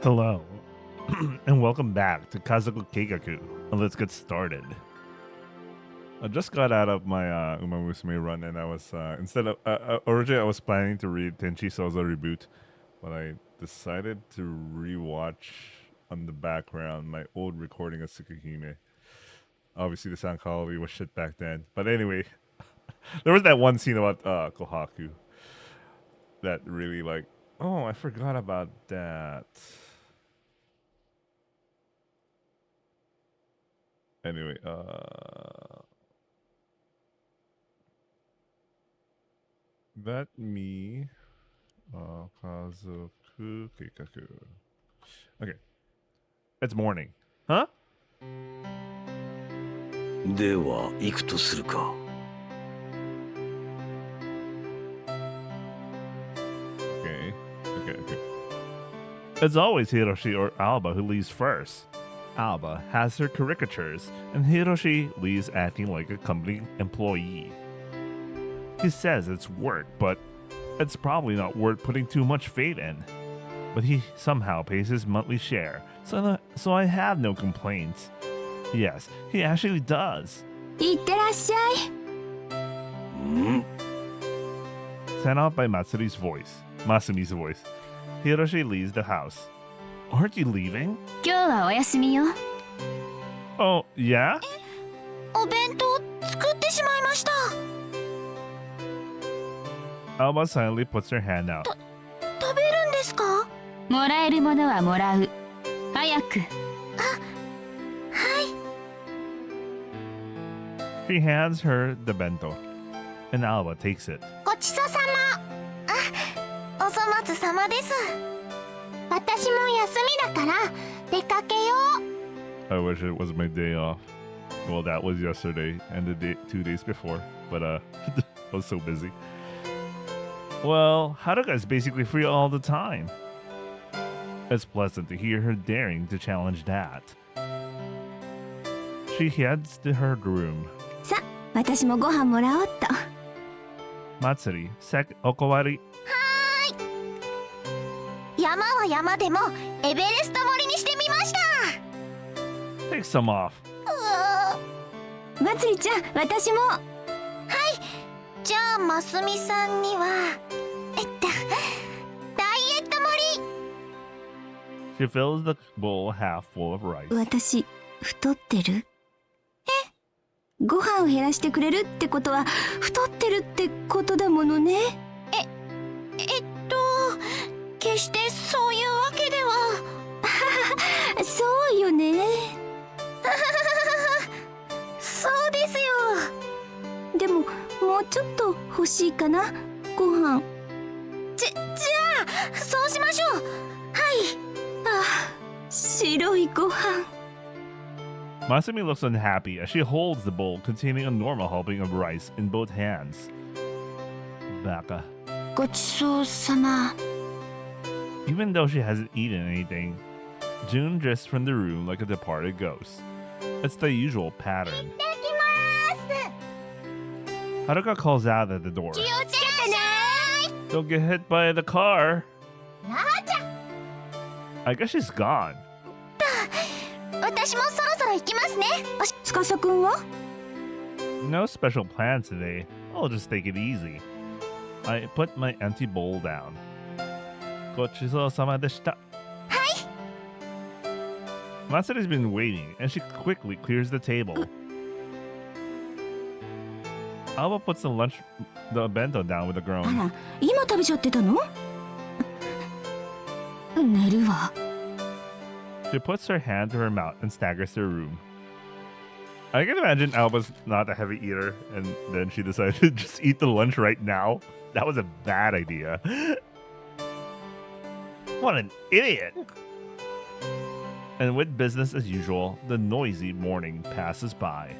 Hello, and welcome back to Kazoku Keikaku. And let's get started. I just got out of my Uma Musume run, and I was instead of originally I was planning to read Tenchi Sozo Reboot, but I decided to rewatch on the background my old recording of Tsukihime. Obviously, the sound quality was shit back then, but anyway, there was that one scene about Kohaku that really oh, I forgot about that. Anyway, let me Kazoku Keikaku. Okay. It's morning. Huh? では行くとするか。 Okay. It's always Hiroshi or Alba who leaves first. Alba has her caricatures, and Hiroshi leaves acting like a company employee. He says it's work, but it's probably not worth putting too much faith in. But he somehow pays his monthly share, so I have no complaints. Yes, he actually does. いってらっしゃい。 Sent out by Masumi's voice, Hiroshi leaves the house. Aren't you leaving? 今日はお休みよ。 Oh, yeah? お弁当作ってしまいました。 Alba silently puts her hand out. 食べるんですか？もらえるものはもらう。早く。あ、はい。 She hands her the bento, and Alba takes it. ごちそうさま。あ、おそ松様です。私も休みだから出かけよう。 I wish it was my day off. Well, that was yesterday and the day 2 days before, but I was so busy. Well, Haruka is basically free all the time. It's pleasant to hear her daring to challenge that. She heads to her room. さ、私もご飯もらおうっと。 Matsuri, okowari. 山は山でもエベレスト盛りにしてみました。 Take some off. まつりちゃん、私も。はい。じゃあますみさんにはダイエット盛 She fills the bowl half full of rice. り。私太ってる？ご飯を減らしてくれるってことは太ってるってことだものね。決してそういうわけでは。そうよね。そうですよ。でももうちょっと欲しいかな、ご飯。じゃあそうしましょう。はい。あ、白いご飯。 Masumi looks unhappy as she holds the bowl containing a normal helping of rice in both hands. Baka. ごちそうさま。 Even though she hasn't eaten anything, June drifts from the room like a departed ghost. It's the usual pattern. Haruka calls out at the door. Don't get hit by the car. I guess she's gone. 私もそろそろ行きますね。司くんは？ No special plans today. I'll just take it easy. I put my empty bowl down. ごちそうさまでした. Matsuri's been waiting, and she quickly clears the table. Alba puts the bento down with a あ groan. ら、今食べちゃってたの？寝るわ。 She puts her hand to her mouth and staggers to her room. I can imagine Alba's not a heavy eater, and then she decided to just eat the lunch right now. That was a bad idea. What an idiot! And with business as usual, the noisy morning passes by.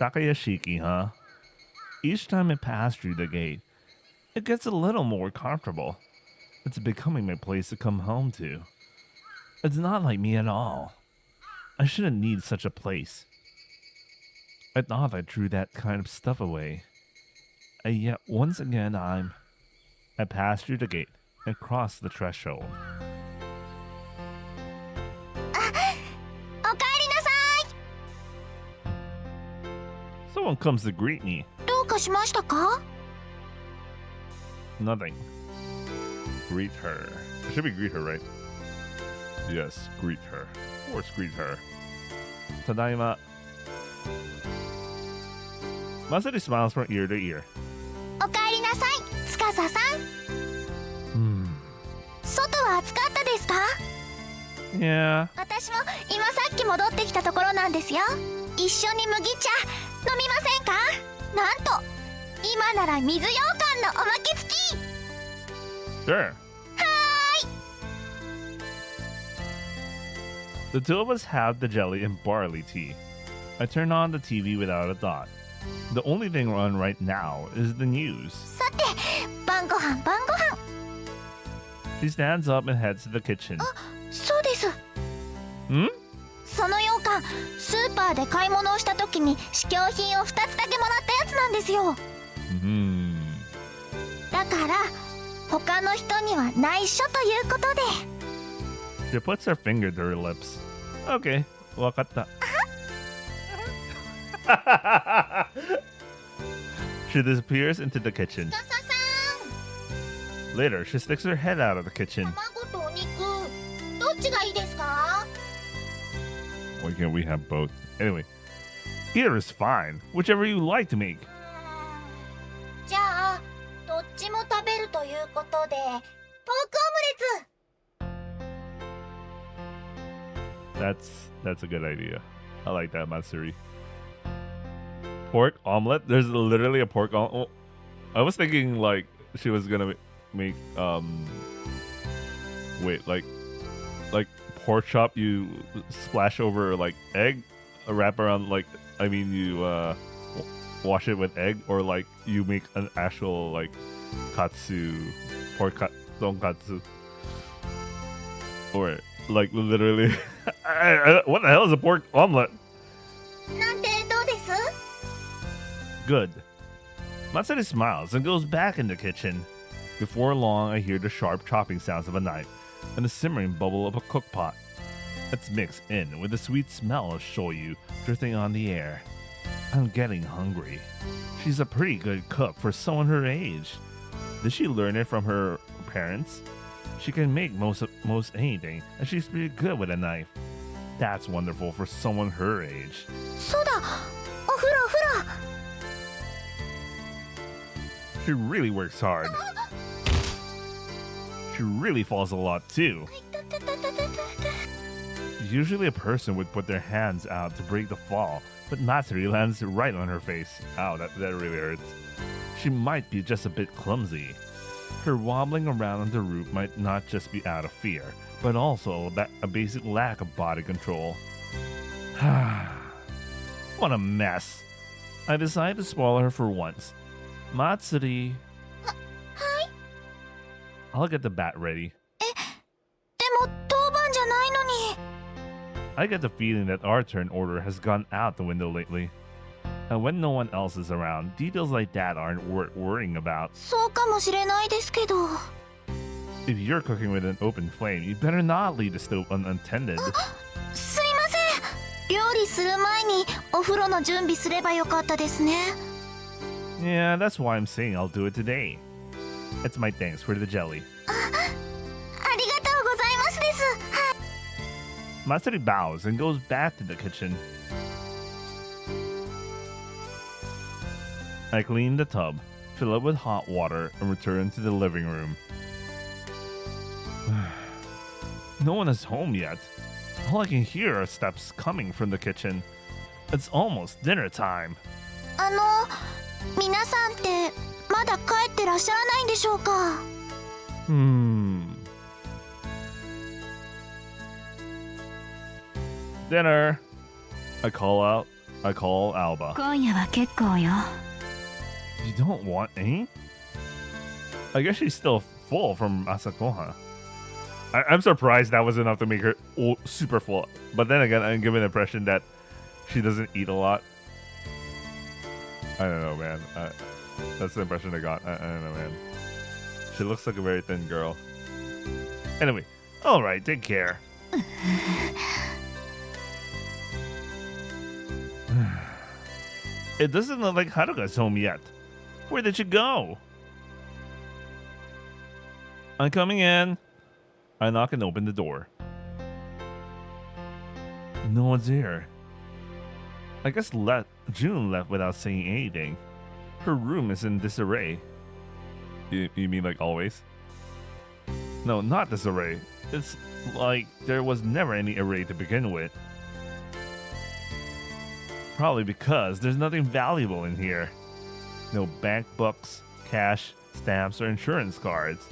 Takayashiki, huh? Each time I pass through the gate, it gets a little more comfortable. It's becoming my place to come home to. It's not like me at all. I shouldn't need such a place. I thought I threw that kind of stuff away. And yet once again I'm I passed through the gate and crossed the threshold. おかえりなさ Someone comes to greet me. い。どうかしましたか？ Nothing. Greet her. It should be greet her, right? Yes, greet her. Of course, greet her. Tadaima. Masaru smiles from ear to ear. おかえりなさい、司さん。外は暑かったですか？ Yeah. 私も今さっき戻ってきたところなんですよ。一緒に麦茶飲みませんか？なんと今なら水羊羹のおまけ付き。 Sure. The two of us have the jelly and barley tea. I turn on the TV without a thought. The only thing on right now is the news. さて、晩ご飯晩ご飯。 She stands up and heads to the kitchen. そうです。 Hmm? その羊羹、スーパーで買い物をした時に試供品を2つだけもらったやつなんですよ。だから他の人には内緒ということで。 She puts her finger to her lips. Okay, wakatta. She disappears into the kitchen. 司さ Later, she sticks her head out of the ん、 kitchen. 卵とお肉、どっちがいいですか？ Why can't we have both? Anyway, either is fine. Whichever you like to make. じゃあどっちも食べるということでポークオムレツ。 That's a good idea. I like that, Matsuri. Pork omelet? There's literally a pork omelet. I was thinking like she was gonna make wait, like pork chop you splash over like egg, wrap around like you wash it with egg, or like you make an actual like katsu tonkatsu, or like literally what the hell is a pork omelet? なんてどうです？ Good. Matsuri smiles and goes back in the kitchen. Before long, I hear the sharp chopping sounds of a knife and the simmering bubble of a cook pot. It's mixed in with the sweet smell of shoyu drifting on the air. I'm getting hungry. She's a pretty good cook for someone her age. Did she learn it from her parents? She can make most anything, and she's pretty good with a knife. That's wonderful for someone her age. そうだ、お風呂お風呂。 She really works hard. She really falls a lot too. Usually a person would put their hands out to break the fall, but Matsuri lands right on her face. Ow, that really hurts. She might be just a bit clumsy. Her wobbling around on the roof might not just be out of fear, but also a basic lack of body control. What a mess. I decide to spoil her for once. Matsuri. Hi. I'll get the bat ready. でも当番じゃないのに。 I get the feeling that our turn order has gone out the window lately. And when no one else is around, details like that aren't worth worrying about. そうかもしれないですけど。 If you're cooking with an open flame, you better not leave the stove unattended. すいません。料理する前にお風呂の準備すればよかったですね。 Yeah, that's why I'm saying I'll do it today. It's my thanks for the jelly. ありがとうございますです。はい。 Matsuri bows and goes back to the kitchen. I clean the tub, fill it with hot water, and return to the living room. No one is home yet. All I can hear are steps coming from the kitchen. It's almost dinner time. 皆さんってまだ帰ってらっしゃらないんでしょうか？ Dinner. I call Alba. 今夜は結構よ。 You don't want any? I guess she's still full from Asakoha. I'm surprised that was enough to make her super full. But then again, I'm given the impression that she doesn't eat a lot. I don't know, man. That's the impression I got. I don't know, man. She she looks like a very thin girl. Anyway, alright, take care. It doesn't look like Haruka's home yet. Where did she go? I'm coming in. I knock and open the door. No one's here. I guess June left without saying anything. Her room is in disarray. You mean like always? No, not disarray. It's like there was never any array to begin with. Probably because there's nothing valuable in here. No bank books, cash, stamps, or insurance cards.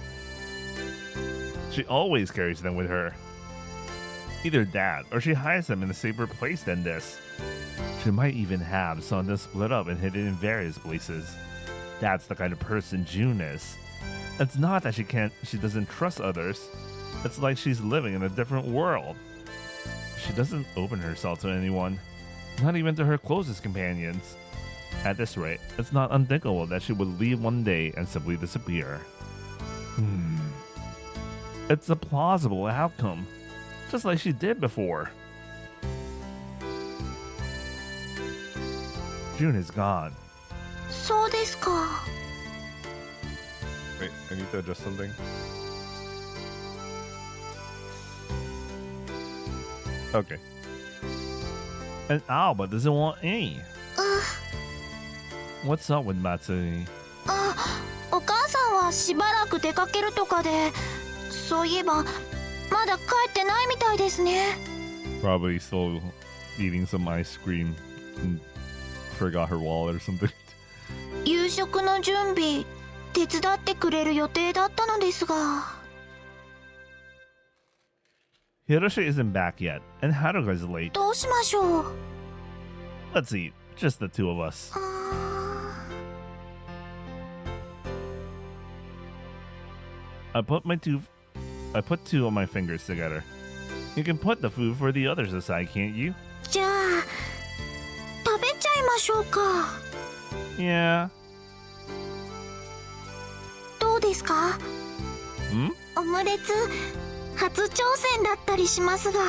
She always carries them with her. Either that, or she hides them in a safer place than this. She might even have some of them split up and hidden in various places. That's the kind of person June is. It's not that she doesn't trust others. It's like she's living in a different world. She doesn't open herself to anyone, not even to her closest companions. At this rate, it's not unthinkable that she would leave one day and simply disappear. It's a plausible outcome, just like she did before. June is gone. そうですか。 Wait, I need to adjust something. Okay. And Alba doesn't want any. What's up with Matsuri? お母さんはしばらく出かけるとかで、そういえばまだ帰ってないみたいですね。 Probably still eating some ice cream and forgot her wallet or something. 夕食の準備手伝ってくれる予定だったのですが。 Hiroshi isn't back yet, and Haruka is late. どうしましょう。 Let's eat, just the two of us. I put two of my fingers together. You can put the food for the others aside, can't you? じゃあ食べちゃいましょうか。 Yeah. どうですか？ オムレツ初挑戦だったりしますが。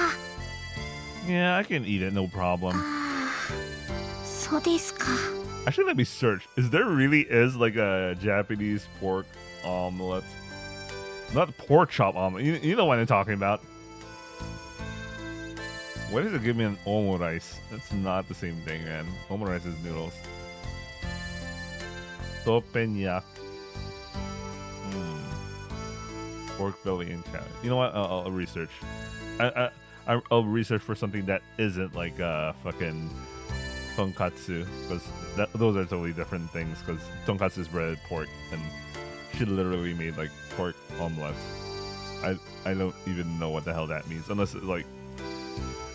Yeah, I can eat it, no problem. そうですか。 Actually, let me search. There really is like a Japanese pork omelet? Not pork chop omelet. You know what I'm talking about. Why does it give me an omurice? That's not the same thing, man. Omurice is noodles. Teppanyaki. Pork belly and carrot. You know what? I'll research. I'll research for something that isn't like fucking tonkatsu, because those are totally different things. Because tonkatsu is breaded pork, and she literally made like pork omelette. I don't even know what the hell that means, unless it's like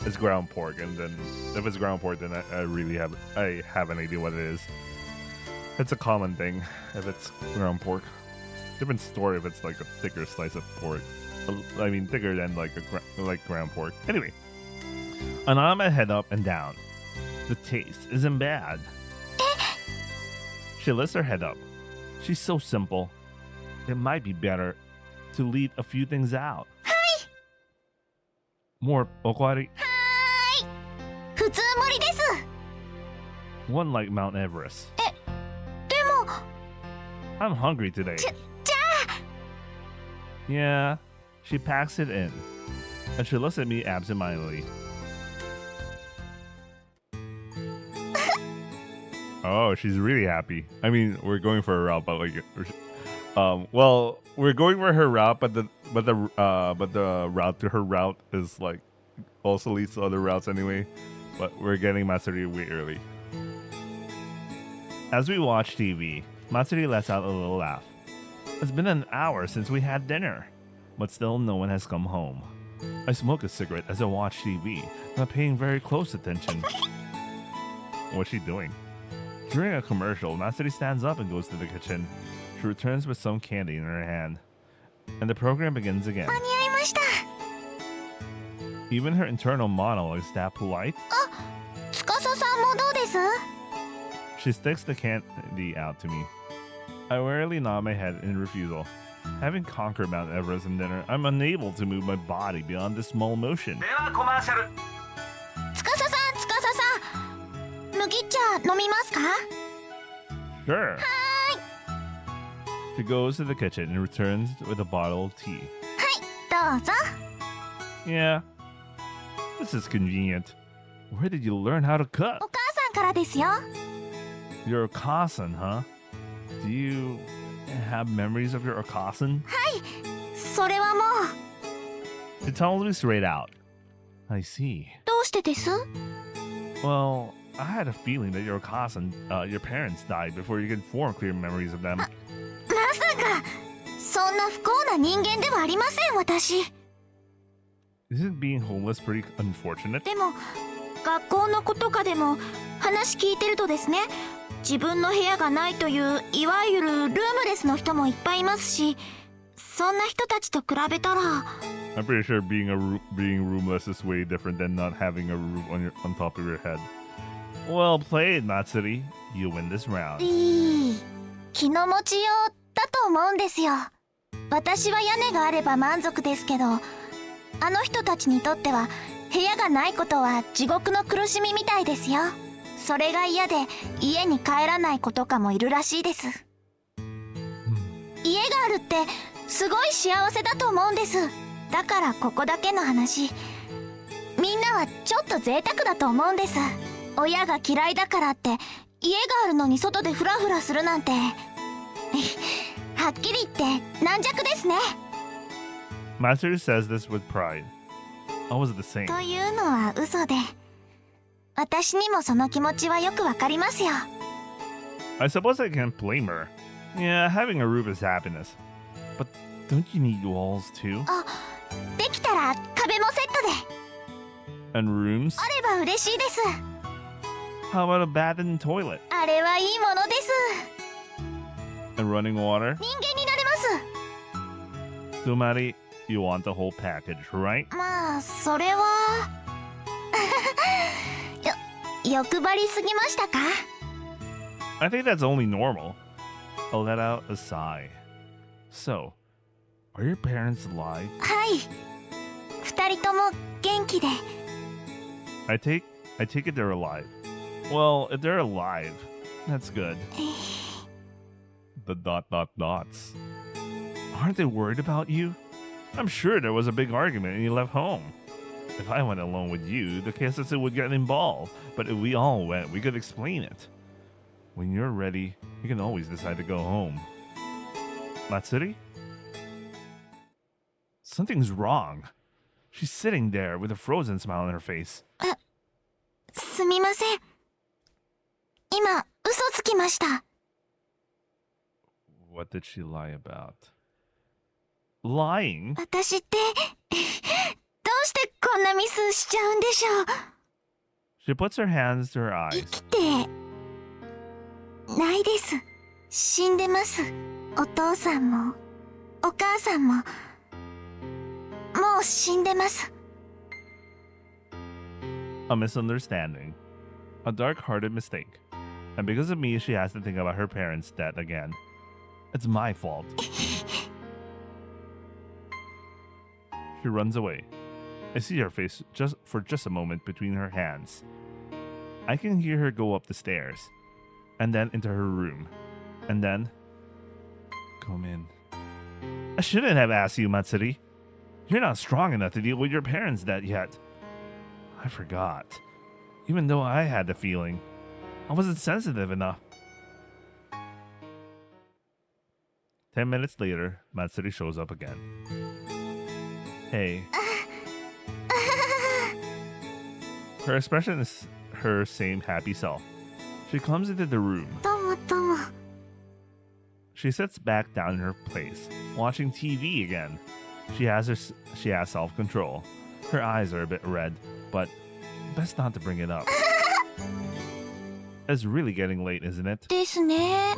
it's ground pork, and then if it's ground pork, then I have an idea what it is. It's a common thing if it's ground pork. Different story if it's like a thicker slice of pork. I mean, thicker than like ground pork. Anyway, I nod my head up and down. The taste isn't bad. She lifts her head up. She's so simple. It might be better to leave a few things out. Hi. More okwari. Hi. 普通盛りです。 One like Mount Everest. でも I'm hungry today. じゃあ Yeah, she packs it in, and she looks at me absentmindedly. Oh, she's really happy. I mean, we're going for a route, but like, well, we're going for her route, but the route to her route is like also leads to other routes anyway. But we're getting Matsuri way early. As we watch TV, Matsuri lets out a little laugh. It's been an hour since we had dinner, but still no one has come home. I smoke a cigarette as I watch TV, not paying very close attention. What's she doing? During a commercial, Matsuri stands up and goes to the kitchen. She returns with some candy in her hand, and the program begins again. 間に合いました。 Even her internal monologue is that polite. 司さんもどうです？ She sticks the candy out to me. I wearily nod my head in refusal. Having conquered Mount Everest in dinner, I'm unable to move my body beyond this small motion. ではコマーシャル。司さん麦茶飲みますか？ Sure. She goes to the kitchen and returns with a bottle of tea. どうぞ。 Yeah, this is convenient. Where did you learn how to cook? お母さんからですよ。 You're a Okasan, huh? Do you have memories of your Okasan? それはもう。 She tells me straight out. I see. どうしてです？ Well, I had a feeling that your Okasan, your parents died before you could form clear memories of them. まさかそんな不幸な人間ではありません私。 Isn't being homeless pretty unfortunate? でも学校の子とかでも話聞いてるとですね、自分の部屋がないといういわゆるルームレスの人もいっぱいいますし、そんな人たちと比べたら。 I'm pretty sure being roomless is way different than not having a roof on top of your head. Well played, Matsuri. You win this round. いい気の持ちようだと思うんですよ。私は屋根があれば満足ですけど、あの人たちにとっては部屋がないことは地獄の苦しみみたいですよ。それが嫌で家に帰らない子とかもいるらしいです。家があるってすごい幸せだと思うんです。だからここだけの話、みんなはちょっと贅沢だと思うんです。親が嫌いだからって家があるのに外でフラフラするなんてはっきり言って軟弱ですね。 Matsuri says this with pride. I was the same. というのは嘘で、私にもその気持ちはよくわかりますよ。 I suppose I can't blame her. Yeah, having a roof is happiness. But don't you need walls too? できたら壁もセットで And rooms? あれば嬉しいです。 How about a bath and toilet? あれはいいものです。 And running water? 人間になれます。 Sumari, you want the whole package, right? まあそれは欲張りすぎましたか？ I think that's only normal. I'll let out a sigh. So, are your parents alive? はい、二人とも元気で。 I take it they're alive. Well, if they're alive, that's good. The dots. Aren't they worried about you? I'm sure there was a big argument and you left home. If I went alone with you, the Keikaku would get involved. But if we all went, we could explain it. When you're ready, you can always decide to go home. Matsuri? Something's wrong. She's sitting there with a frozen smile on her face. すみません。今嘘つきました。 What did she lie about? Lying? 私ってどうしてこんなミスしちゃうんでしょう。 She puts her hands to her 生 eyes. きてないです。死んでます。お父さんもお母さんももう死んでます。 A misunderstanding. A dark-hearted mistake. And because of me, she has to think about her parents' death again. It's my fault. She runs away. I see her face for just a moment between her hands. I can hear her go up the stairs, and then into her room, and then come in. I shouldn't have asked you, Matsuri. You're not strong enough to deal with your parents' death yet. I forgot. Even though I had the feeling, I wasn't sensitive enough. 10 minutes later, Matsuri shows up again. Hey. Her expression is her same happy self. She comes into the room. どうもどうも。 She sits back down in her place, watching TV again. She has self-control. Her eyes are a bit red, but best not to bring it up. It's really getting late, isn't it? ですね。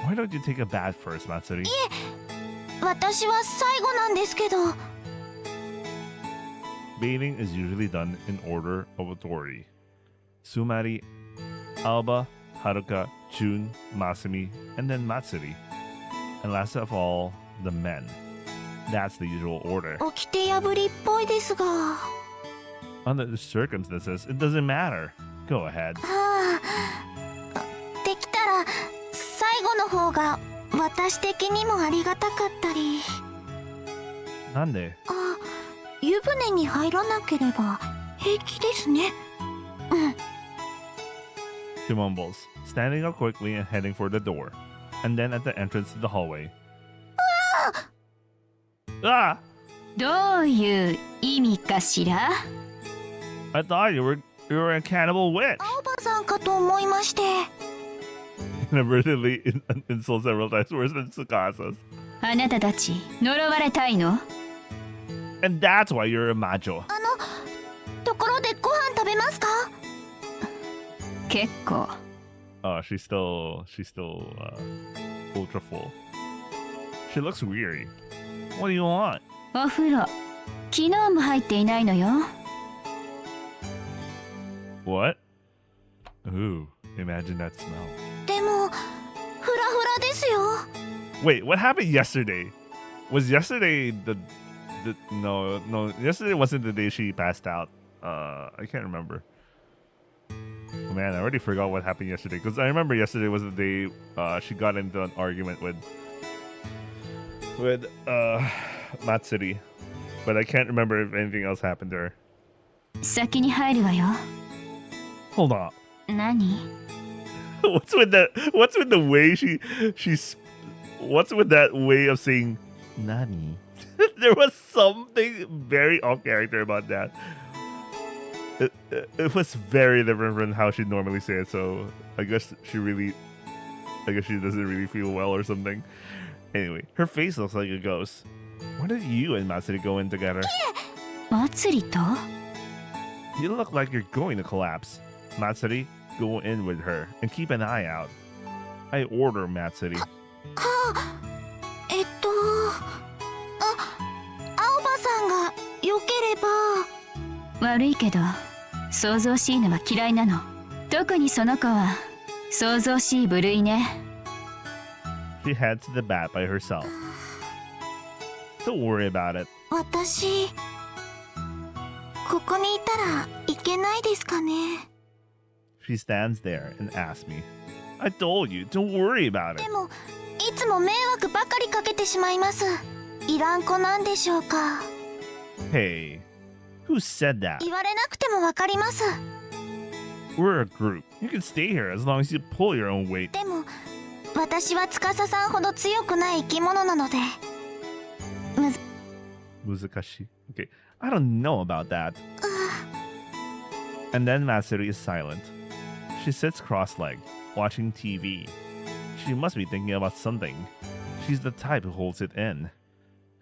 Why don't you take a bath first, Matsuri? 私は最後なんですけど。 Bathing is usually done in order of authority. Sumari, Alba, Haruka, Jun, Masumi, and then Matsuri. And last of all, the men. That's the usual order. 掟破りっぽいですが。Under the circumstances, it doesn't matter. Go ahead. はあ、できたら最後の方が私的にもありがたかったり。なんで？あ、湯船に入らなければ平気ですね。うん。She mumbles, standing up quickly and heading for the door. And then at the entrance to the hallway. Ah! どういう意味かしら？ I thought you were a cannibal witch. 青葉さんかと思いまして。Inadvertently insults several times worse than Tsukasa's. あなたたち呪われたいの？ And that's why you're a macho. ところでご飯食べますか？結構。Oh, she's still ultra full. She looks weary. What do you want? お風呂、昨日も入っていないのよ。What? Ooh, imagine that smell. でも、フラフラですよ。 Wait, what happened yesterday? Was yesterday no, yesterday wasn't the day she passed out. I can't remember. Oh, man, I already forgot what happened yesterday because I remember yesterday was the day she got into an argument with Matsuri, but I can't remember if anything else happened to her. 先に入るわよ。 Hold on. 何？ What's with the way what's with that way of saying Nani? There was something very off character about that. It was very different from how she normally say it, so I guess she doesn't really feel well or something. Anyway, her face looks like a ghost. Why did you and Matsuri go in together? 祭りと？ You look like you're going to collapse. Matsuri, go in with her and keep an eye out. I order Matsuri. はあ、青葉さんが良ければ。悪いけど、騒々しいのは嫌いなの。特にその子は騒々しい部類ね。She heads to the bat by herself. Don't worry about it. 私、ここにいたらいけないですかね。 She stands there and asks me. I told you, don't worry about it. でも、いつも迷惑ばかりかけてしまいます。いらん子なんでしょうか。 Hey, who said that? 言われなくてもわかります。 We're a group. You can stay here as long as you pull your own weight. でも、私は司さんほど強くない生き物なので。Muzakashi. Okay, I don't know about that. And then Matsuri is silent. She sits cross-legged, watching TV. She must be thinking about something. She's the type who holds it in.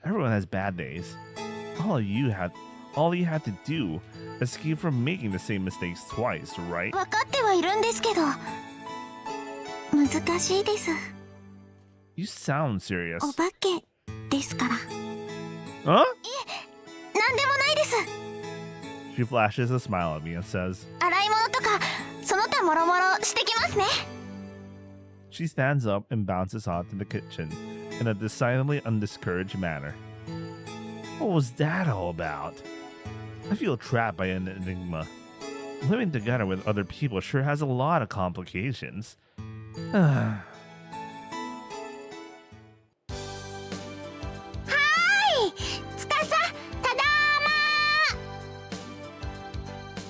Everyone has bad days. All you had to do is keep from making the same mistakes twice, right? 分かってはいるんですけど、難しいです。 You sound serious. お化けですから。 Huh? なんでもないです。 She flashes a smile at me and says, 洗い物とかその他もろもろしてきますね。 She stands up and bounces off to the kitchen in a decidedly undiscouraged manner. What was that all about? I feel trapped by an enigma. Living together with other people sure has a lot of complications.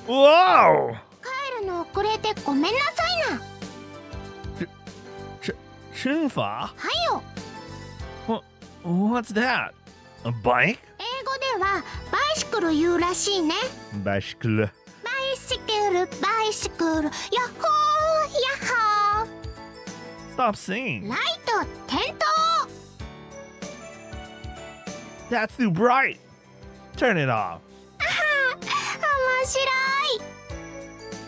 Whoa! 帰るの遅れてごめんなさいな。 Shinfa? はいよ。 What's that? A bike? 英語ではバイシクル言うらしいね。 Bicycle. バイシクル、バイシクル、ヤッホー、ヤッホー。 Stop singing. ライト点灯。 That's too bright. Turn it off. 面白い。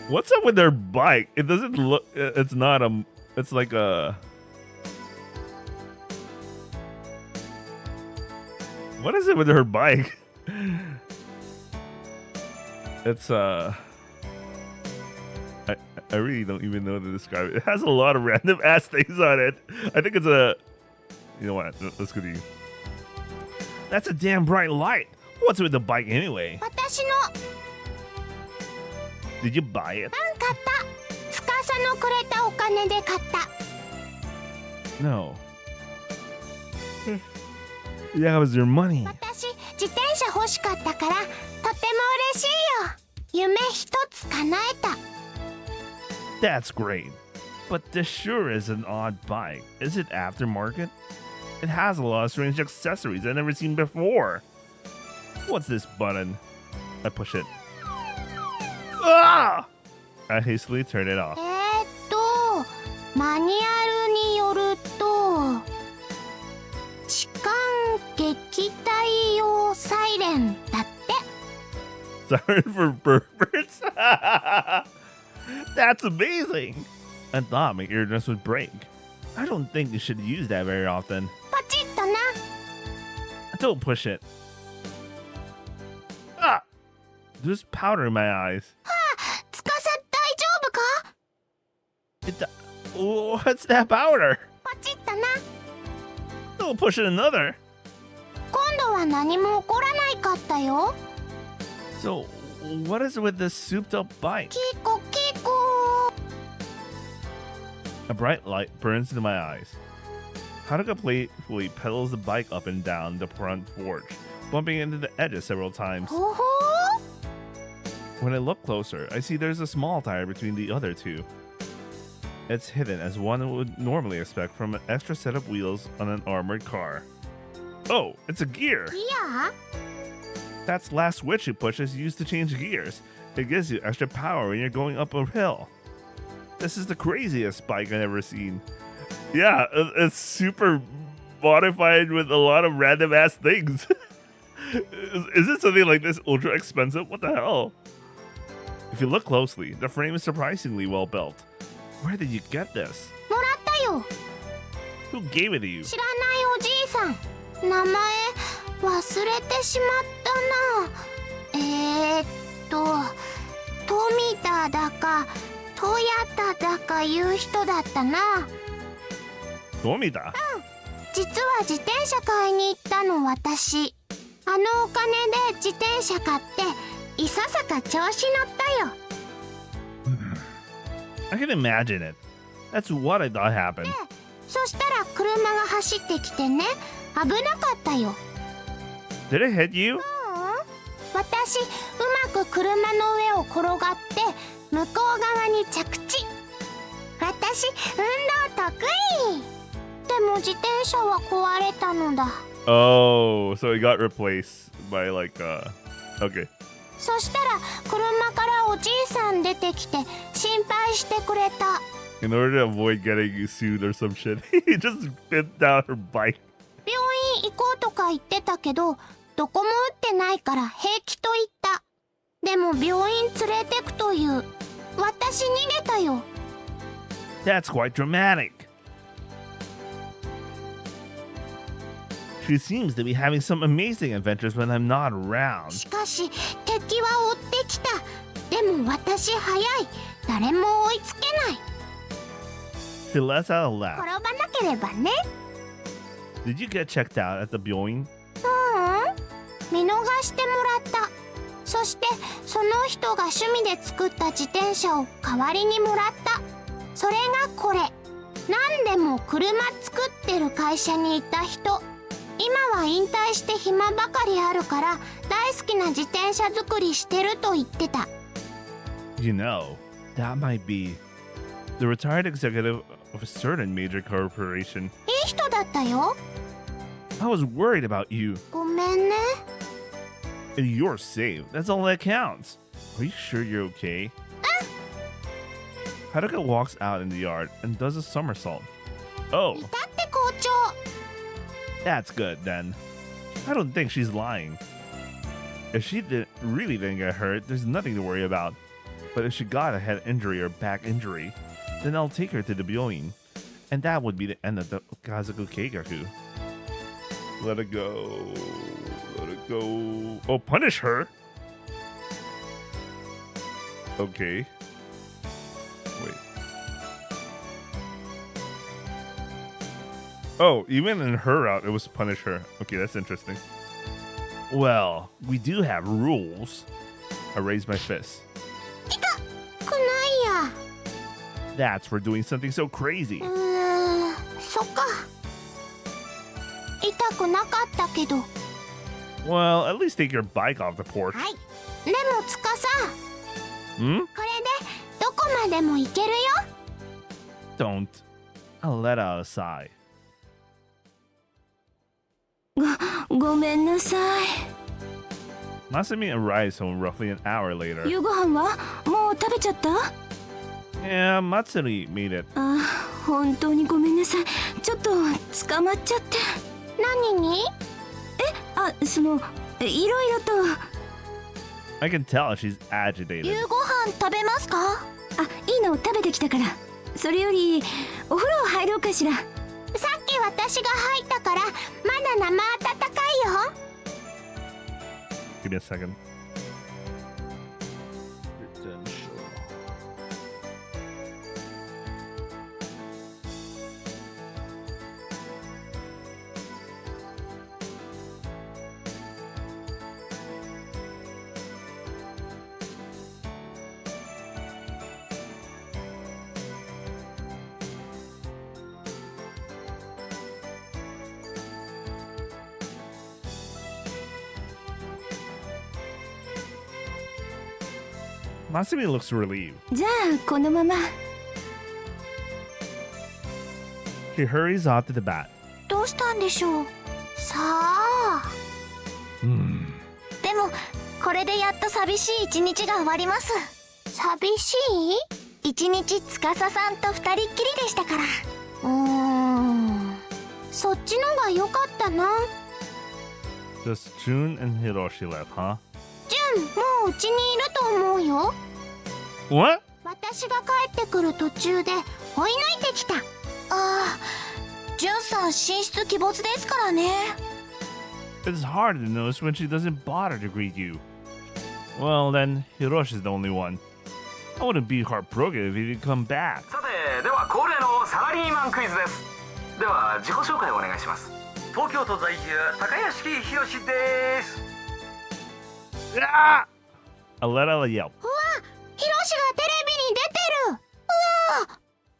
What's up with their bike? It doesn't look. It's not a. It's like a. What is it with her bike? It's I really don't even know to describe it. It has a lot of random ass things on it. I think it's a You know what? Let's go to you. That's a damn bright light. What's with the bike anyway? 私の Did you buy it? 買った。司のくれたお金で買った。 No. Yeah, it was your money. 私、自転車欲しかったから、とても嬉しいよ。夢一つ叶えた。 That's great. But this sure is an odd bike. Is it aftermarket? It has a lot of strange accessories I've never seen before. What's this button? I push it. Ah! I hastily turn it off. マニュアルによると、痴漢撃退用サイレンだって。 Sorry for perverts? That's amazing! I thought my eardrums would break. I don't think you should use that very often. ポチッとな。 Don't push it. Ah! There's powder in my eyes. 司大丈夫か？ What's that powder? ポチッとな。 Don't push it another. 今度は何も起こらないかったよ。 So, what is with this souped up bike? キコキコ。 A bright light burns into my eyes. Haruka playfully pedals the bike up and down the front porch, bumping into the edges several times. ほほー。 When I look closer, I see there's a small tire between the other two. It's hidden as one would normally expect from an extra set of wheels on an armored car. Oh, it's a gear! ギア？ That's the last switch you push is used to change gears. It gives you extra power when you're going up a hill. This is the craziest bike I've ever seen. Yeah, it's super modified with a lot of random ass things. Is it something like this ultra expensive? What the hell? If you look closely, the frame is surprisingly well built. Where did you get this? もらったよ。 Who gave it to you? 知らないおじいさん。名前忘れてしまったな。富田だかトヤタだかいう人だったな。 Tomita? 実は自転車買いに行ったの私。あのお金で自転車買っていささか調子乗ったよ。 I can imagine it. That's what I thought happened. そしたら車が走ってきてね、危なかったよ。 Did it hit you? 私、うまく車の上を転がって向こう側に着地。私、運動得意。でも自転車は壊れたのだ。 Oh, so it got replaced by okay. そしたら車からおじいさん出てきて心配してくれた。 In order to avoid getting sued or some shit, he just bent down her bike. 病院行こうとか言ってたけど、どこも打ってないから平気と言った。でも病院連れてくという。私逃げたよ。 That's quite dramatic. She seems to be having some amazing adventures when I'm not around. しかし敵は追ってきた。でも私早い。誰も追いつけない。 She lets out a laugh. 転ばなければね。 Did you get checked out at the Byoin? 見逃してもらった。そしてその人が趣味で作った自転車を代わりにもらった。それがこれ。何でも車作ってる会社にいた人。今は引退して暇ばかりあるから大好きな自転車作りしてると言ってた。 You know, that might be the retired executive of a certain major corporation. いい人だったよ。 I was worried about you. ごめんね。 And you're safe. That's all that counts. Are you sure you're okay? Haruka walks out in the yard and does a somersault. Oh, いたって校長。 that's good then. I don't think she's lying. If she really didn't get hurt, there's nothing to worry about. But if she got a head injury or back injury, then I'll take her to the Byoin. And that would be the end of the Kazoku Keikaku. Let it go. Let it go. Oh, punish her? Okay. Wait. Oh, even in her route, it was to punish her. Okay, that's interesting. Well, we do have rules. I raised my fist. くないや。 That's for doing something so crazy. そっか。痛くなかったけど。 Well, at least take your bike off the porch. はい。でもつかさ。 Hmm? これでどこまでも行けるよ。 Don't. I'll let out a sigh. ごめんなさい。 Masumi arrives home roughly an hour later. 夕ご飯はもう食べちゃった？ Yeah, Matsuri made it. あ、本当にごめんなさい。ちょっと捕まっちゃって。何に？いろいろと。 I can tell she's agitated. 夕ご飯食べますか？あ、いいの食べてきたから。それよりお風呂入ろうかしら。さっき私が入ったからまだ生温かいよ。 Give me a second. Masumi looks relieved. じゃあこのまま。 She hurries off to the bat. どうしたんでしょう。さあ。でもこれでやっと寂しい一日が終わります。寂しい？一日司さんと二人っきりでしたから。そっちのが良かったな。 Just June and Hiroshi left, huh? ジュン、もううちにいると思うよ。 What? 私が帰ってくる途中で追い抜いてきた。ああ、ジュンさん寝室鬼没ですからね。 It's hard to notice when she doesn't bother to greet you. Well, then, Hiroshi's the only one. I wouldn't be heartbroken if he didn't come back. さて、では恒例のサラリーマンクイズです。では自己紹介をお願いします。東京都在住高屋敷博です。 Ah! I let out a yelp. うわ、ヒロシがテレビに出てる。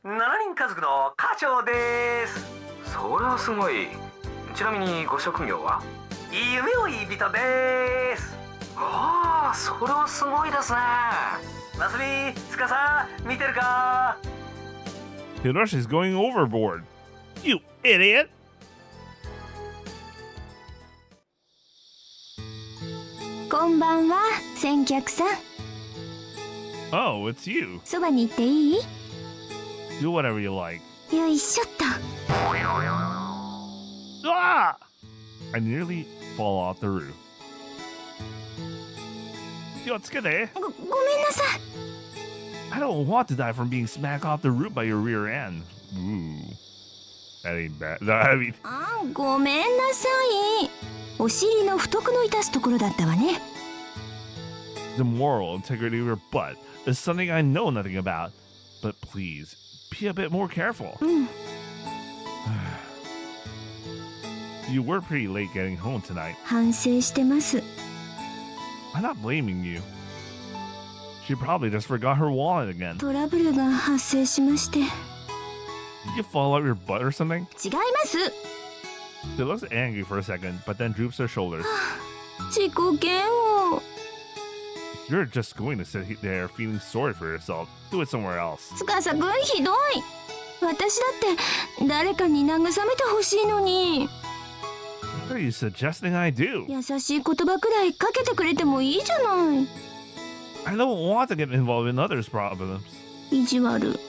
うわ。 7人家族の課長です。それはすごい。ちなみにご職業は？夢追い人です。ああ、それはすごいですね。マスミ、つかさ、見てるか？ Hiroshi's going overboard. You idiot! こんばんは、先客さん。 Oh, it's you. そばに行っていい？ Do whatever you like. よいしょっと。 Ah! I nearly fall off the roof. 気をつけて。ごめんなさい。 I don't want to die from being smacked off the roof by your rear end. Ooh. That ain't bad. No, I mean, あ、ごめんなさい。お尻の不徳の致すところだったわね。 the moral integrity of your butt is something I know nothing about. But please, be a bit more careful. You were pretty late getting home tonight. 反省してます。 I'm not blaming you. She probably just forgot her wallet again. トラブルが発生しまして。 Did you fall out your butt or something? 違います。 She looks angry for a second, but then droops her shoulders. 自己嫌悪。 You're just going to sit there feeling sorry for yourself. Do it somewhere else. 司くんひどい。私だって誰かに慰めてほしいのに。 What are you suggesting I do? 優しい言葉くらいかけてくれてもいいじゃない。 I don't want to get involved in others' problems. 意地悪。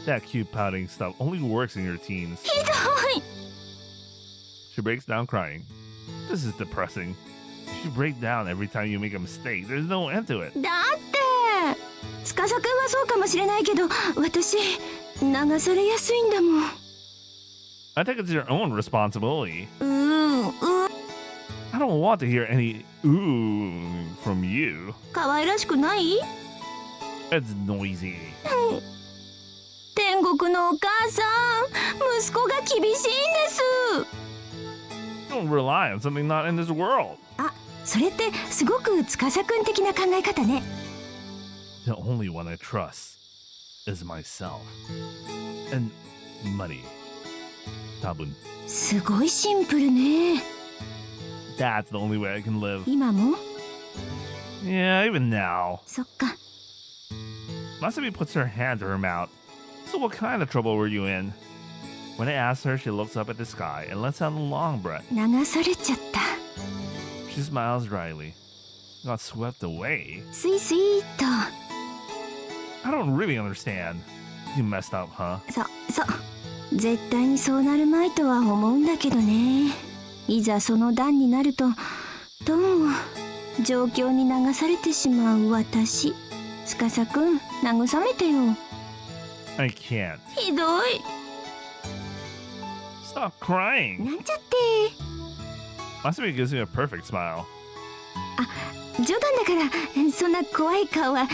That cute pouting stuff only works in your teens. ひどい。 She breaks down crying. This is depressing. If you break down every time you make a mistake, there's no end to it. だって司くんはそうかもしれないけど、私流されやすいんだもん。 I think it's your own responsibility. うんうん。 I don't want to hear any ooh from you. 可愛らしくない？ It's noisy. 天国僕のお母さん、息子が厳しいんです。 Don't rely on something not in this world. あ、それってすごく司くん的な考え方ね。 The only one I trust is myself. And money. 多分。すごいシンプルね。 That's the only way I can live. 今も？ Yeah, even now. そっか。 Masumi puts her hand to her mouth. So what kind of trouble were you in? When I asked her, she looks up at the sky and lets out a long breath. 流されちゃった。 She smiles dryly. Got swept away? スイスイーっと。 I don't really understand. You messed up, huh? そう。絶対にそうなるまいとは思うんだけどね。いざその段になると、どうも状況に流されてしまう私。司くん、慰めてよ。 I can't. ひどい。 Stop crying. なんちゃって。 Masumi gives me a perfect smile. 冗談だからそんな怖い顔はね。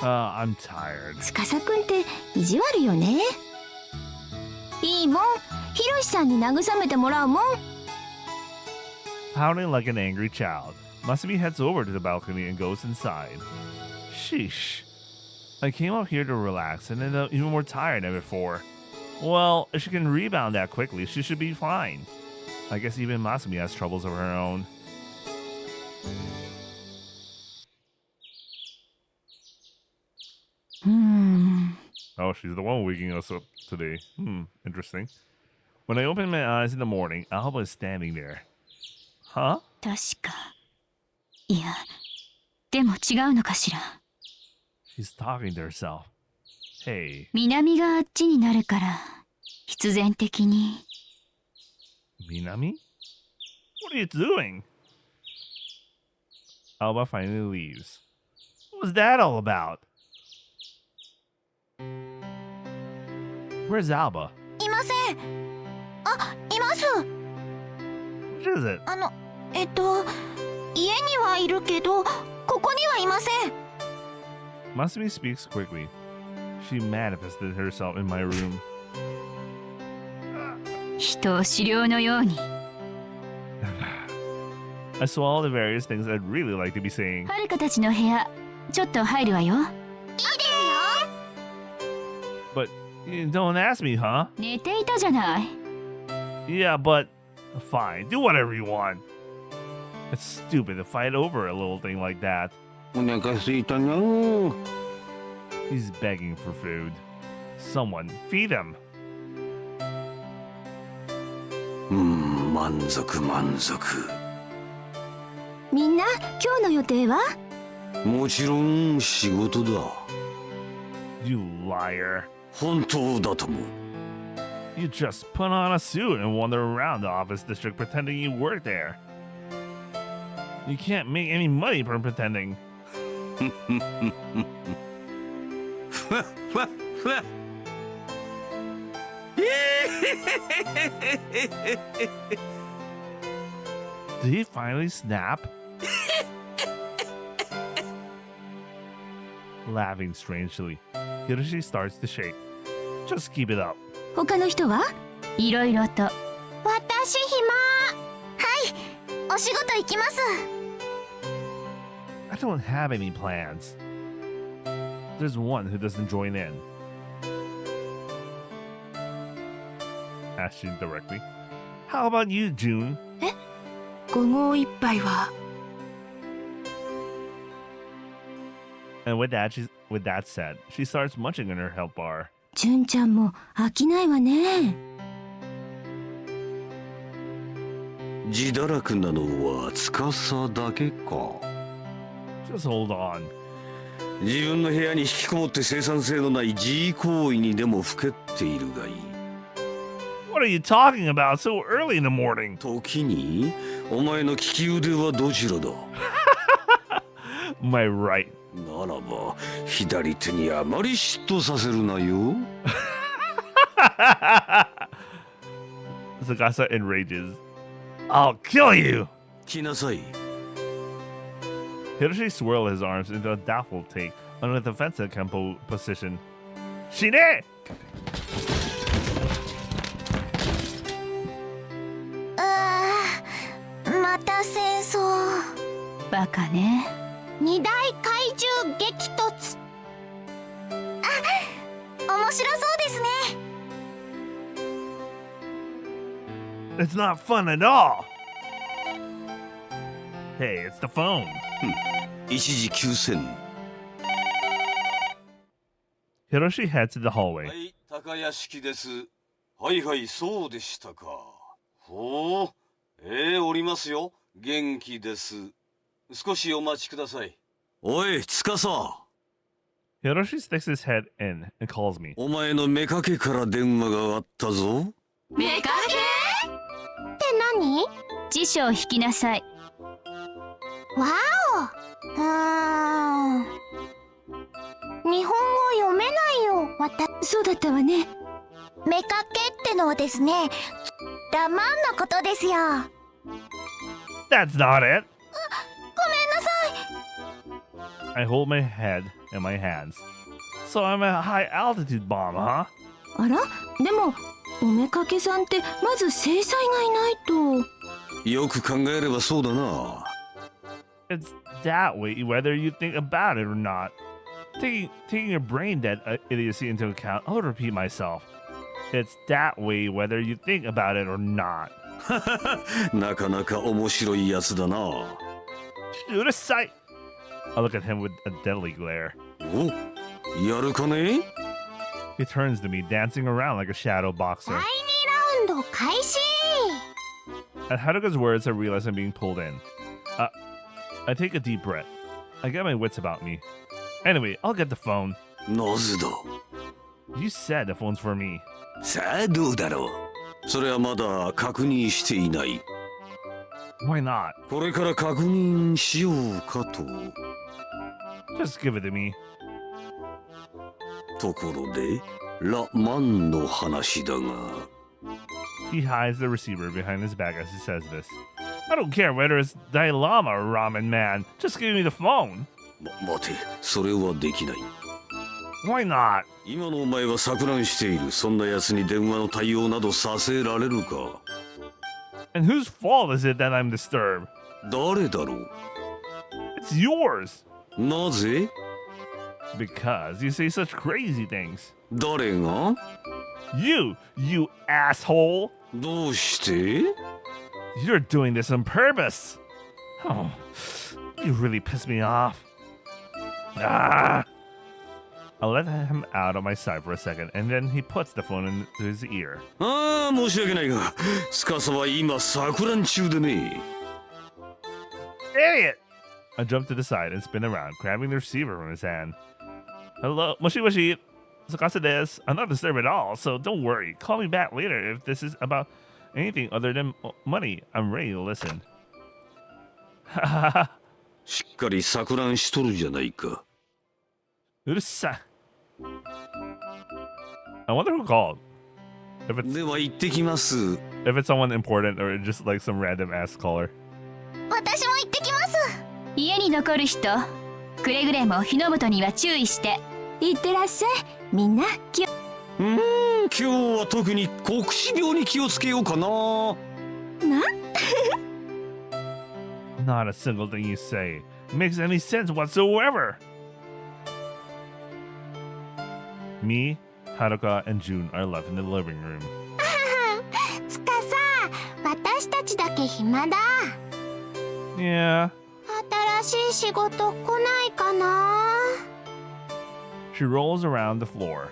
I'm tired. 司くんって意地悪よね。いいもん、ひろしさんに慰めてもらうもん。 Pouting like an angry child, Masumi heads over to the balcony and goes inside. Sheesh. I came up here to relax and ended up even more tired than before. Well, if she can rebound that quickly, she should be fine. I guess even Masumi has troubles of her own. Oh, she's the one waking us up today. Interesting. When I open my eyes in the morning, Alba is standing there. Huh? 確か。いや、でも違うのかしら。 She's talking to herself. Hey. 南があっちになるから、必然的に。 Minami? What are you doing? Alba finally leaves. What was that all about? Where's Alba? いません。あ、います。 What is it? 家にはいるけど、ここにはいません。 Masumi speaks quickly. She manifested herself in my room. 人を資料のように。 I swallow the various things I'd really like to be saying. はるかたちの部屋、ちょっと入るわよ。いいですよ。 But you don't ask me, huh? 寝ていたじゃない。 Yeah, but fine. Do whatever you want. It's stupid to fight over a little thing like that. お腹すいたなぁ。 He's begging for food. Someone feed him. 満足。みんな、今日の予定は？もちろん仕事だ。 You liar. 本当だとも。 You just put on a suit and wander around the office district pretending you work there. You can't make any money from pretending. Did he finally snap? Laughing strangely, Hiroshi starts to shake. Just keep it up. 他の人はいろいろと。私暇。はい、お仕事行きます。 I don't have any plans. There's one who doesn't join in. Asked she directly. How about you, June? 午後一杯は。 And with that said, she starts munching on her health bar. 純ちゃんも飽きないわね。自堕落なのは司だけか。 Just hold on. 自分の部屋に引きこもって生産性のない自慰行為にでもふけっているがいい。 What are you talking about so early in the morning? 時にお前の利き腕はどちらだ？ My right. ならば左手にあまり嫉妬させるなよ。Tsukasa enrages. I'll kill you! 来なさい。 Hiroshi swirls his arms into a doubtful take under the defensive Kempo position. 死ねまた戦争。バカね。二大怪獣激突。面白そうですね。It's not fun at all. Hey, it's the phone. 一時休戦。 Hiroshi heads to the hallway. はい、高屋敷です。はいはい、そうでしたか。ほう、おりますよ。元気です。少しお待ちください。おい、司。Hiroshi sticks his head in and calls me. お前の妾から電話があったぞ。めかけって何？辞書を引きなさい。わお。日本語読めないよ。そうだったわね。めかけってのはですね、ラマンのことですよ。That's not it. ごめんなさい。 I hold my head in my hands. So I'm a high altitude bomb, huh? あら、でもおめかけさんってまず制裁がいないと。よく考えればそうだな。It's that way whether you think about it or not. Taking your brain dead idiocy into account, I'll repeat myself. It's that way whether you think about it or not. なかなか面白いやつだな。うるさい! I look at him with a deadly glare. お、やるかね？ He turns to me, dancing around like a shadow boxer. 第2ラウンド開始。 At Haruka's words, I realize I'm being pulled in. I take a deep breath. I get my wits about me. Anyway, I'll get the phone. なぜだ？ You said the phone's for me. さあどうだろう。それはまだ確認していない。 Why not? これから確認しようかと。 Just give it to me. ところで、ラ・マンの話だが。 He hides the receiver behind his back as he says this. I don't care whether it's Dalai Lama or Ramen Man. Just give me the phone. 待て、それはできない。 Why not? 今のお前は錯乱している。そんな奴に電話の対応などさせられるか。 And whose fault is it that I'm disturbed? 誰だろう。 It's yours. なぜ？ Because you say such crazy things. 誰が？ You asshole. どうして？ You're doing this on purpose. Oh, you really piss me off. Ah. I'll let him out of my sight for a second, and then he puts the phone into his ear. ああ、申し訳ないが、司は今錯乱中でね。Idiot! I jump to the side and spin around, grabbing the receiver from his hand. Hello, Moshi Moshi. Sakasa desu. I'm not disturbed at all, so don't worry. Call me back later if this is about anything other than money. I'm ready to listen. しっかり錯乱しとるじゃないか。Urusa. I wonder who called. If it's では行ってきます。 if it's someone important or just like some random ass caller. 私も行ってきます。家に残る人、くれぐれも火の元には注意して。いってらっしゃい。みんな今日は特に黒死病に気をつけようかな。Not a single thing you say makes any sense whatsoever. Me, Haruka, and June are left in the living room. つかさ、私たちだけ暇だ。 Yeah. 新しい仕事来ないかな。 She rolls around the floor.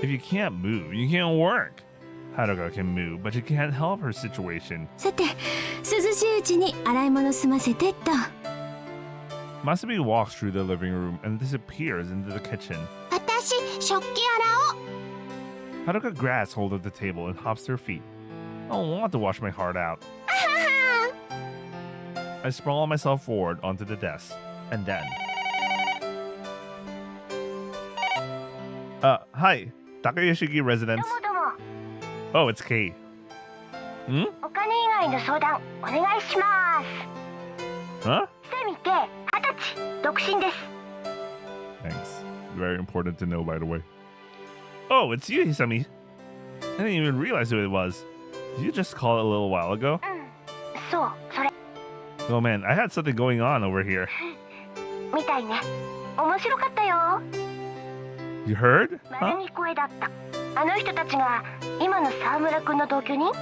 If you can't move, you can't work. Haruka can move, but she can't help her situation. さて、涼しいうちに洗い物済ませてっと。 Masumi walks through the living room and disappears into the kitchen. 私、食器洗おう。 Haruka grabs hold of the table and hops to her feet. I don't want to wash my heart out. I sprawl myself forward onto the desk, and then... Hi, Takayashiki residence. どうも。 Oh, it's Kei. Hmm? お金以外の相談お願いします。 Huh? セミケ、20歳、独身です。 Thanks. Very important to know, by the way. Oh, it's you, Hisami. I didn't even realize who it was. Did you just call it a little while ago? そうそれ Oh man, I had something going on over here. みたいね面白かったよ You heard? 丸 Huh? に声だったあの人たちが今の沢村くんの同居人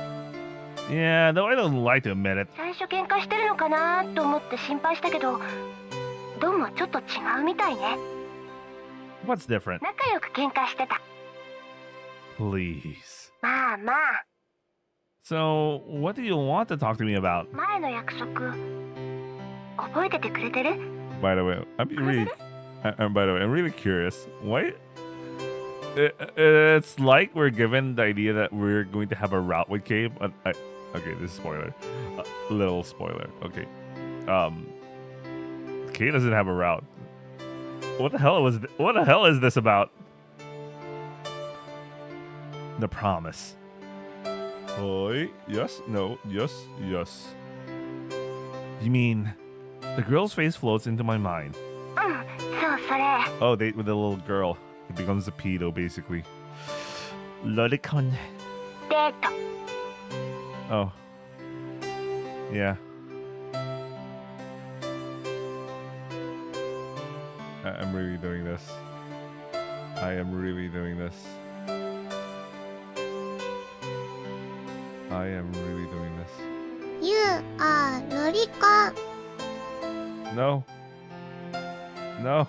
Yeah, though I don't like to admit it. 最初喧嘩してるのかなと思って心配したけどどうもちょっと違うみたいね What's different? 仲良く喧嘩してた Please. まあまあ So, what do you want to talk to me about? 前の約束覚えててくれてる By the way, I'm really curious. Why? It's like we're given the idea that we're going to have a route with Kay, but okay, this is spoiler. Little spoiler. Okay. Kay doesn't have a route. What the hell is this about? The promise. Oi, yes, no, yes, yes. You mean the girl's face floats into my mind? うんそうそれ Oh, date with a little girl. It becomes a pedo, basically. Lolicon. デート Oh. Yeah. I'm really doing this. I am really doing this. I am really doing this. You are ロリコン No. No.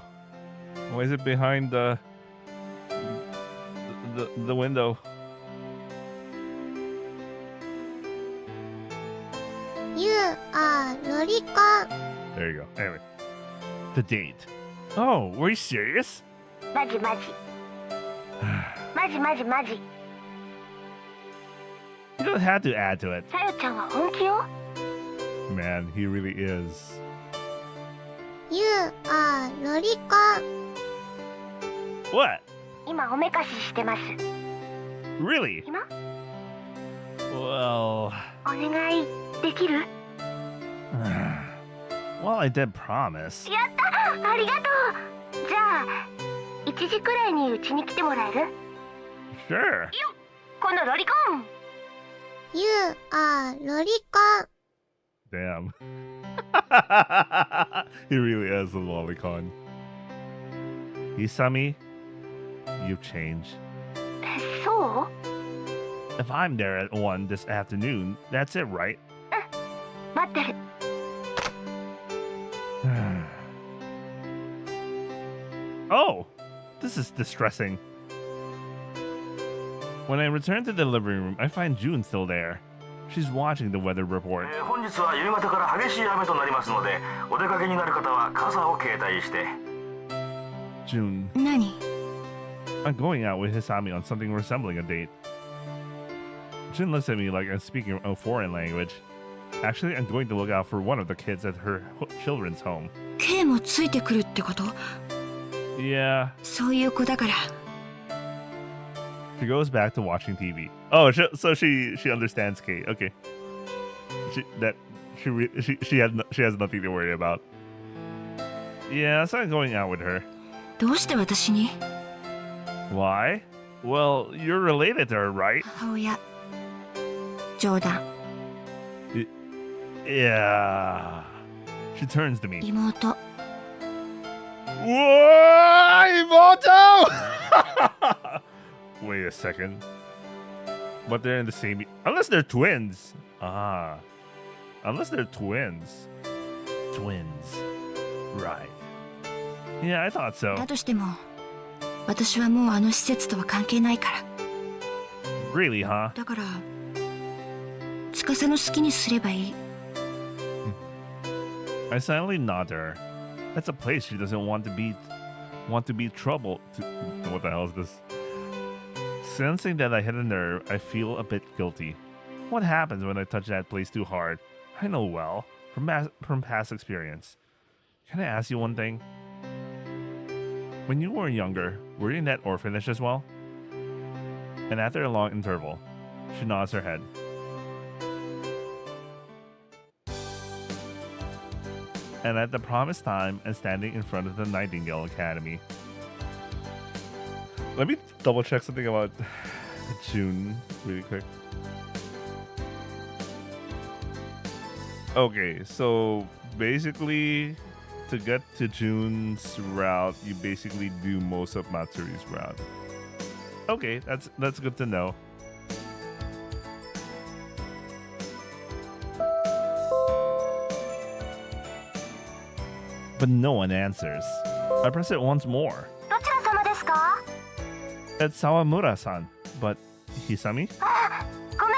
Why is it behind the window? You are ロリコン There you go. Anyway. The date. Oh, were you serious? マジマジマジマジマジ You don't have to add to it. さよちゃんは本気よ Man, he really is. You are ロリコン What? 今おめかししてます Really? 今 Well, お願いできる well, I did promise. やったありがとうじゃあ1時くらいにうちに来てもらえる Sure. このロリコン You are ロリコン Damn. He really is a lolicon. Isami, you've changed. そう If I'm there at 1 this afternoon, that's it, right? 待ってる Oh, this is distressing. When I return to the living room, I find June still there. She's watching the weather report. 本日は夕方から激しい雨となりますので、お出かけになる方は傘を携帯して。June, 何 I'm going out with Hisami on something resembling a date. June looks at me like I'm speaking a foreign language. Actually, I'm going to look out for one of the kids at her children's home. K もついてくるってこと Yeah, そういう子だから she goes back to watching TV. Oh, so she understands Kate. Okay, she has nothing to worry about. Yeah, so I'm going out with her. どうして私に Why? Well, you're related to her, right? 母親冗談 Yeah. She turns to me. 妹 Whoa, Imoto! Wait a second. But they're in the same... Unless they're twins. Ah. Unless they're twins. Twins. Right. Yeah, I thought so. だとしても私はもうあの施設とは関係ないから Really, huh? だから司の好きにすればいい I silently nod to her. That's a place she doesn't want to be trouble. What the hell is this? Sensing that I hit a nerve, I feel a bit guilty. What happens when I touch that place too hard? I know well, from past experience. Can I ask you one thing? When you were younger, were you in that orphanage as well? And after a long interval, she nods her head. And at the promised time, and standing in front of the Nightingale Academy. Let me double check something about June really quick. Okay, so basically, to get to June's route, you basically do most of Matsuri's route. Okay, that's good to know. But no one answers. I press it once more. どちら様ですか？ It's Sawamura-san, but Hisami? あ、ごめん。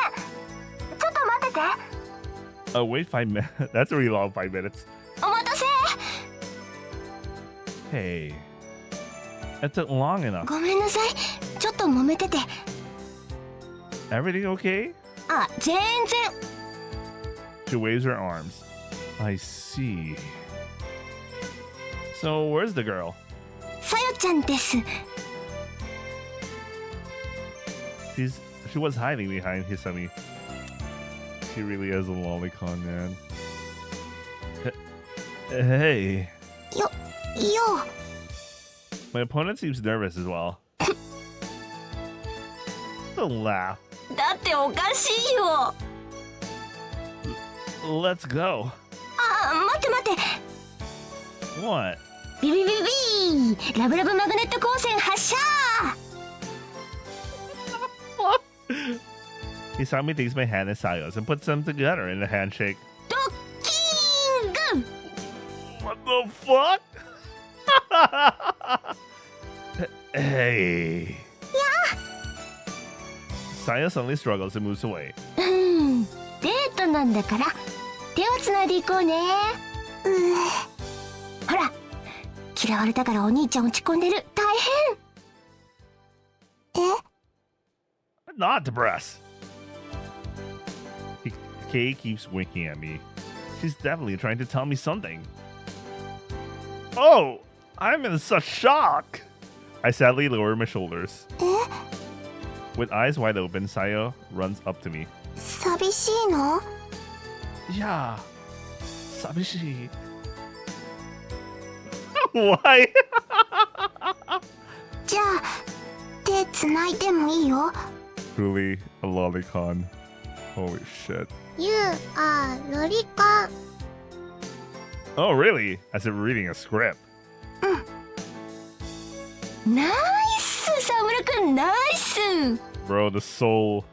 ちょっと待ってて。 Oh, wait 5 minutes. That's a really long 5 minutes. お待たせ。 Hey, it took long enough. ごめんなさい。ちょっと揉めてて。 Everything okay? あ、全然。 She waves her arms. I see. So, where's the girl? さよちゃんです。 She was hiding behind Hisami. She really is a lolicon, man. Hey. よ。 My opponent seems nervous as well. Don't laugh. だっておかしいよ。 Let's go. あ、待って待って。 What? ビビビビラブラブマグネット光線発射。 Hisami takes my hand and Sayo's and puts them together in a handshake. ドッキング。 What the fuck? Hey. Sayo suddenly struggles and moves away. デートなんだから手をつないでいこうね。ほら、嫌われたからお兄ちゃん落ち込んでる。大変。え？ Not depressed. Kei keeps winking at me. She's definitely trying to tell me something. Oh, I'm in such shock. I sadly lower my shoulders. With eyes wide open, Sayo runs up to me. 寂しいの？ Yeah, sabishi. Why? じゃあ手つないでもいいよ。 Truly a lolicon. Holy shit. You are ロリコン。 Oh, really? As if reading a script. ナイス、沢村くん、ナイス。 Bro, the soul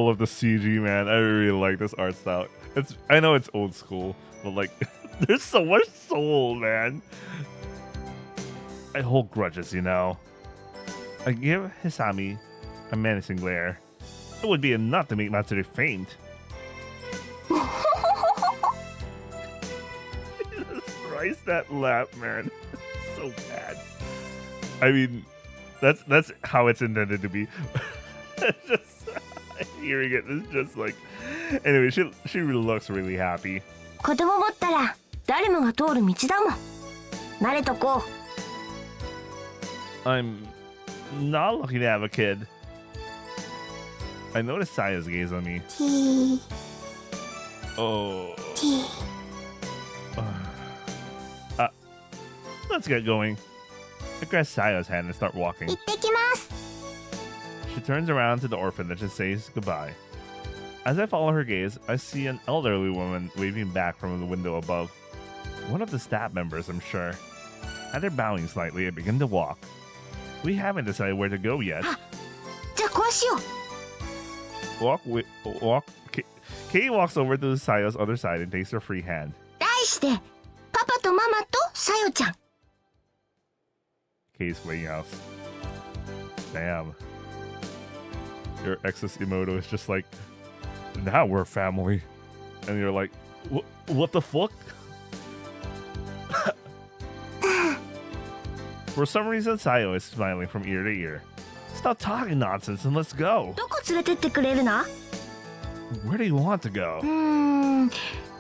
of the CG, man. I really like this art style. I know it's old school, but like, there's so much soul, man. I hold grudges, you know. I give Hisami a menacing glare. It would be enough to make Matsuri faint. Jesus Christ, that laugh, man. It's so bad. I mean, that's how it's intended to be. Just hearing it is just like. Anyway, she looks really happy. 子供持ったら誰もが通る道だもん。慣れとこう。 I'm not lucky to have a kid. I noticed Saya's gaze on me. Oh. Let's get going. I grab Saya's hand and start walking. 行ってきます。 She turns around to the orphanage and says goodbye. As I follow her gaze, I see an elderly woman waving back from the window above. One of the staff members, I'm sure. After bowing slightly, I begin to walk. We haven't decided where to go yet. じゃあこうしよう。 Walk. Kei walks over to Sayo's other side and takes her free hand. 題してパパとママとさよちゃん。 Kei's weighing out. Damn. Your ex's emoto is just like, now we're family. And you're like, what the fuck? For some reason, Sayo is smiling from ear to ear. Stop talking nonsense and let's go. どこ連れてってくれるの？ Where do you want to go?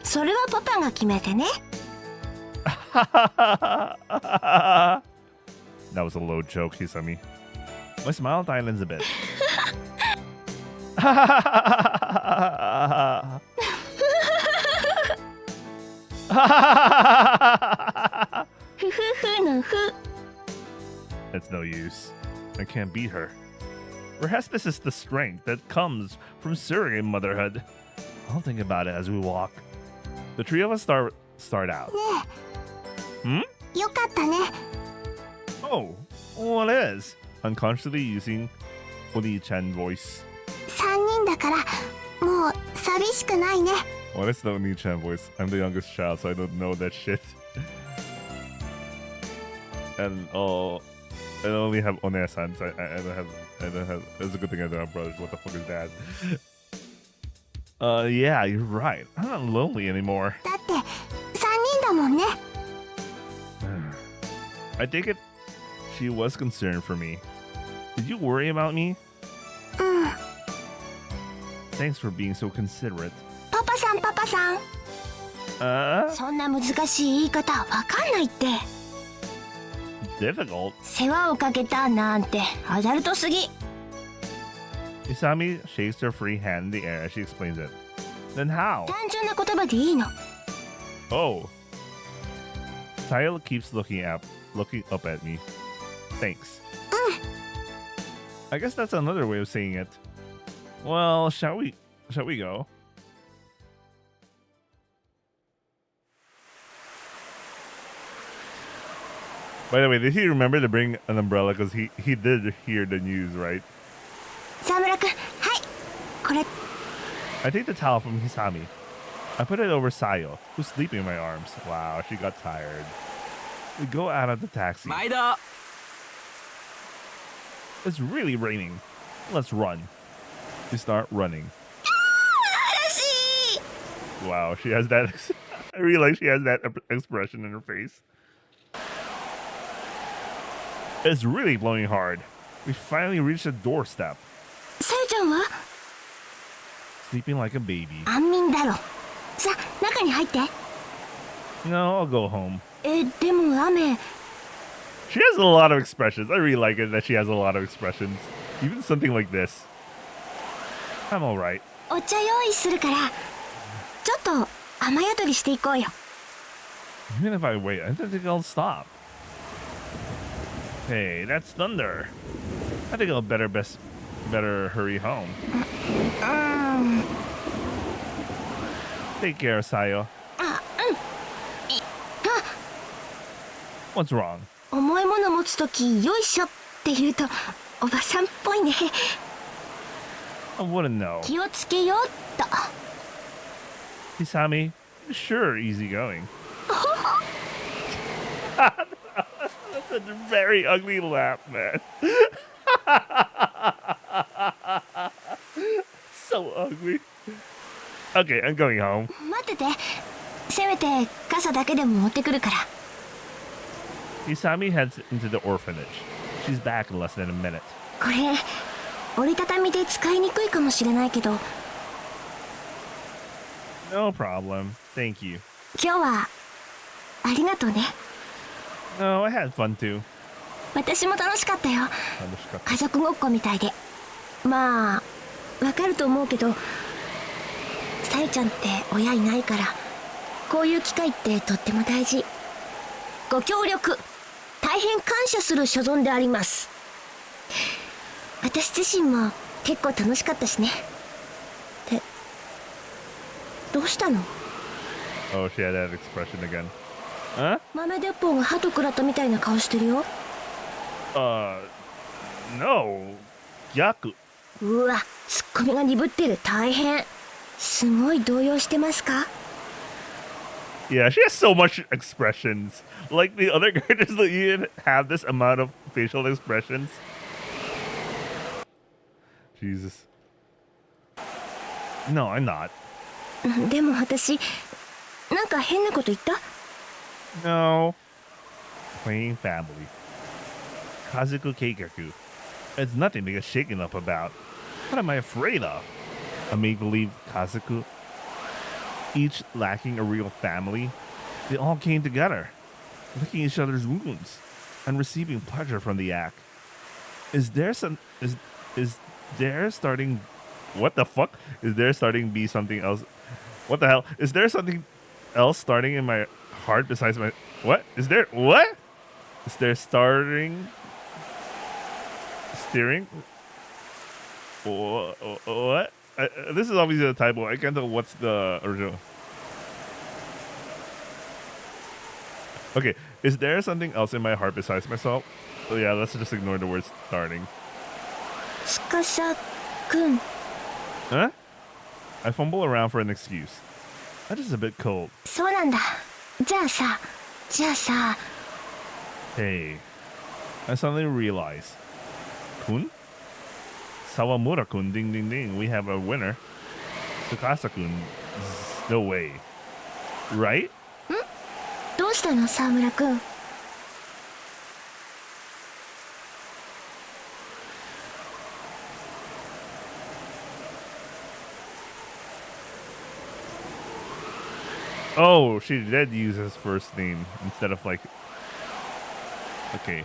それはパパが決めてね。 That was a low joke, Hisami. My smile tightens a bit. ふふふのふ。 It's no use. I can't beat her. Perhaps this is the strength that comes from surrogate motherhood. I'll think about it as we walk. The three of us start out. ねえよかったね Oh, what is? Unconsciously using Oni-chan voice. 3人だからもう寂しくないね What is the Oni-chan voice? I'm the youngest child, so I don't know that shit. And I only have One-san, so I don't have. It's a good thing I don't have brothers. What the fuck is that? Yeah, you're right. I'm not lonely anymore. だって3人だもんね I take it she was concerned for me. Did you worry about me? うん Thanks for being so considerate. パパさんパパさん Uh? そんな難しい言い方わかんないって Difficult? 世話をかけたなんてアダルトすぎ Isami shakes her free hand in the air as she explains it. Then how? 単純な言葉でいいの Oh. Tayo keeps looking up at me. Thanks. I guess that's another way of saying it. Well, shall we go? By the way, did he remember to bring an umbrella? Because he did hear the news, right? 沢村くんはいこれ I take the towel from Hisami. I put it over Sayo, who's sleeping in my arms. Wow, she got tired. We go out of the taxi. 毎度 It's really raining. Let's run. We start running. 嵐 Wow, she has that. I realize she has that expression in her face. It's really blowing hard. We finally reached the doorstep. さゆちゃんは Sleeping like a baby. 安眠だろさ中に入って No, I'll go home. でも雨 She has a lot of expressions. I really like it that she has a lot of expressions. Even something like this. I'm alright. お茶用意するからちょっと雨宿りしていこうよ Even if I wait, I don't think I'll stop. Hey, that's thunder. I think I'll better hurry home. うーん Take care, Sayo. あ What's wrong? 重いもの持つときよいしょって言うとおばさんっぽいね I wouldn't know. 気をつけようっと Hisami, sure, easy going. That's a very ugly laugh, man. So ugly. Okay, I'm going home. 待っててせめて傘だけでも持ってくるから Hisami heads into the orphanage. She's back in less than a minute. これ折りたたみで使いにくいかもしれないけど No problem. Thank you. 今日はありがとうね No, I had fun too. 私も楽しかったよ家族ごっこみたいでまあわかると思うけどさゆちゃんって親いないからこういう機会ってとっても大事ご協力大変感謝する所存であります私自身も結構楽しかったしねってどうしたの Oh, she had that expression again. Huh? 豆鉄砲が鳩食らったみたいな顔してるよ No. Yaku. うわツッコミが鈍ってる大変すごい動揺してますか Yeah, she has so much expressions. Like the other characters that you have this amount of facial expressions. Jesus. No, I'm not. でも私なんか変なこと言った No. Plain family. Kazoku Keikaku. It's nothing to get shaken up about. What am I afraid of? A make-believe Kazoku? Each lacking a real family? They all came together, licking each other's wounds and receiving pleasure from the act. Is there starting... What the fuck? Is there starting to be something else? What the hell? Is there something else starting in my heart besides my... What? Is there... What? Is there starting Steering? What? This is obviously a typo. I can't tell what's the original. Okay, is there something else in my heart besides myself? Oh yeah, let's just ignore the word starting. 司くん Huh? I fumble around for an excuse. That is a bit cold. そうなんだじゃあさ Hey, I suddenly realize. Kun? Sawamura-kun, ding ding ding, we have a winner. Tsukasa-kun, no way. Right? どうしたの沢村くん Oh, she did use his first name instead of like... Okay.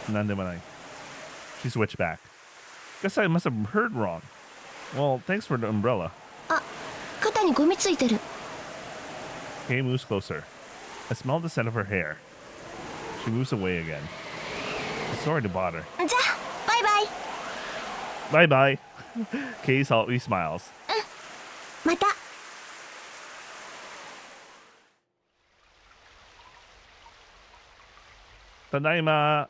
Nandemanai. She switched back. Guess I must have heard wrong. Well, thanks for the umbrella. あ肩にゴミついてる Kay moves closer. I smell the scent of her hair. She moves away again. Sorry to bother. じゃあバイバイ Bye bye. Kay saltly smiles. また Tadaima.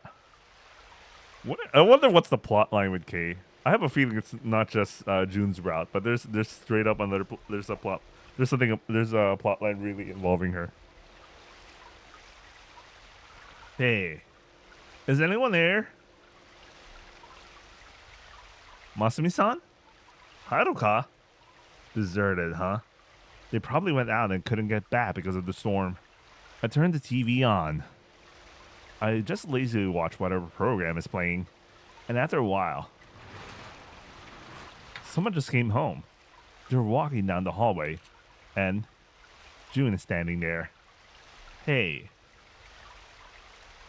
I wonder what's the plot line with Kay. I have a feeling it's not just June's route, but there's straight up another. There's a plot. There's a plot line really involving her. Hey, is anyone there? Masumi-san? Haruka? Deserted, huh? They probably went out and couldn't get back because of the storm. I turned the TV on. I just lazily watch whatever program is playing, and after a while, someone just came home. They were walking down the hallway, and June is standing there. Hey.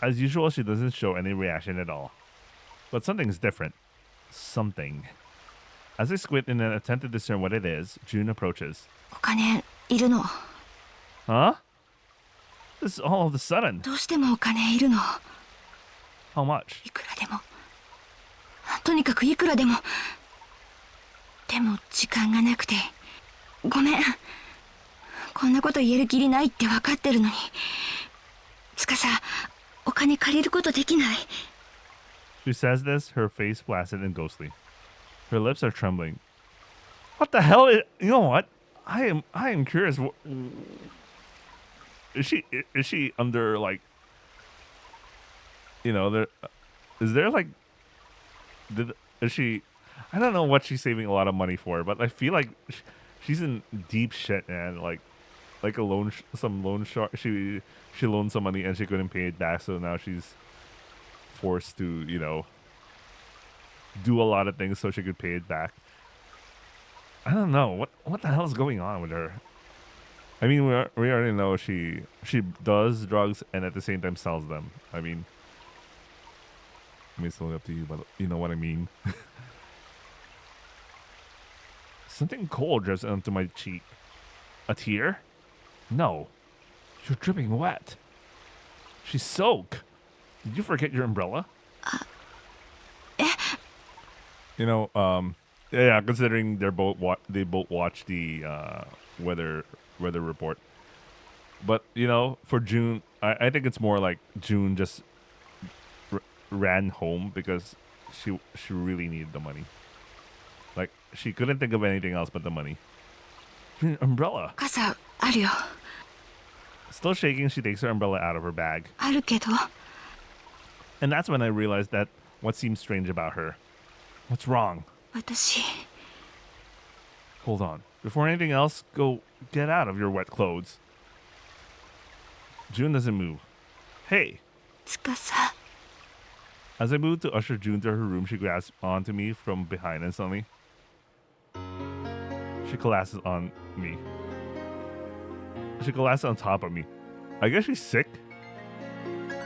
As usual, she doesn't show any reaction at all. But something's different. Something. As I squint in an attempt to discern what it is, June approaches. お金いるの Huh? This is all of a sudden. どうしてもお金いるの How much? いくらでもとにかくいくらでもでも時間がなくてごめんこんなこと言えるきりないって分かってるのにつかさお金借りることできない She says this, her face flaccid and ghostly. Her lips are trembling. What the hell? You know what? I am curious. Is she under like? You know, is there like? Is she? I don't know what she's saving a lot of money for, but I feel like she's in deep shit, man. Like a loan, some loan shark. She loaned some money and she couldn't pay it back, so now she's forced to, you know, do a lot of things so she could pay it back. I don't know what the hell is going on with her. I mean, we already know she does drugs and at the same time sells them. I mean, it's totally up to you, but you know what I mean. Something cold drips onto my cheek. A tear? No, you're dripping wet. She's soaked. Did you forget your umbrella? You know, yeah, considering they both watch the weather report. But you know, for June, I think it's more like June just ran home because she really needed the money. Like she couldn't think of anything else but the money. Your umbrella. 傘あるよ Still shaking, she takes her umbrella out of her bag. あるけど And that's when I realized that what seems strange about her. What's wrong? 私 Hold on. Before anything else, go get out of your wet clothes. June doesn't move. Hey. つかさ As I move to usher June to her room, she grabs onto me from behind and suddenly she collapses on me. She collapses on top of me. I guess she's sick.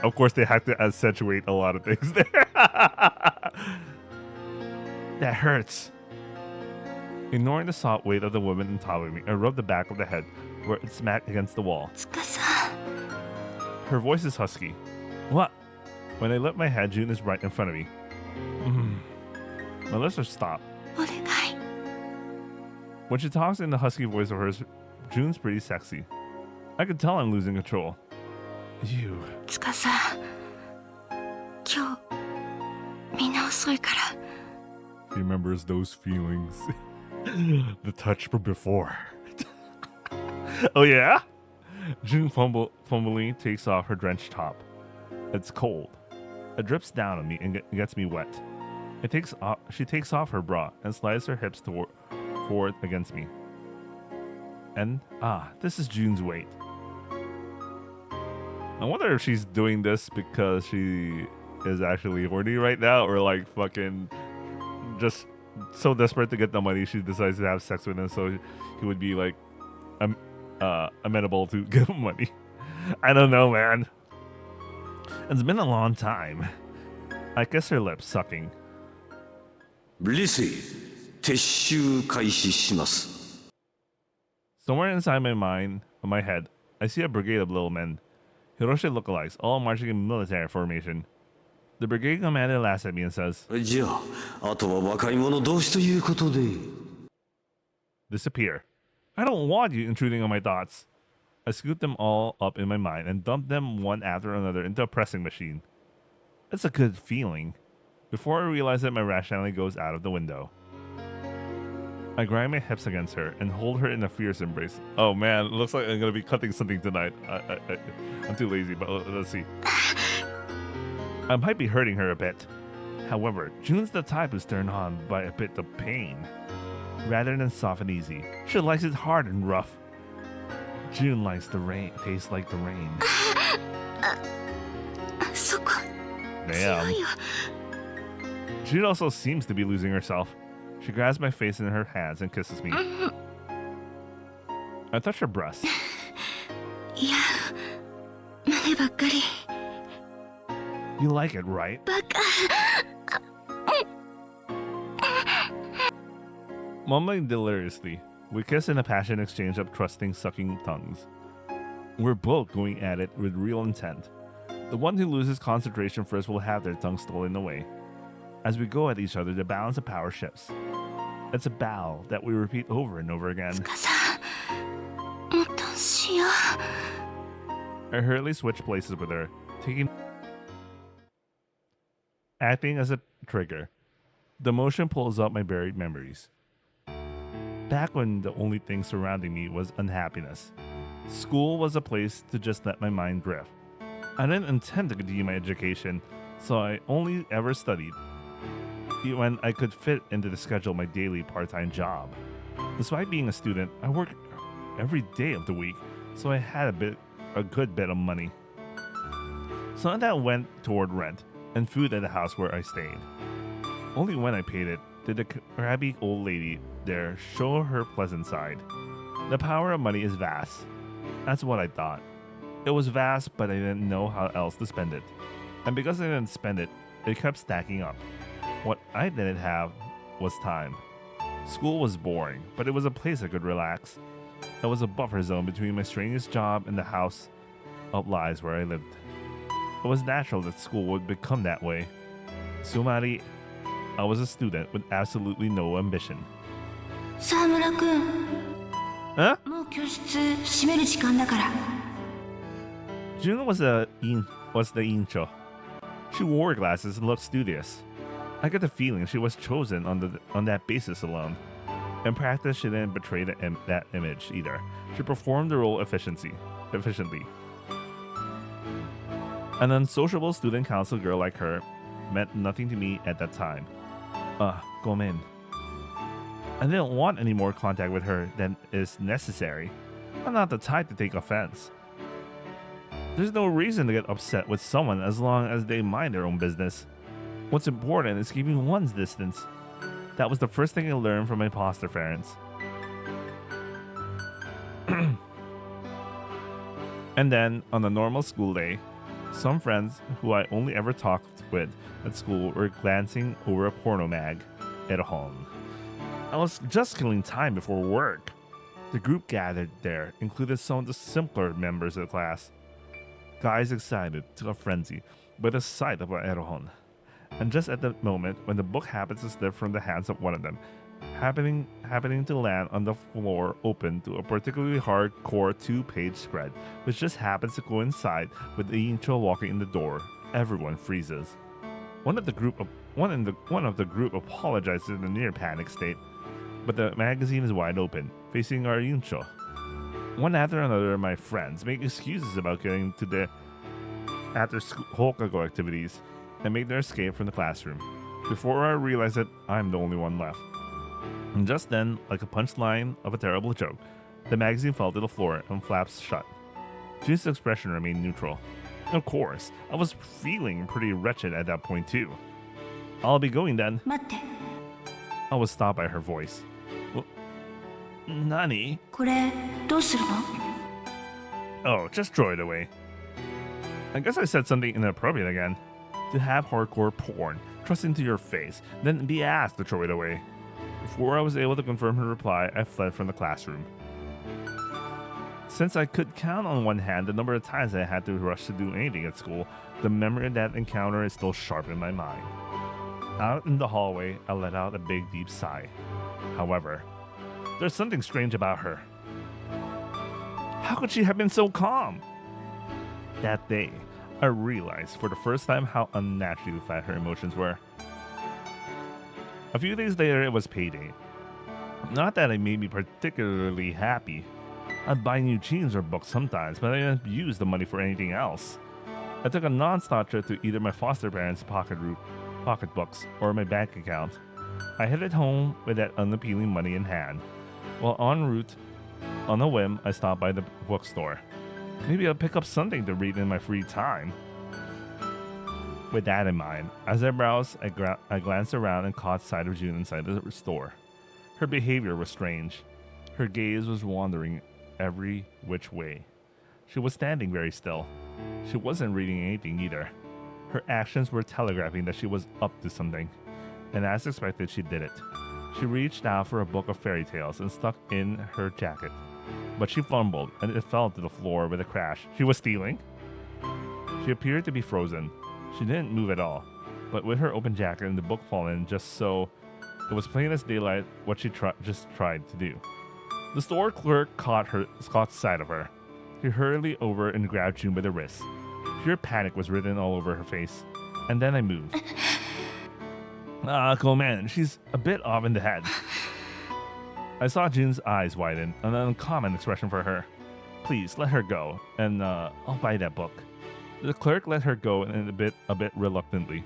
Of course, they have to accentuate a lot of things there. That hurts. Ignoring the soft weight of the woman on top of me, I rub the back of the head where it smacked against the wall. つかさ Her voice is husky. What? When I lift my head, June is right in front of me. My lips are stopped. お願い When she talks in the husky voice of hers, June's pretty sexy. I can tell I'm losing control. You. つかさ今日みんな遅いから He remembers those feelings. The touch from before. Oh yeah? June fumbling takes off her drenched top. It's cold. It drips down on me and gets me wet. She takes off her bra and slides her hips forward against me. And this is June's weight. I wonder if she's doing this because she is actually horny right now, or like fucking just so desperate to get the money she decides to have sex with him so he would be like amenable to give him money. I don't know, man. It's been a long time. I kiss her lips, sucking. 理性撤収開始します Somewhere inside my head, I see a brigade of little men, Hiroshi lookalikes, all marching in military formation. The brigade commander laughs at me and says, じゃああとは若い者同士ということで disappear. I don't want you intruding on my thoughts. I scoop them all up in my mind and dump them one after another into a pressing machine. It's a good feeling. Before I realize it, my rationality goes out of the window. I grind my hips against her and hold her in a fierce embrace. Oh man, it looks like I'm gonna be cutting something tonight. I'm too lazy, but let's see. I might be hurting her a bit. However, June's the type who's turned on by a bit of pain. Rather than soft and easy, she likes it hard and rough. June likes the rain, tastes like the rain. そこ Damn. 強いよ June also seems to be losing herself. She grabs my face in her hands and kisses me. I touch her breast. いや胸ばっかり You like it, right? バカ Mumbling deliriously, we kiss in a passionate exchange of trusting, sucking tongues. We're both going at it with real intent. The one who loses concentration first will have their tongue stolen away. As we go at each other, the balance of power shifts. It's a battle that we repeat over and over again. つかさもっとしよう I hurriedly switch places with her, acting as a trigger. The motion pulls up my buried memories. Back when the only thing surrounding me was unhappiness, school was a place to just let my mind drift. I didn't intend to continue my education, so I only ever studied when I could fit into the schedule of my daily part-time job. Despite being a student, I worked every day of the week, so I had a good bit of money. Some of that went toward rent and food at the house where I stayed. Only when I paid it did the crabby old lady there show her pleasant side. The power of money is vast. That's what I thought. It was vast, but I didn't know how else to spend it. And because I didn't spend it, it kept stacking up. What I didn't have was time. School was boring, but it was a place I could relax. It was a buffer zone between my strenuous job and the house of lies where I lived. It was natural that school would become that way. Sumari, I was a student with absolutely no ambition. 沢村くん Huh? もう教室閉める時間だから June was the incho. She wore glasses and looked studious. I get the feeling she was chosen on that basis alone. In practice, she didn't betray that image either. She performed the role efficiently. An unsociable student council girl like her meant nothing to me at that time. Gomen. I didn't want any more contact with her than is necessary. I'm not the type to take offense. There's no reason to get upset with someone as long as they mind their own business. What's important is keeping one's distance. That was the first thing I learned from my imposter parents. And then, on a normal school day, some friends who I only ever talked with at school were glancing over a porno mag at home. I was just killing time before work. The group gathered there included some of the simpler members of the class. Guys excited to a frenzy, by the sight of Erohon. And just at the moment when the book happens to slip from the hands of one of them, happening to land on the floor open to a particularly hardcore 2-page spread, which just happens to coincide with the intro walking in the door, everyone freezes. One of the group apologizes in a near panic state, but the magazine is wide open, facing our Yuncho. One after another of my friends make excuses about getting to the after-school Hokago activities and make their escape from the classroom. Before I realize it, I'm the only one left. And just then, like a punchline of a terrible joke, the magazine fell to the floor and flaps shut. Jun's expression remained neutral. Of course, I was feeling pretty wretched at that point too. I'll be going then. 待って、 I was stopped by her voice. Nani? これどうするの？ Oh, just throw it away. I guess I said something inappropriate again. To have hardcore porn thrust into your face, then be asked to throw it away. Before I was able to confirm her reply, I fled from the classroom. Since I could count on one hand the number of times I had to rush to do anything at school, the memory of that encounter is still sharp in my mind. Out in the hallway, I let out a big deep sigh. However, there's something strange about her. How could she have been so calm? That day, I realized for the first time how unnaturally flat her emotions were. A few days later, it was payday. Not that it made me particularly happy. I'd buy new jeans or books sometimes, but I didn't use the money for anything else. I took a non-stop trip to either my foster parents' pocketbooks or my bank account. I headed home with that unappealing money in hand. While en route, on a whim, I stopped by the bookstore. Maybe I'll pick up something to read in my free time. With that in mind, as I browsed, I glanced around and caught sight of June inside the store. Her behavior was strange. Her gaze was wandering every which way. She was standing very still. She wasn't reading anything either. Her actions were telegraphing that she was up to something. And as expected, she did it. She reached out for a book of fairy tales and stuck in her jacket. But she fumbled, and it fell to the floor with a crash. She was stealing? She appeared to be frozen. She didn't move at all. But with her open jacket and the book fallen just so, it was plain as daylight what she just tried to do. The store clerk caught sight of her. He hurriedly over and grabbed June by the wrist. Pure panic was written all over her face. And then I moved. Cool man, she's a bit off in the head. I saw June's eyes widen, an uncommon expression for her. Please, let her go, and I'll buy that book. The clerk let her go and a bit reluctantly.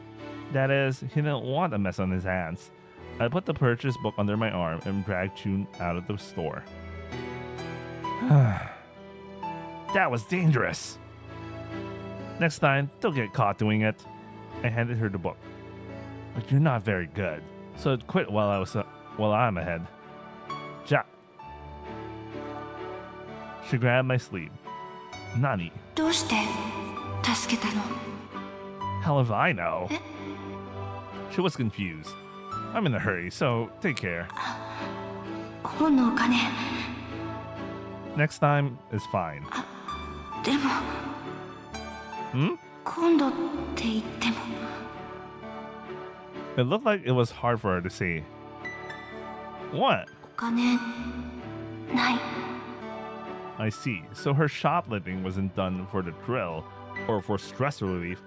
That is, he didn't want a mess on his hands. I put the purchased book under my arm and dragged June out of the store. That was dangerous. Next time, don't get caught doing it. I handed her the book. But you're not very good, so quit while I'm ahead. Ja. She grabbed my sleeve. Nani? どうして助けたの？ Hell if I know. She was confused. I'm in a hurry, so take care. 本のお金。 Next time is fine. でも、 Hmm? 今度って言っても。 It looked like it was hard for her to say. What? お金ない。 I see. So her shoplifting wasn't done for the thrill or for stress relief.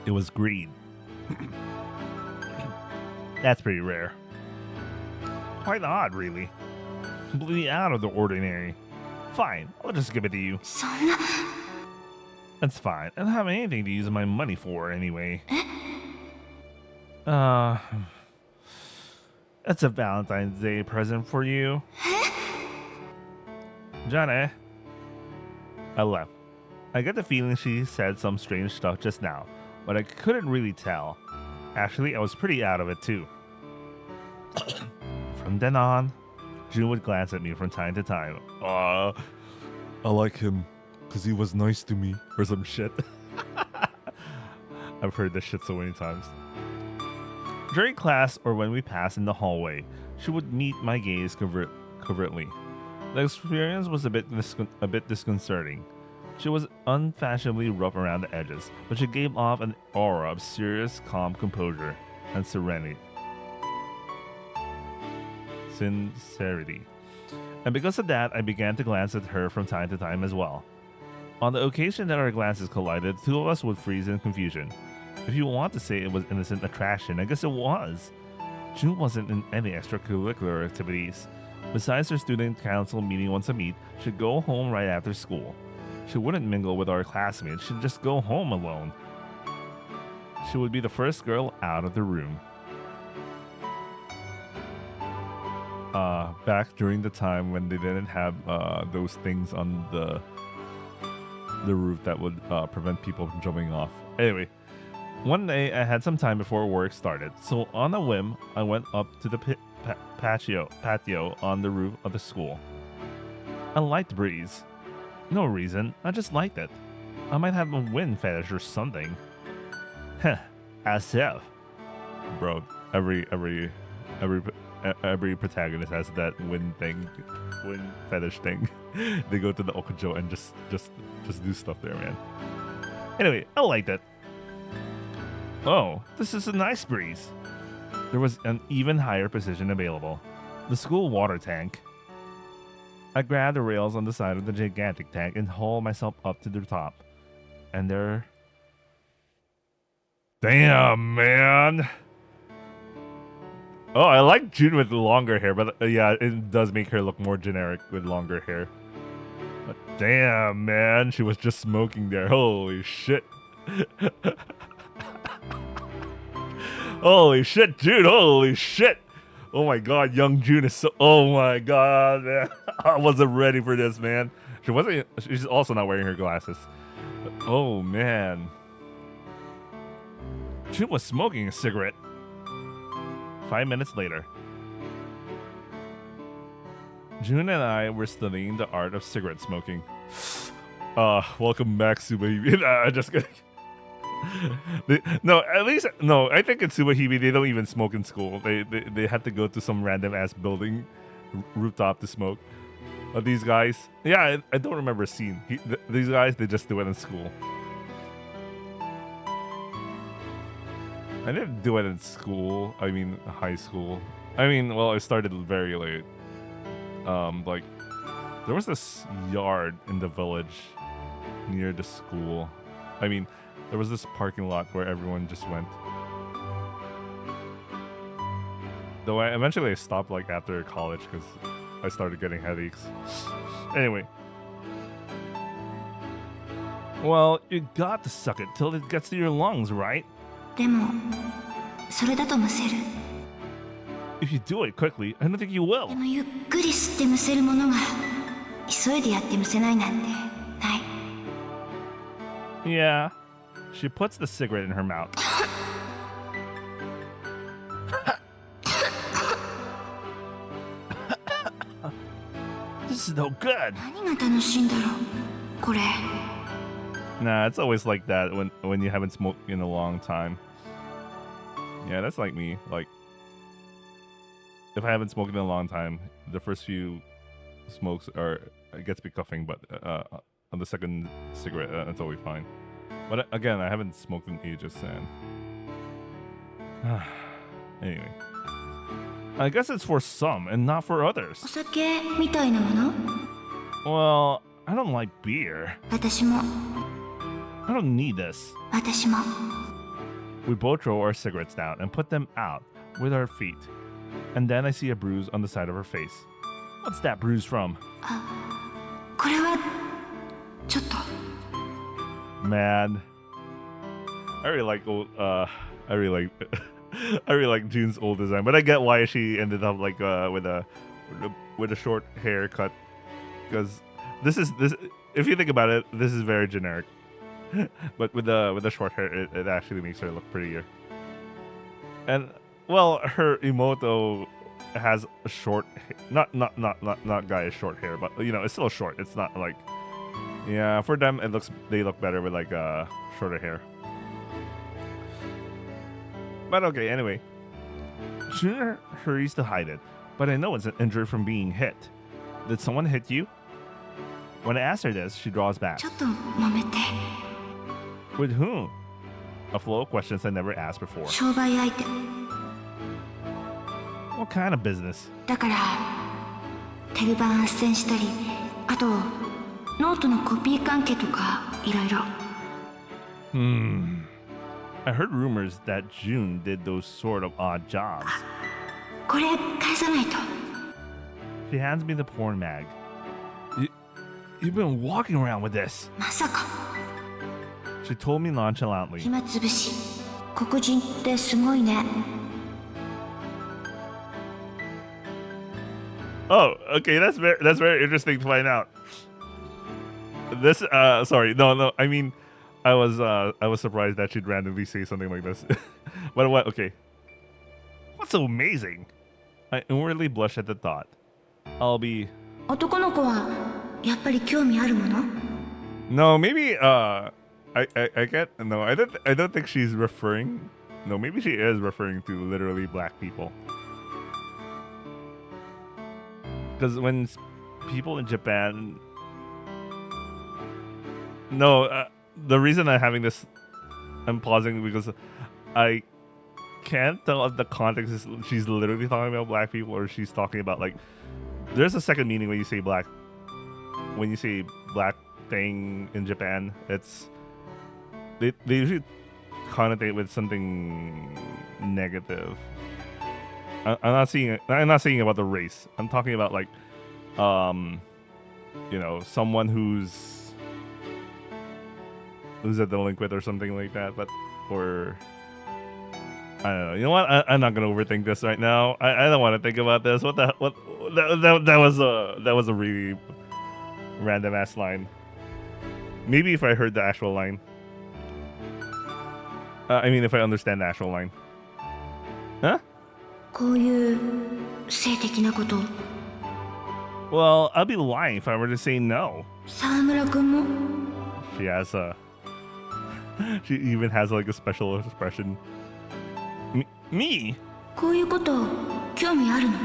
It was greed. That's pretty rare. Quite odd, really. Completely out of the ordinary. Fine, I'll just give it to you. そんな。 That's fine. I don't have anything to use my money for anyway. That's a Valentine's Day present for you. Johnny. I left. I get the feeling she said some strange stuff just now, but I couldn't really tell. Actually, I was pretty out of it too. From then on, June would glance at me from time to time. I like him because he was nice to me or some shit. I've heard this shit so many times. During class or when we passed in the hallway, she would meet my gaze covertly. The experience was a bit disconcerting. She was unfashionably rough around the edges, but she gave off an aura of serious, calm composure and serenity. Sincerity. And because of that, I began to glance at her from time to time as well. On the occasion that our glances collided, two of us would freeze in confusion. If you want to say it was innocent attraction, I guess it was. June wasn't in any extracurricular activities. Besides her student council meeting once a week, she'd go home right after school. She wouldn't mingle with our classmates, she'd just go home alone. She would be the first girl out of the room. Back during the time when they didn't have those things on the roof that would prevent people from jumping off. Anyway, one day I had some time before work started, so on a whim, I went up to the patio on the roof of the school. I liked the breeze. No reason, I just liked it. I might have a wind fetish or something. Heh, as if. Bro, every protagonist has that wind fetish thing. They go to the Okujo and just do stuff there, man. Anyway, I liked it. Oh, this is a nice breeze. There was an even higher position available. The school water tank. I grabbed the rails on the side of the gigantic tank and hauled myself up to the top. And there... Damn, man! Oh, I like June with longer hair, but yeah, it does make her look more generic with longer hair. But damn, man, she was just smoking there. Holy shit. Holy shit, June, holy shit. Oh my god, young June is so... Oh my god, man. I wasn't ready for this, man. She's also not wearing her glasses. But, oh, man. June was smoking a cigarette. 5 minutes later, June and I were studying the art of cigarette smoking. Welcome back, Subahimi. Just kidding. I think in Subahimi they don't even smoke in school. They had to go to some random ass building rooftop to smoke. But these guys, yeah, I don't remember a scene. These guys, they just do it in school. I didn't do it in school. I mean, high school. I mean, well, I started very late. Like, there was this yard in the village near the school. I mean, there was this parking lot where everyone just went. Though I eventually stopped like after college because I started getting headaches. Anyway. Well, you got to suck it till it gets to your lungs, right? でもそれだとむせる。 If you do it quickly, I don't think you will. でもゆっくり吸ってむせるものが急いでやってむせないなんてない。 Yeah. She puts the cigarette in her mouth. This is no good. 何が楽しいんだろうこれ。 Nah, it's always like that when you haven't smoked in a long time. Yeah, that's like me. Like, if I haven't smoked in a long time, the first few smokes it gets me coughing, but on the second cigarette, it's always fine. But again, I haven't smoked in ages, and anyway, I guess it's for some and not for お others. 酒みたいなもの？ Well, I don't like beer. 私も I don't need this. 私も。 We both throw our cigarettes down and put them out with our feet. And then I see a bruise on the side of her face. What's that bruise from? これはちょっと。 Man, I really like I really like June's old design, but I get why she ended up like with a short haircut, because this if you think about it, this is very generic. But with the short hair, it actually makes her look prettier. And well, her Imoto has a short, not guy short hair, but you know, it's still short. It's not like, yeah, for them they look better with like shorter hair. But okay, anyway, Junior hurries to hide it, but I know it's an injury from being hit. Did someone hit you? When I ask her this, she draws back. ちょっと揉めて。 With whom? A flow of questions I never asked before. 商売相手。 What kind of business? だからテル版斡旋したり、あとノートのコピー関係とかいろいろ。 I heard rumors that June did those sort of odd jobs. これ返さないと。 She hands me the porn mag. You've been walking around with this. まさか。 She told me nonchalantly. 暇つぶし。黒人ってすごいね。 Oh, okay, that's very interesting to find out. This sorry, no, I mean I was surprised that she'd randomly say something like this. But what okay. What's so amazing? I inwardly blush at the thought. I'll be 男の子はやっぱり興味あるもの？ No, maybe I get no, I don't think she's referring. No, maybe she is referring to literally black people. Because when people in Japan, no, the reason I'm having this, I'm pausing because I can't tell if the context is she's literally talking about black people or she's talking about like. There's a second meaning when you say black. When you say black thing in Japan, it's they usually connotate with something negative. I'm not saying about the race. I'm talking about like, you know, someone who's a delinquent or something like that. But or I don't know. You know what? I'm not gonna overthink this right now. I don't want to think about this. What that was a really random ass line. Maybe if I heard the actual line. I mean, if I understand the actual line. Huh? こういう性的なこと。 Well, I'd be lying if I were to say no. 沢村くんも She has a. She even has like a special expression. Me? こういうこと興味あるの？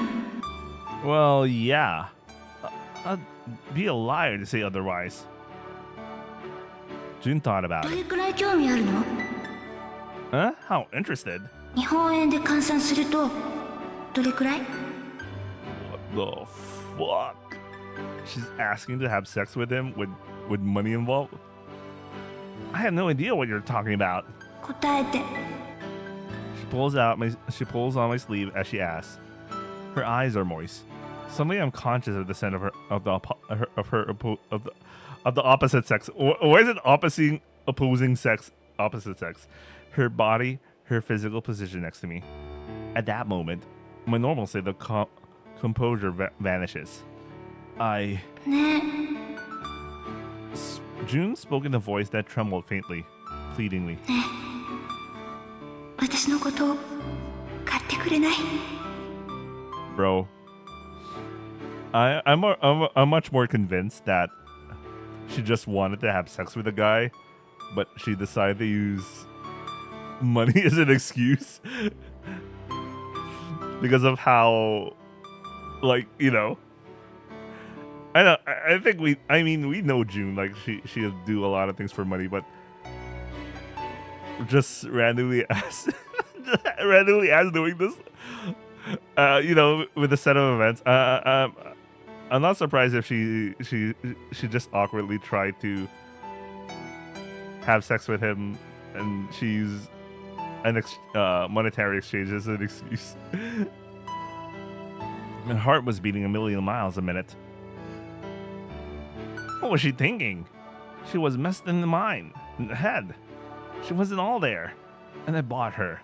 Well, yeah. I'd be a liar to say otherwise. June thought about ど it. れくらい興味あるの？ Huh? How interested? 日本円で換算するとどれくらい？ What the fuck? She's asking to have sex with him with money involved? I have no idea what you're talking about. 答えて。 She pulls on my sleeve as she asks. Her eyes are moist. Suddenly, I'm conscious of the scent of the opposite sex. Why is it opposing sex? Opposite sex. Her body, her physical position next to me. At that moment, my normal state of composure vanishes. I. ね June spoke in a voice that trembled faintly, pleadingly. え、ねえ。私のこと買ってくれない？ Bro, I'm much more convinced that she just wanted to have sex with a guy, but she decided to use money as an excuse because of how, like, you know. I think we know June, like she'll do a lot of things for money, but just randomly ask doing this, you know, with a set of events. I'm not surprised if she just awkwardly tried to have sex with him, and she used an monetary exchange as an excuse. My heart was beating a million miles a minute. What was she thinking? She was messed in the mind, in the head. She wasn't all there. And I bought her.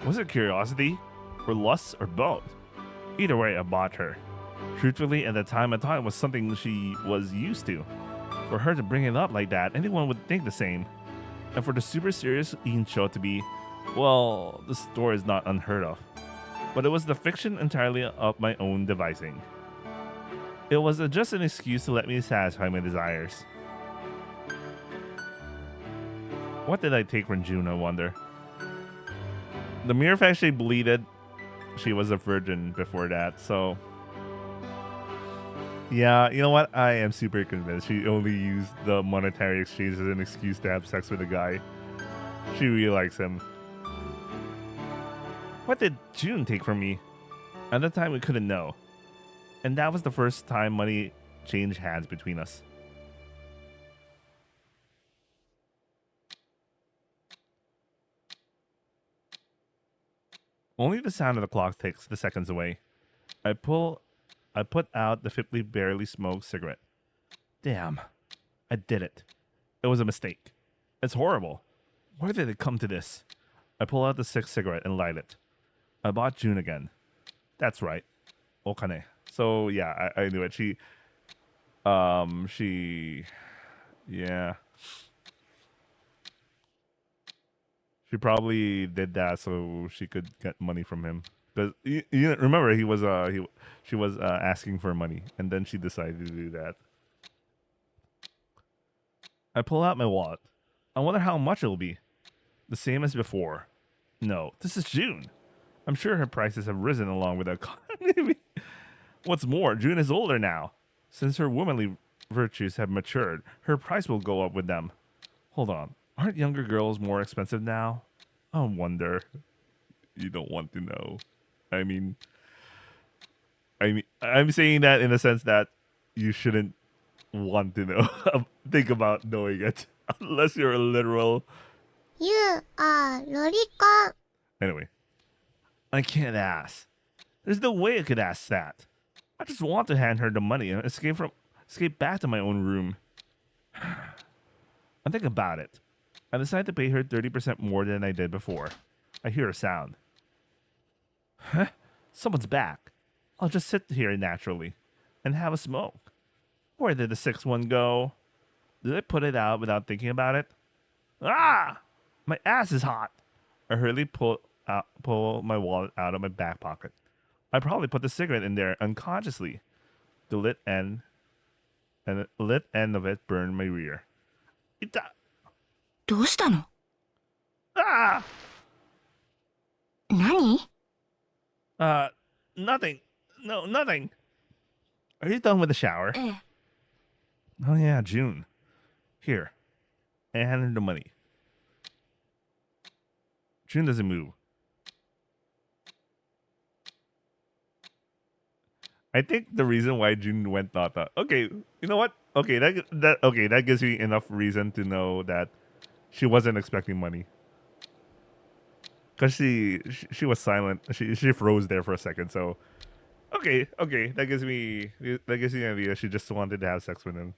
Was it curiosity? Or lust? Or both? Either way, I bought her. Truthfully, at the time, I thought it was something she was used to. For her to bring it up like that, anyone would think the same. And for the super serious Ian show to be, well, the story is not unheard of. But it was the fiction entirely of my own devising. It was just an excuse to let me satisfy my desires. What did I take from June, I wonder? The mere fact she bleeded, she was a virgin before that, so... Yeah, you know what? I am super convinced she only used the monetary exchange as an excuse to have sex with a guy. She really likes him. What did June take from me? At the time, we couldn't know. And that was the first time money changed hands between us. Only the sound of the clock takes the seconds away. I put out the fitly barely smoked cigarette. Damn, I did it. It was a mistake. It's horrible. Why did it come to this? I pull out the sixth cigarette and light it. I bought June again. That's right. Okane. So yeah, I knew it. Yeah. She probably did that so she could get money from him. Because you remember she was asking for money, and then she decided to do that. I pull out my wallet. I wonder how much it'll be. The same as before. No, this is June. I'm sure her prices have risen along with the economy. What's more, June is older now. Since her womanly virtues have matured, her price will go up with them. Hold on. Aren't younger girls more expensive now? I wonder. You don't want to know. I mean, I'm saying that in the sense that you shouldn't want to know. Think about knowing it. Unless you're a literal. You are lolicon. Anyway. I can't ask. There's no way I could ask that. I just want to hand her the money and escape back to my own room. I think about it. I decide to pay her 30% more than I did before. I hear a sound. Huh? Someone's back. I'll just sit here naturally and have a smoke. Where did the sixth one go? Did I put it out without thinking about it? Ah! My ass is hot. I hurriedly pull my wallet out of my back pocket. I probably put the cigarette in there unconsciously. The lit end of it burned my rear. Ita! どうしたの? Ah! 何? Nothing. No, nothing. Are you done with the shower? ええ。 Oh yeah, June. Here. I hand her the money. June doesn't move. I think the reason why June went not that. Okay, you know what? Okay, that gives me enough reason to know that she wasn't expecting money. Cause she was silent. She froze there for a second. So, okay, that gives me an idea. She just wanted to have sex with him.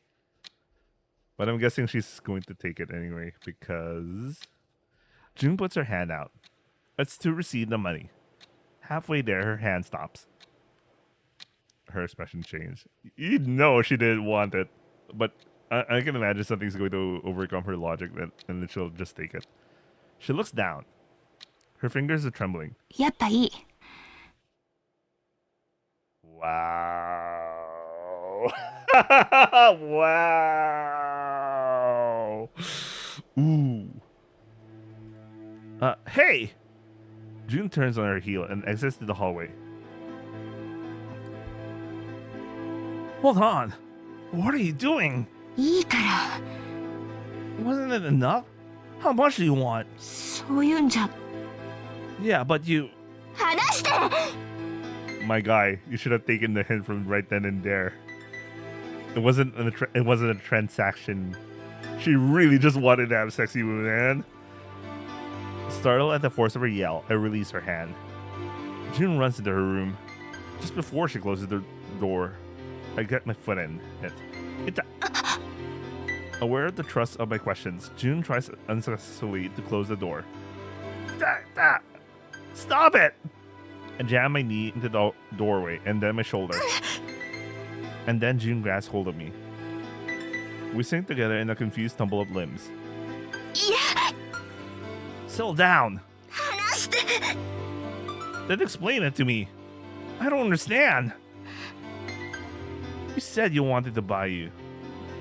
But I'm guessing she's going to take it anyway because June puts her hand out. It's to receive the money. Halfway there, her hand stops. Her expression changed. You know she didn't want it, but I can imagine something's going to overcome her logic, and then she'll just take it. She looks down. Her fingers are trembling. やっぱいい。 Wow. Wow. Ooh. Hey! June turns on her heel and exits to the hallway. Hold on. What are you doing? いいから。 Wasn't it enough? How much do you want? そういうんじゃ。 Yeah, but you... 話して。 My guy, you should have taken the hint from right then and there. It wasn't a transaction. She really just wanted to have sex with you, man. Startled at the force of her yell, I release her hand. June runs into her room. Just before she closes the door, I get my foot in it. Aware of the thrust of my questions, June tries unsuccessfully to close the door. Stop it! I jam my knee into the doorway and then my shoulder. And then June grabs hold of me. We sink together in a confused tumble of limbs. いや。 Settle down! 話して。 Then explain it to me. I don't understand. You said you wanted to buy you.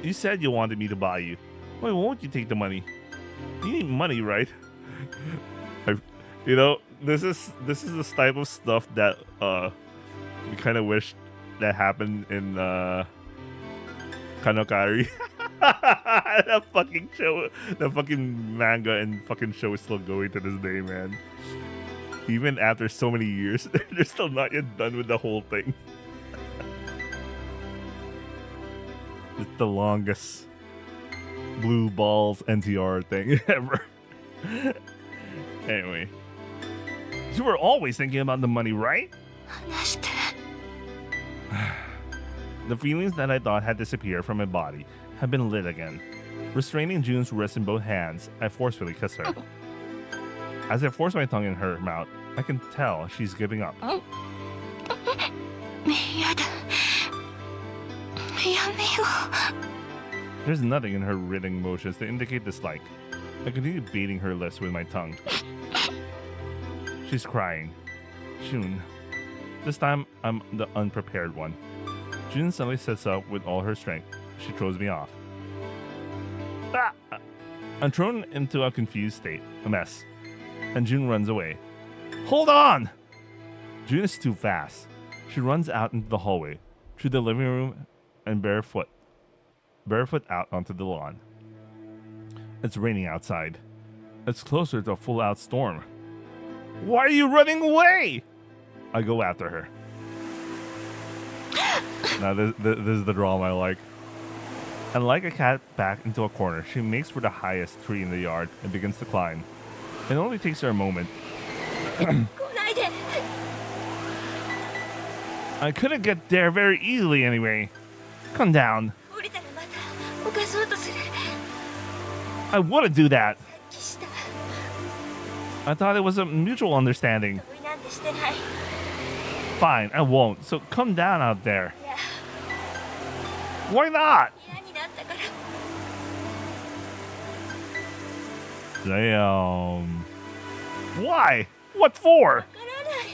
You said you wanted me to buy you. Why won't you take the money? You need money, right? This is the type of stuff that we kind of wish that happened in Kanokari. That fucking show, the fucking manga and fucking show is still going to this day, man. Even after so many years, they're still not yet done with the whole thing. It's the longest blue balls NTR thing ever. Anyway, you were always thinking about the money, right? 話して。 The feelings that I thought had disappeared from my body have been lit again. Restraining June's wrist in both hands, I forcefully kiss her. As I force my tongue in her mouth, I can tell she's giving up. やだ。やめよ There's nothing in her writhing motions to indicate dislike. I continue beating her lips with my tongue. She's crying. June. This time, I'm the unprepared one. June suddenly sits up with all her strength. She throws me off. Ah! I'm thrown into a confused state, a mess, and June runs away. Hold on! June is too fast. She runs out into the hallway, through the living room, and barefoot out onto the lawn. It's raining outside. It's closer to a full-out storm. Why are you running away? I go after her. Now this is the drama I like. And like a cat back into a corner, she makes for the highest tree in the yard and begins to climb. It only takes her a moment. う。来ないで。 I couldn't get there very easily anyway. Come down. 降りたらまた犯そうとする。 I wouldn't do that. 気した。 I thought it was a mutual understanding. 同意なんてしてない。 Fine, I won't. So come down out there. いや、 Why not? 嫌になったから。 Damn. Why? What for? わからない。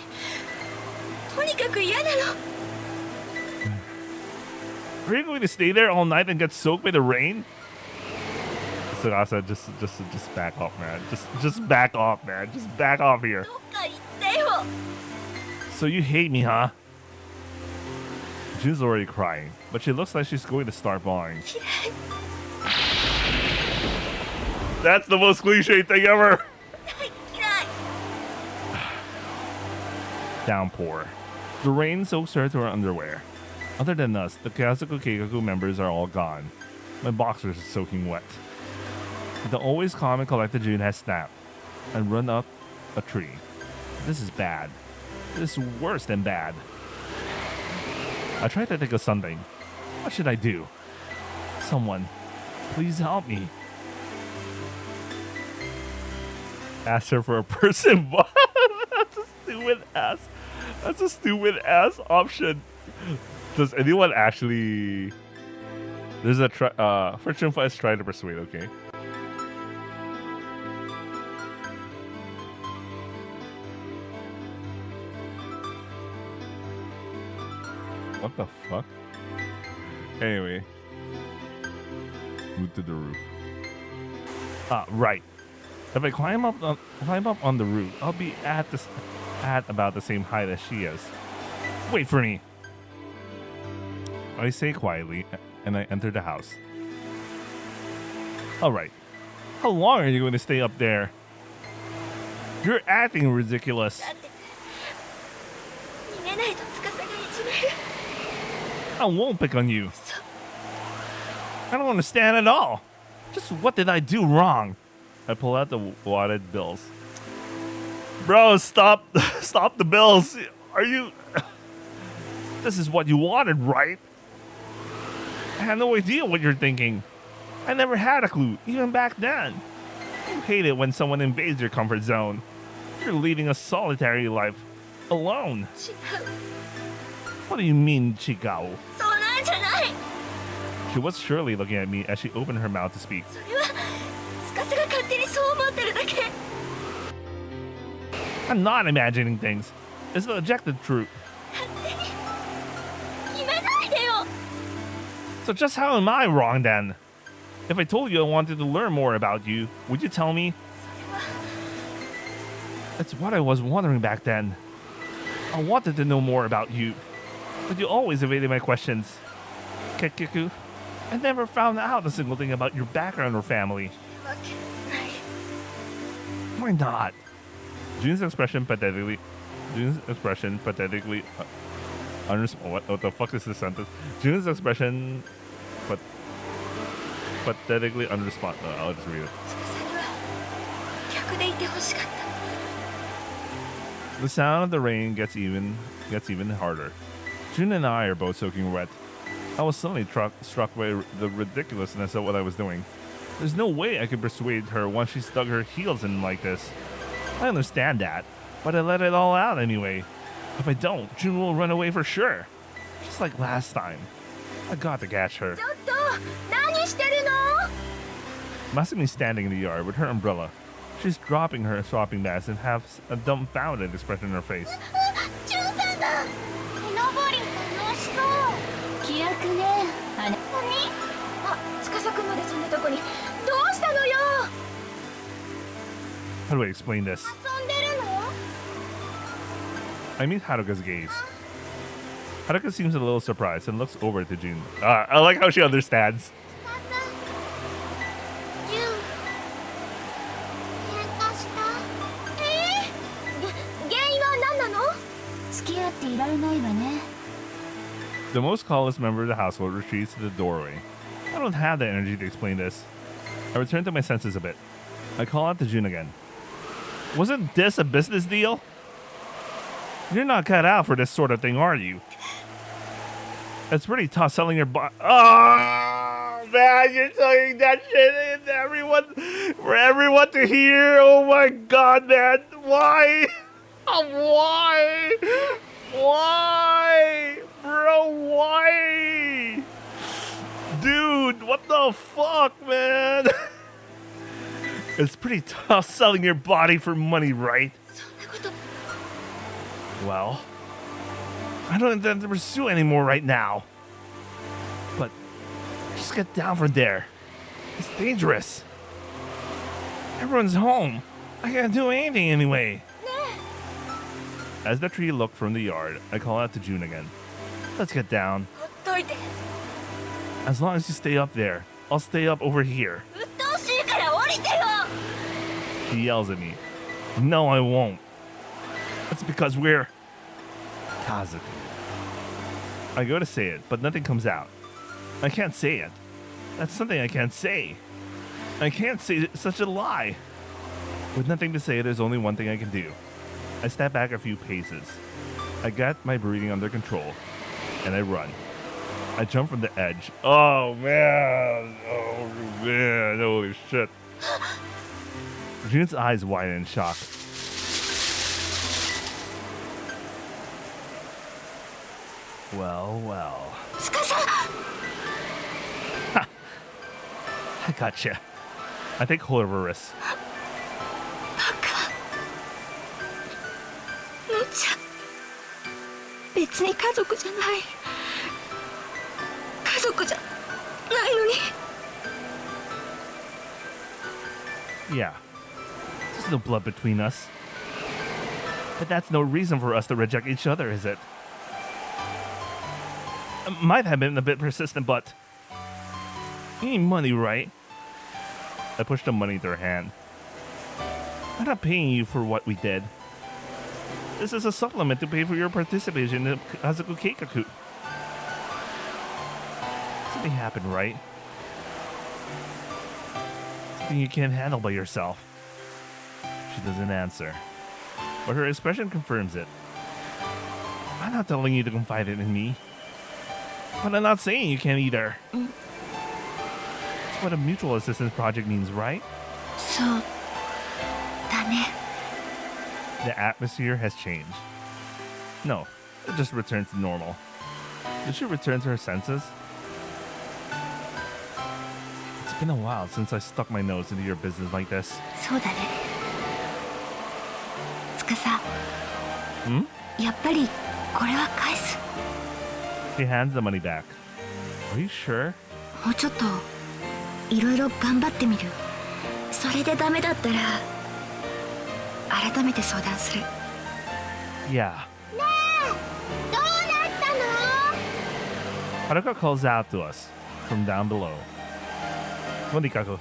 とにかく嫌なの。 Are you going to stay there all night and get soaked by the rain? Sagasa, just back off, man. Just back off, man. Just back off here. どっか行ってよ。 So you hate me, huh? June's already crying, but she looks like she's going to start bawling. 嫌い。 That's the most cliche thing ever. 嫌い。 Downpour. The rain soaks her to her underwear. Other than us, the Kazoku Keikaku members are all gone. My boxers are soaking wet. The always calm and collected June has snapped and run up a tree. This is bad. This is worse than bad. I tried to think of something. What should I do? Someone, please help me. Ask her for a person. That's a stupid ass. That's a stupid ass option. Does anyone actually? There's a Friction Fight trying to persuade. Okay. What the fuck? Anyway, move to the roof. Right. If I climb up on the roof, I'll be at about the same height as she is. Wait for me. I say quietly, and I enter the house. All right. How long are you going to stay up there? You're acting ridiculous. だって逃げないと司がいじめる。 I won't pick on you. そう。 I don't understand at all. Just what did I do wrong? I pull out the wadded bills. Bro, stop the bills. Are you... This is what you wanted, right? I had no idea what you're thinking. I never had a clue, even back then. You hate it when someone invades your comfort zone. You're leading a solitary life, alone. 違う。 What do you mean, Chigao? そんなんじゃない。 She was surely looking at me as she opened her mouth to speak. それは司が勝手にそう思ってるだけ。 I'm not imagining things. It's the objective truth. 勝手に決めないでよ。 So just how am I wrong then? If I told you I wanted to learn more about you, would you tell me? それは That's what I was wondering back then. I wanted to know more about you, but you always evaded my questions. Keikaku, I never found out a single thing about your background or family. わけない。 Why not? June's expression pathetically. What the fuck is this sentence? June's expression, but pathetically unresponsive. I'll just read it. 翼には逆でいてほしかった。 The sound of the rain gets even harder. June and I are both soaking wet. I was suddenly struck by the ridiculousness of what I was doing. There's no way I could persuade her once she stuck her heels in like this. I understand that, but I let it all out anyway. If I don't, June will run away for sure. Just like last time. I got to catch her. ちょっと何してるの？ Must have been standing in the yard with her umbrella. She's dropping her shopping bags and has a dumbfounded expression in her face. ジュンさんだ。木登り楽しそう。気楽ね。何？あ、司くんまでそんなとこに。どうしたのよ。 How do I explain this? 遊んでるの？ I meet Haruka's gaze. Haruka seems a little surprised and looks over to June. I like how she understands. ジュン。喧嘩した？原因は何なの？付き合っていられないわね。 The most callous member of the household retreats to the doorway. I don't have the energy to explain this. I return to my senses a bit. I call out to June again. Wasn't this a business deal? You're not cut out for this sort of thing, are you? It's pretty tough selling your body. Oh, man, you're telling that shit in for everyone to hear. Oh my god, man. Why? Why? Why? Bro, why? Dude, what the fuck, man? It's pretty tough selling your body for money, right? そんなこと。 Well, I don't intend to pursue anymore right now. But just get down from there. It's dangerous. Everyone's home. I can't do anything anyway. As the tree looked from the yard, I call out to June again. Let's get down. ほっといて。 As long as you stay up there, I'll stay up over here. 鬱陶しいから降りてよ。 She yells at me. No, I won't. That's because we're Kazoku. I go to say it, but nothing comes out. I can't say it. That's something I can't say. I can't say such a lie. With nothing to say, there's only one thing I can do. I step back a few paces. I get my breathing under control, and I run. I jump from the edge. Oh man! Oh man! Holy shit! June's eyes widen in shock. Well, well. 司さん。 I gotcha. I take hold of her wrist. バカ。無茶。別に家族じゃない。家族じゃないのに。 Yeah. There's no blood between us. But that's no reason for us to reject each other, is it? Might have been a bit persistent, but you need money, right? I pushed the money into her hand. I'm not paying you for what we did. This is a supplement to pay for your participation in Kazoku Keikaku. Something happened, right? Something you can't handle by yourself. She doesn't answer, but her expression confirms it. I'm not telling you to confide in me. But I'm not saying you can't either. That's what a mutual assistance project means, right? そうだね。 The atmosphere has changed. No, it just returned to normal. Did she return to her senses? It's been a while since I stuck my nose into your business like this. そうだね。司。Hmm? やっぱりこれは返す。 She hands the money back. Are you sure? もうちょっといろいろ頑張ってみる。それでダメだったら改めて相談する。 Yeah. どうなったの？ Haruka calls out to us. from down below. Keikaku,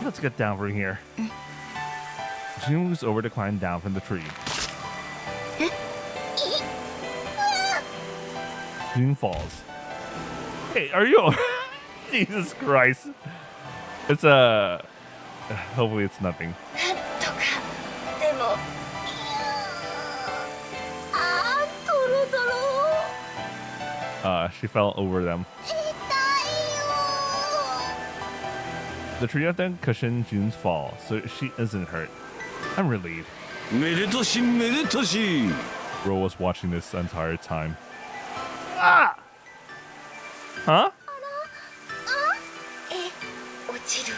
let's get down from here. June moves over to climb down from the tree. June falls. Hey, are you? Jesus Christ! It's hopefully it's nothing. なんとかでもあードロドロ She fell over them. 痛いよ The tree up then cushioned June's fall, so she isn't hurt. I'm relieved. めでたしめでたし。 Ro was watching this entire time. Ah! Huh? え落ちる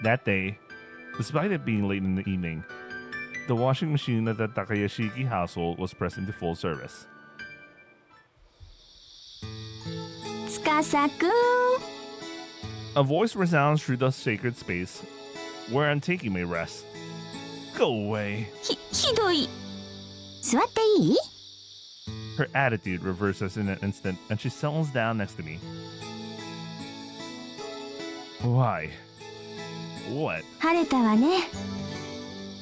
That day, despite it being late in the evening, the washing machine at the Takayashiki household was pressed into full service. 司くん A voice resounds through the sacred space where Antiki may rest. Go away. ひどい座っていい Her attitude reverses in an instant, and she settles down next to me. Why? What? 晴れたわね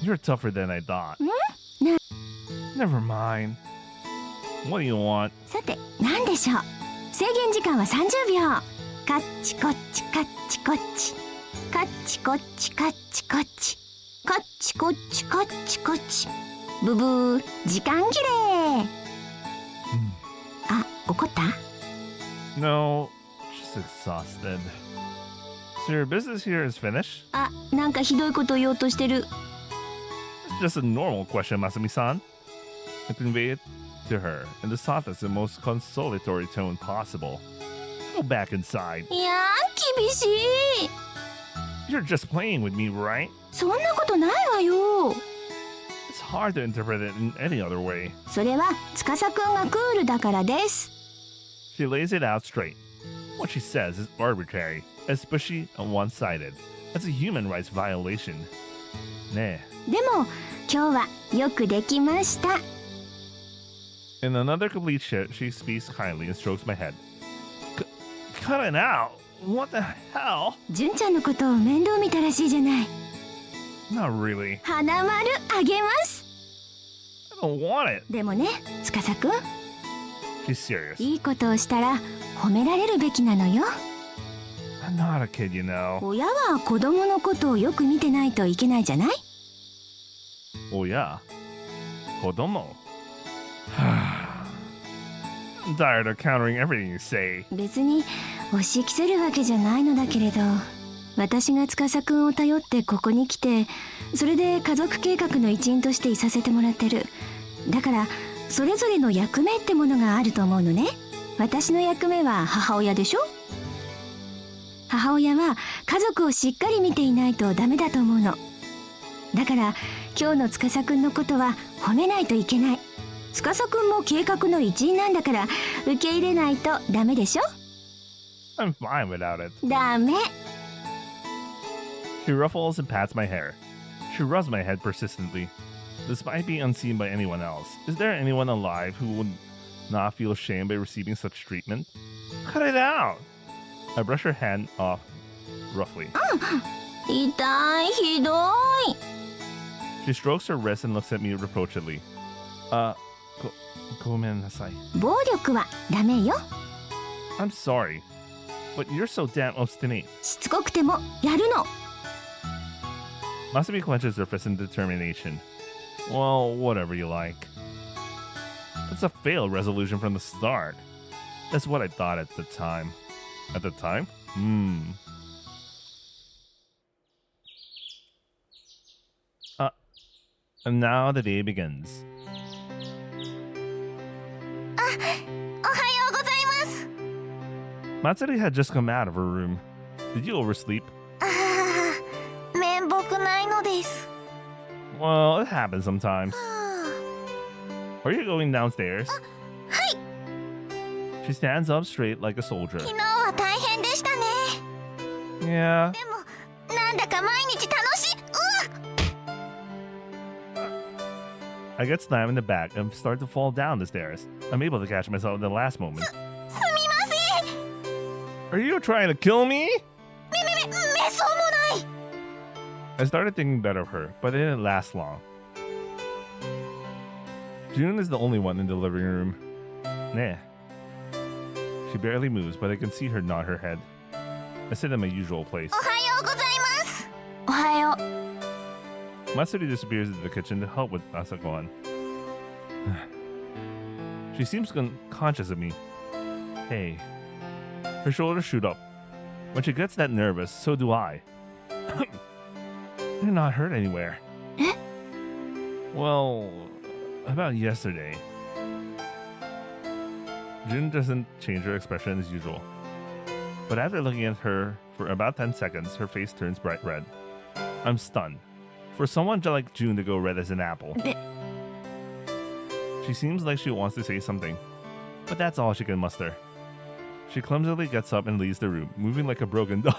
You're tougher than I thought. な Never mind. What do you want? さて何でしょう制限時間は30秒カッチコッチカッチコッチカッチコッチカッチコッチカッチコッチカッチコッチブブー時間切れあ怒った No, just exhausted. So your business here is finished? あなんかひどいこと言おうとしてる It's just a normal question, Masumi-san. I convey it to her in the softest and most consolatory tone possible. Go back inside. いやー厳しい You're just playing with me, right? そんなことないわよ It's hard to interpret it in any other way. それは司くんがクールだからです She lays it out straight. What she says is arbitrary, as pushy and one-sided. That's a human rights violation. Nah. でも今日はよくできました In another complete shit, she speaks kindly and strokes my head. Cut it out! What the hell? 純ちゃんのことを面倒見たらしいじゃない Not really. 花丸あげます I don't want it. でもね司くん She's serious. いいことをしたら褒められるべきなのよ I'm not a kid, you know. 親は子供のことをよく見てないといけないじゃない Oh yeah. Kodomo. I'm tired of countering everything you say. 別に押し着せるわけじゃないのだけれど私が司くんを頼ってここに来てそれで家族計画の一員としていさせてもらってるだからそれぞれの役目ってものがあると思うのね私の役目は母親でしょ母親は家族をしっかり見ていないとダメだと思うのだから今日の司くんのことは褒めないといけない司くんも計画の一員なんだから受け入れないとダメでしょ I'm fine without it. ダメ She ruffles and pats my hair. She rubs my head persistently. Despite being unseen by anyone else, is there anyone alive who would not feel ashamed by receiving such treatment? Cut it out! I brush her hand off roughly. 痛いひどい She strokes her wrist and looks at me reproachfully. Gomen nasai. 暴力はダメよ I'm sorry, but you're so damn obstinate. しつこくてもやるの Masumi clenches her fist in determination. Well, whatever you like. It's a failed resolution from the start. That's what I thought at the time. At the time? And now the day begins. おはようございます Matsuri had just come out of her room. Did you oversleep? 面目ないのです Well, it happens sometimes. Are you going downstairs? はい She stands up straight like a soldier. 昨日は大変でしたね Yeah. でもなんだか毎日楽しい I get slammed in the back and start to fall down the stairs. I'm able to catch myself in the last moment. すみません。 Are you trying to kill me? めそうもない。 I started thinking better of her, but it didn't last long. June is the only one in the living room. Nah. She barely moves, but I can see her nod her head. I sit in my usual place. おはようございます。おはよう。 Matsuri disappears into the kitchen to help with Asakuan. She seems conscious of me. Hey. Her shoulders shoot up. When she gets that nervous, so do I. They're not hurt anywhere. Eh? Well, about yesterday. June doesn't change her expression as usual. But after looking at her for about 10 seconds, her face turns bright red. I'm stunned. For someone like June to go red as an apple. She seems like she wants to say something, but that's all she can muster. She clumsily gets up and leaves the room, moving like a broken doll.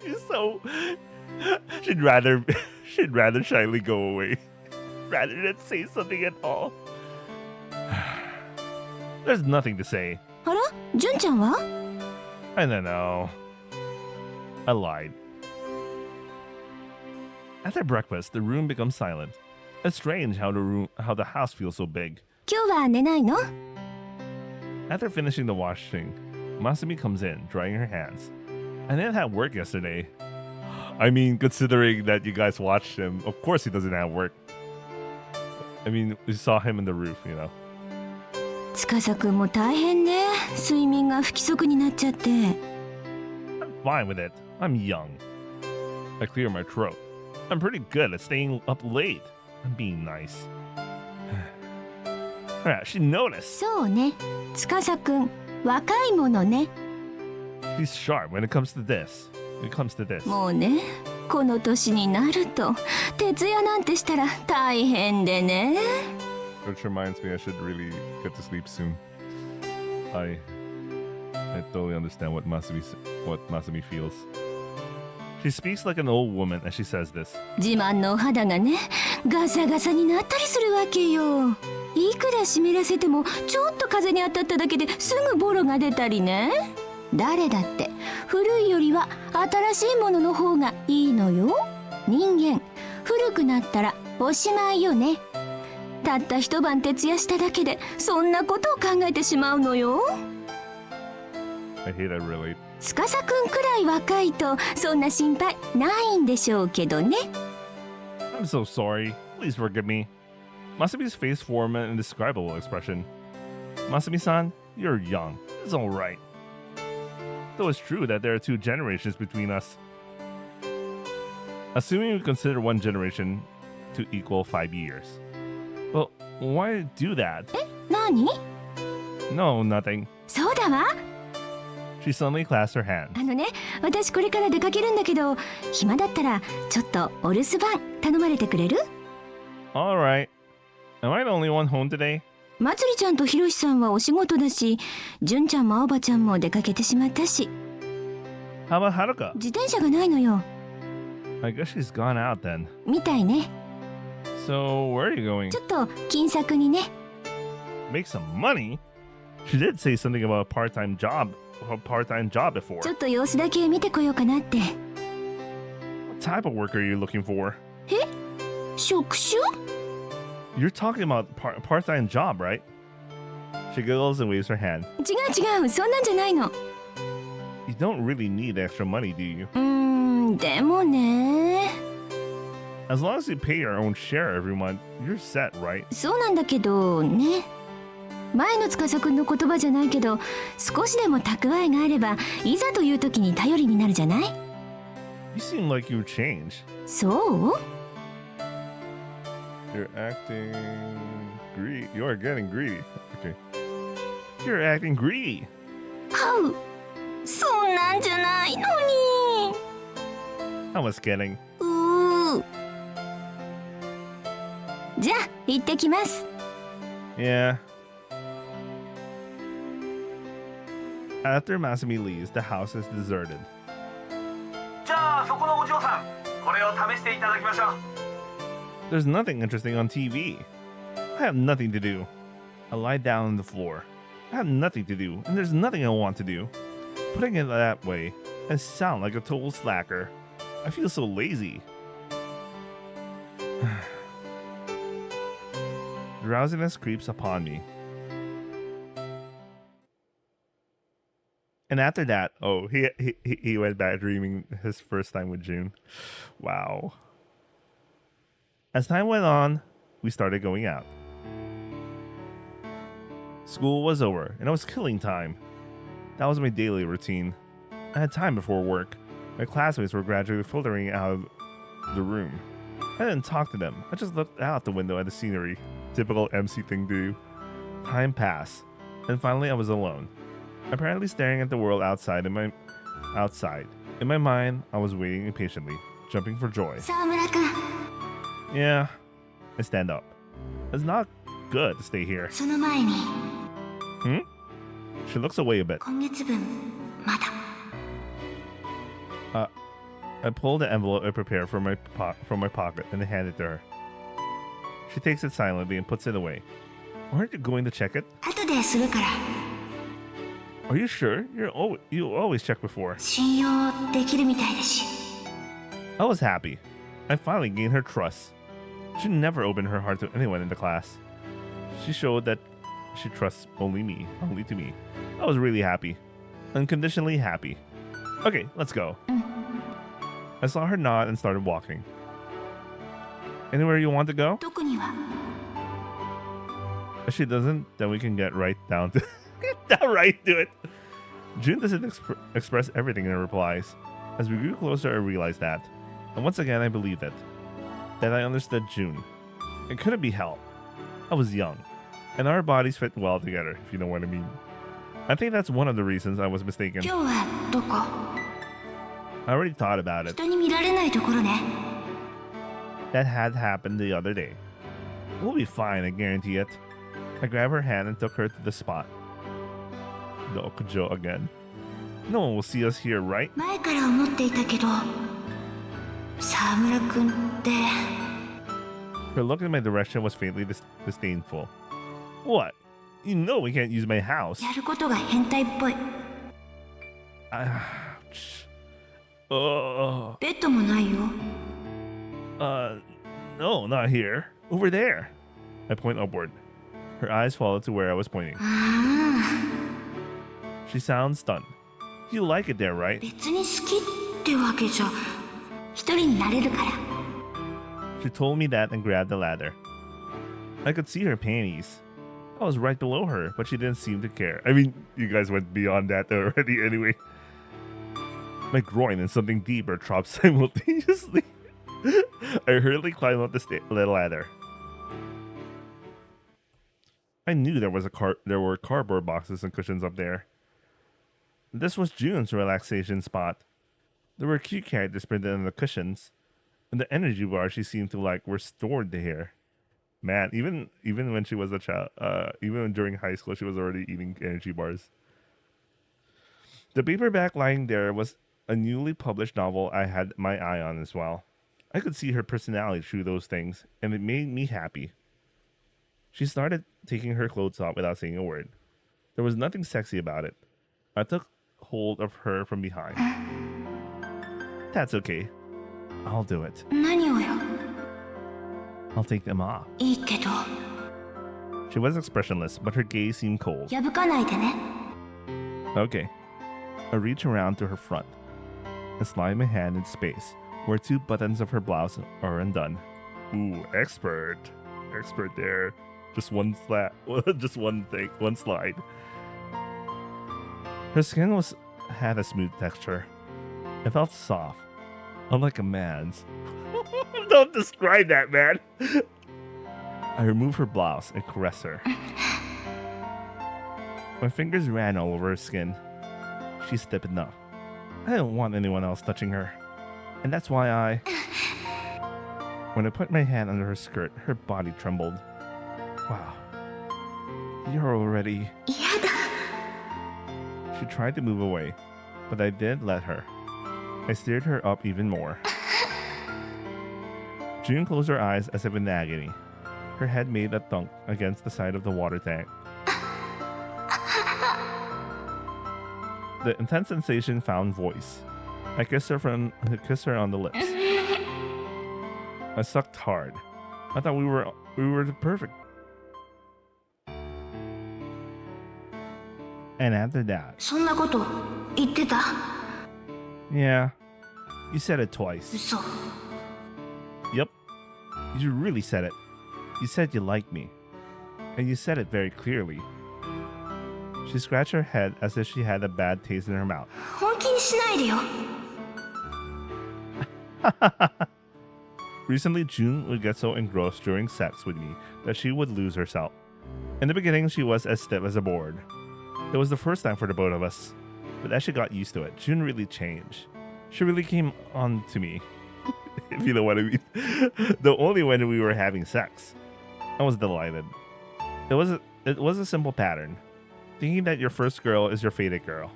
She's so... She'd rather shyly go away, rather than say something at all. There's nothing to say. あら、純ちゃんは？ I don't know. I lied. After breakfast, the room becomes silent. It's strange how the house feels so big. 今日は寝ないの？ After finishing the washing, Masumi comes in, drying her hands. I didn't have work yesterday. I mean, considering that you guys watched him, of course he doesn't have work. I mean, we saw him in the roof, you know. 司くんも大変ね。睡眠が不規則になっちゃって。I'm fine with it. I'm young. I clear my throat. I'm pretty good at staying up late. I'm being nice. Yeah, she noticed. そうね。司くん、若いものね。 She's sharp when it comes to this. This. もうね、この年になると徹夜なんてしたら大変でね。 Which reminds me, I should really get to sleep soon. I totally understand what Masumi feels. She speaks like an old woman as she says this. 自慢のお肌がね、ガサガサになったりするわけよ。いくら湿らせてもちょっと風に当たっただけですぐボロが出たりね。誰だって古いよりは新しいものの方がいいのよ。人間、古くなったらおしまいよね。たった一晩徹夜しただけでそんなことを考えてしまうのよ。I hate that really. 司くんくらい若いとそんな心配ないんでしょうけどね。 I'm so sorry. Please forgive me. Masumi's face formed an indescribable expression. Masumi-san, you're young. It's all right. Though it's true that there are 2 generations between us. Assuming we consider 1 generation to equal 5 years. Well, why do that? 何？ No, nothing. そうだわ。 She suddenly clasped her hands. ね、私これから出かけるんだけど、暇だったらちょっとお留守番頼まれてくれる？ All right. Am I the only one home today? まつりちゃんとひろしさんはお仕事だし、純ちゃんも青葉ちゃんも出かけてしまったし。How about Haruka? 自転車がないのよ。I guess she's gone out then. みたいね。 So, where are you going? ちょっと金策にね。 Make some money? She did say something about a part-time job before. ちょっと様子だけ見てこようかなって。 What type of work are you looking for? 職種？ You're talking about part-time job, right? She giggles and waves her hand. 違う、そんなんじゃないの。 You don't really need extra money, do you? でもね。 As long as you pay your own share every month, you're set, right? そうなんだけどね。前の司くんの言葉じゃないけど、少しでも蓄えがあればいざという時に頼りになるじゃない？ You seem like you've changed. そう？ You're acting greedy. You are getting greedy. Okay. You're acting greedy. はう、そんなんじゃないのに。 I was kidding. じゃあ行ってきます。 Yeah. After Masumi leaves, the house is deserted. じゃあそこのお嬢さん、これを試していただきましょう。There's nothing interesting on TV. I have nothing to do. I lie down on the floor. I have nothing to do, and there's nothing I want to do. Putting it that way, I sound like a total slacker. I feel so lazy. Drowsiness creeps upon me. And after that, oh, he went back dreaming his first time with June. Wow. As time went on, we started going out. School was over, and I was killing time. That was my daily routine. I had time before work. My classmates were gradually filtering out of the room. I didn't talk to them. I just looked out the window at the scenery. Typical MC thing to do. Time passed, and finally I was alone. Apparently staring at the world outside. In my mind, I was waiting impatiently, jumping for joy. 沢村くん、 Yeah, I stand up. It's not good to stay here. その前に She looks away a bit. 今月分まだ。 I pull the envelope I prepared from my pocket and hand it to her. She takes it silently and puts it away. Aren't you going to check it? 後でするから。 Are you sure? You always check before. 信用できるみたいだし。 I was happy. I finally gained her trust. She never opened her heart to anyone in the class. She showed that she trusts only to me. I was really happy. Unconditionally happy. Okay, let's go. I saw her nod and started walking. Anywhere you want to go? どこには。 If she doesn't, then we can get right down to it. June doesn't express everything in her replies. As we grew closer, I realized that. And once again, I believed it. That I understood June. It couldn't be helped. I was young. And our bodies fit well together, if you know what I mean. I think that's one of the reasons I was mistaken. 今日はどこ？ I already thought about it. 人に見られないところね。 That had happened the other day. We'll be fine, I guarantee it. I grabbed her hand and took her to the spot. The Okujo again. No one will see us here, right? 前から思っていたけど、沢村くんって。 Her look in my direction was faintly disdainful. What? You know we can't use my house. やることが変態っぽい。 Ouch. Oh. ベッドもないよ。 No, not here. Over there. I point upward. Her eyes follow to where I was pointing. ああ、 She sounds stunned. You like it there, right? 別に好きってわけじゃ、一人になれるから。 She told me that and grabbed the ladder. I could see her panties. I was right below her, but she didn't seem to care. I mean, you guys went beyond that already anyway. My groin and something deeper dropped simultaneously. I hurriedly climbed up the ladder. I knew there were cardboard boxes and cushions up there. This was June's relaxation spot. There were cute characters printed on the cushions, and the energy bars she seemed to like were stored there. Man, even when she was a child, even during high school, she was already eating energy bars. The paperback lying there was a newly published novel I had my eye on as well. I could see her personality through those things, and it made me happy. She started taking her clothes off without saying a word. There was nothing sexy about it. I took hold of her from behind. That's okay. I'll do it. 何をよ。 I'll take them off. いいけど、 She was expressionless, but her gaze seemed cold. 破かないでね。 Okay. I reach around to her front and slide my hand in space where 2 buttons of her blouse are undone. Ooh, expert. Expert there. Just one just one slide. Her skin had a smooth texture. It felt soft, unlike a man's. Don't describe that, man. I removed her blouse and caressed her. My fingers ran all over her skin. She stiffened up. I didn't want anyone else touching her. And that's why when I put my hand under her skirt, her body trembled. Wow. You're already... 嫌だ。 She tried to move away, but I didn't let her. I stirred her up even more. June closed her eyes as if in agony. Her head made a thunk against the side of the water tank. The intense sensation found voice. I kissed her on the lips. I sucked hard. I thought we were perfect. And after that, そんなこと言ってた yeah, you said it twice. 嘘 Yep, you really said it. You said you liked me, and you said it very clearly. She scratched her head as if she had a bad taste in her mouth. 本気にしないでよ Recently, June would get so engrossed during sex with me that she would lose herself. In the beginning, she was as stiff as a board. It was the first time for the both of us, but as she got used to it, June really changed. She really came on to me, if you know what I mean. Though only when we were having sex. I was delighted. It was a simple pattern, thinking that your first girl is your fated girl.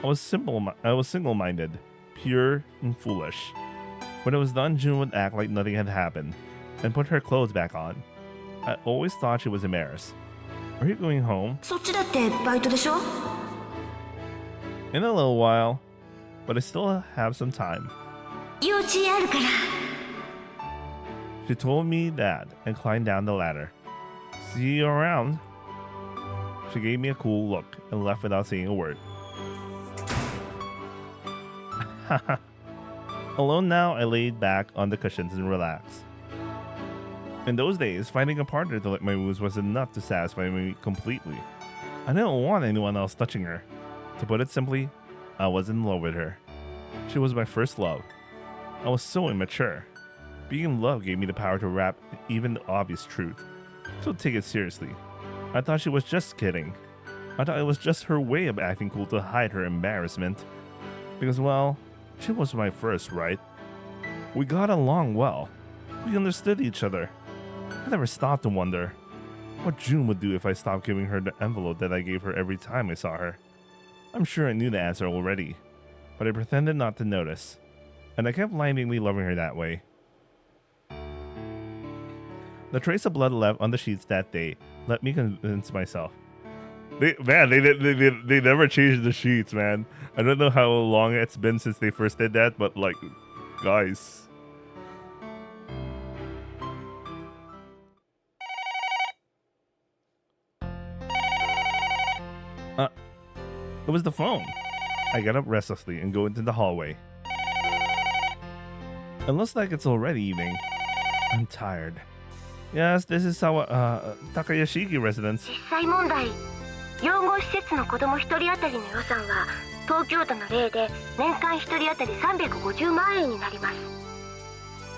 I was single-minded, pure and foolish. When it was done, June would act like nothing had happened and put her clothes back on. I always thought she was embarrassed. Are you going home? そっちだってバイトでしょ In a little while, but I still have some time. 幼稚園あるから She told me that and climbed down the ladder. See you around. She gave me a cool look and left without saying a word. Alone now, I laid back on the cushions and relaxed. In those days, finding a partner to lick my wounds was enough to satisfy me completely. I didn't want anyone else touching her. To put it simply, I was in love with her. She was my first love. I was so immature. Being in love gave me the power to wrap even the obvious truth. So take it seriously. I thought she was just kidding. I thought it was just her way of acting cool to hide her embarrassment. Because, well, she was my first, right? We got along well. We understood each other. I never stopped to wonder what June would do if I stopped giving her the envelope that I gave her every time I saw her. I'm sure I knew the answer already, but I pretended not to notice, and I kept blindly loving her that way. The trace of blood left on the sheets that day let me convince myself. They never changed the sheets, man. I don't know how long it's been since they first did that, but like, guys. It was the phone. I got up restlessly and go into the hallway. It looks like it's already evening. I'm tired. Yes, this is our Takayashiki residence. 実際問題養護施設の子供1人当たりの予算は東京都の例で年間1人当たり350万円になります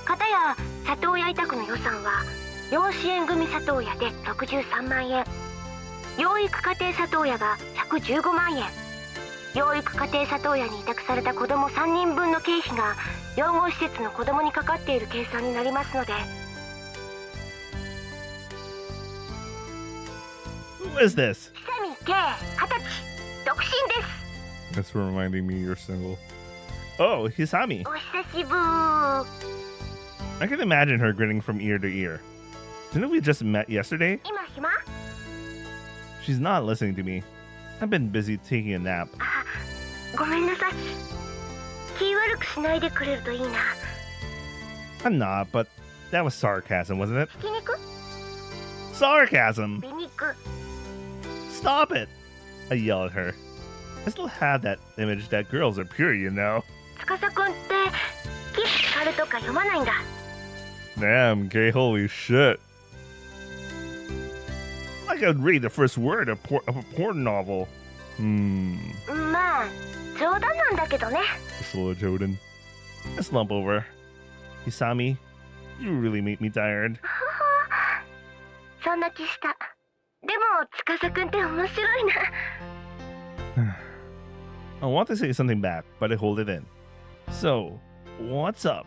片や里親委託の予算は養子縁組里親で63万円養育家庭里親が115万円養育家庭里親に委託された子供3人分の経費が養護施設の子供にかかっている計算になりますので Who is this? 久見圭20歳独身です That's reminding me you're single. Oh, Hisami. お久しぶり I can imagine her grinning from ear to ear. Didn't we just met yesterday? 今暇 She's not listening to me. I've been busy taking a nap. あごめんなさい気悪くしないでくれるといいな I'm not, but that was sarcasm, wasn't it? ひき肉 Sarcasm! 美肉 Stop it! I yell at her. I still have that image that girls are pure, you know. 司くんってキスカルとか読まないんだ Damn, gay, holy shit. I could read the first word of a porn novel. まあ冗談なんだけどね Slow Joden. I slump over. Hisami, you really make me tired. そんな気したでも司くんって面白いな I want to say something back, but I hold it in. So, what's up?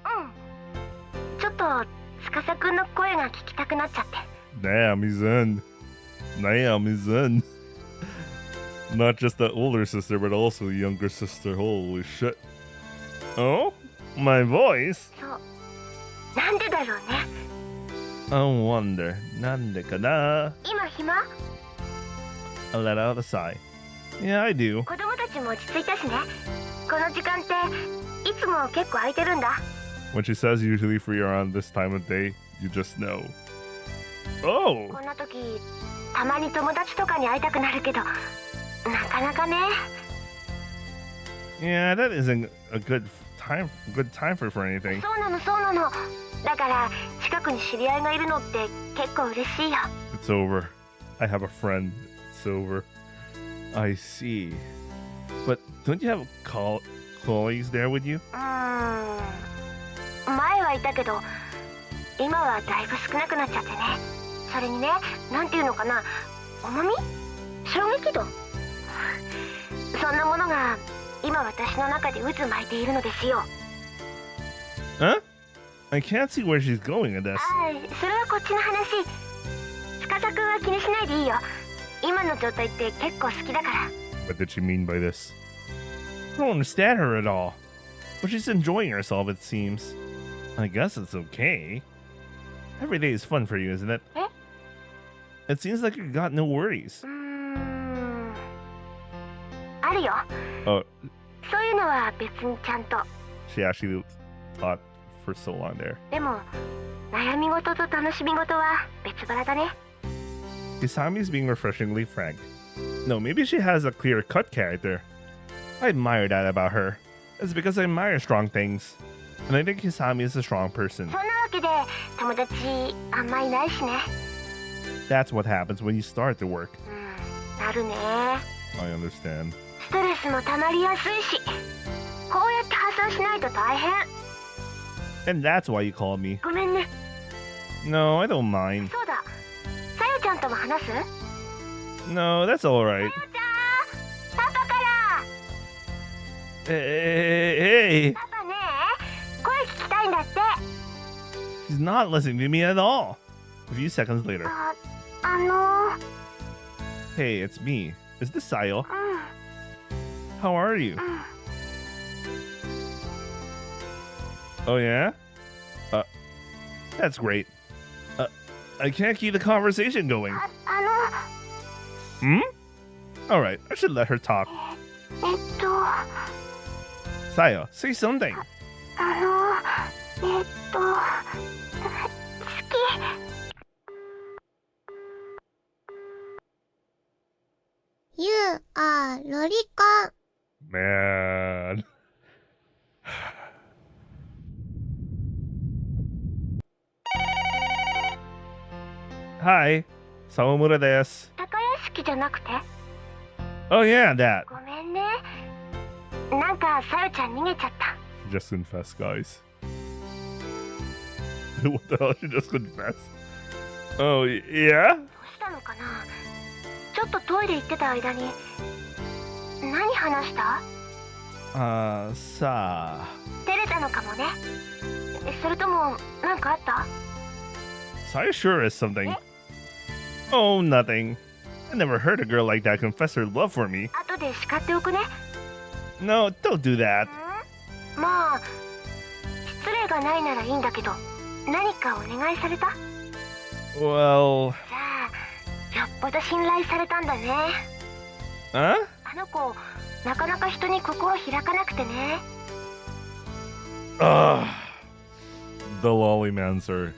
ちょっと司くんの声が聞きたくなっちゃって Damn, he's in. Damn, he's in. Not just the older sister, but also the younger sister. Holy shit. Oh? My voice? そうなんでだろうね。 I wonder. なんでかな? 今暇？ I let out a sigh. Yeah, I do. 子供たちも落ち着いたしね。この時間っていつも結構空いてるんだ。 When she says usually free around this time of day, you just know. Oh! こんな時たまに友達とかに会いたくなるけど、なかなかね。 Yeah, that isn't a good time for anything. そうなのそうなの。だから近くに知り合いがいるのって結構嬉しいよ。 It's over. I have a friend. It's over. I see. But don't you have colleagues there with you? 前はいたけど今はだいぶ少なくなっちゃってね。それにね、なんていうのかな、重み、衝撃度、そんなものが今私の中で渦巻いているのですよ。 Huh? I can't see where she's going with this. それはこっちの話。司くんは気にしないでいいよ。今の状態って結構好きだから。 What did she mean by this? I don't understand her at all. But she's enjoying herself, it seems. I guess it's okay. Every day is fun for you, isn't it? Eh? It seems like you got no worries. あるよ。 Oh, そういうのは別にちゃんと。 she actually thought for so long there. でも悩み事と楽しみ事は別腹だね。 Hisami's being refreshingly frank. No, maybe she has a clear-cut character. I admire that about her. It's because I admire strong things. And I think Hisami is a strong person. そんなわけで友達あんまいないしね。 That's what happens when you start to work. なるね。 I understand. ストレスもたまりやすいし、こうやって発散しないと大変。 And that's why you called me. ごめんね。 No, I don't mind. そうだ、さよちゃんとも話す？ No, that's alright. さよちゃん、パパから。 Hey. パパね、声聞きたいんだって。 She's not listening to me at all. A few seconds later. Hey, Hey, it's me. Is this Sayo? How are you? Oh, yeah? That's great. I can't keep the conversation going. Hmm? Alright, I should let her talk. Sayo, say something. You are ロリコン。 Man. Hi, Sawamura desu. 高屋敷じゃなくて？ Oh yeah, that. ごめんね。なんかさよちゃん逃げちゃった。 Just confess, guys. What the hell? She just confessed. Oh, yeah? どうしたのかな。ちょっとトイレ行ってた間に何話した？さあ。照れたのかもね。それともなんかあった？ Sayo sure is something. Oh, nothing. I never heard a girl like that confess her love for me. 後で叱っておくね。 No, don't do that. まあ失礼がないならいいんだけど、何かお願いされた？ Well... じゃあよっぽど信頼されたんだね。 Huh? あの子なかなか人に心開かなくてね。 Ugh. The lolly man, sir.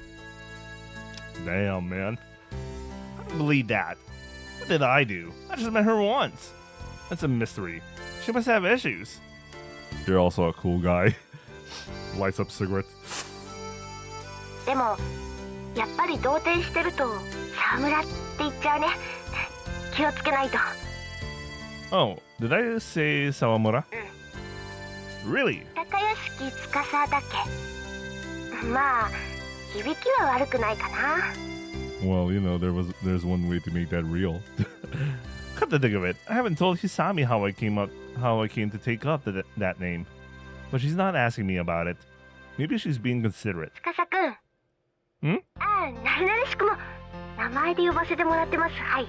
Damn, man. I don't believe that. What did I do? I just met her once. That's a mystery. She must have issues. You're also a cool guy. Lights up cigarette. でもやっぱり童貞してると沢村って言っちゃうね。気をつけないと。 Oh, did I say Sawamura? Really? 高屋敷司だっけ。まあ響きは悪くないかな。 Well, you know, there's one way to make that real. Come to think of it, I haven't told Hisami how I came to take up that name. But she's not asking me about it. Maybe she's being considerate. 司くん。ああ、なるなるしくも名前で呼ばせてもらってます。はい。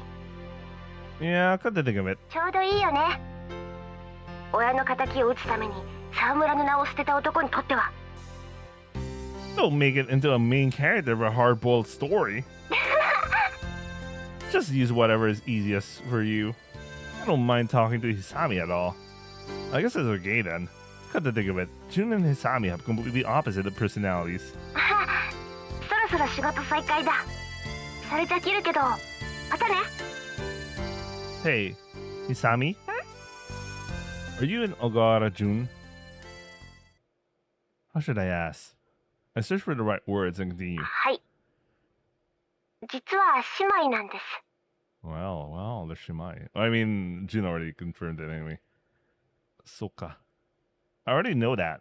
Yeah, come to think of it. ちょうどいいよね。親の敵を討つために沢村の名を捨てた男にとっては。Don't make it into a main character of a hard-boiled story. Just use whatever is easiest for you. I don't mind talking to Hisami at all. I guess it's okay then. Come to think of it, Jun and Hisami have completely opposite personalities. そろそろ仕事再開だ。それじゃ切るけど、またね。Hey, Hisami? Are you in Ogara Jun? How should I ask? I search for the right words and continue. はい。実は姉妹なんです。Well, the Shimai. I mean, Jun already confirmed it anyway. Soka. I already know that.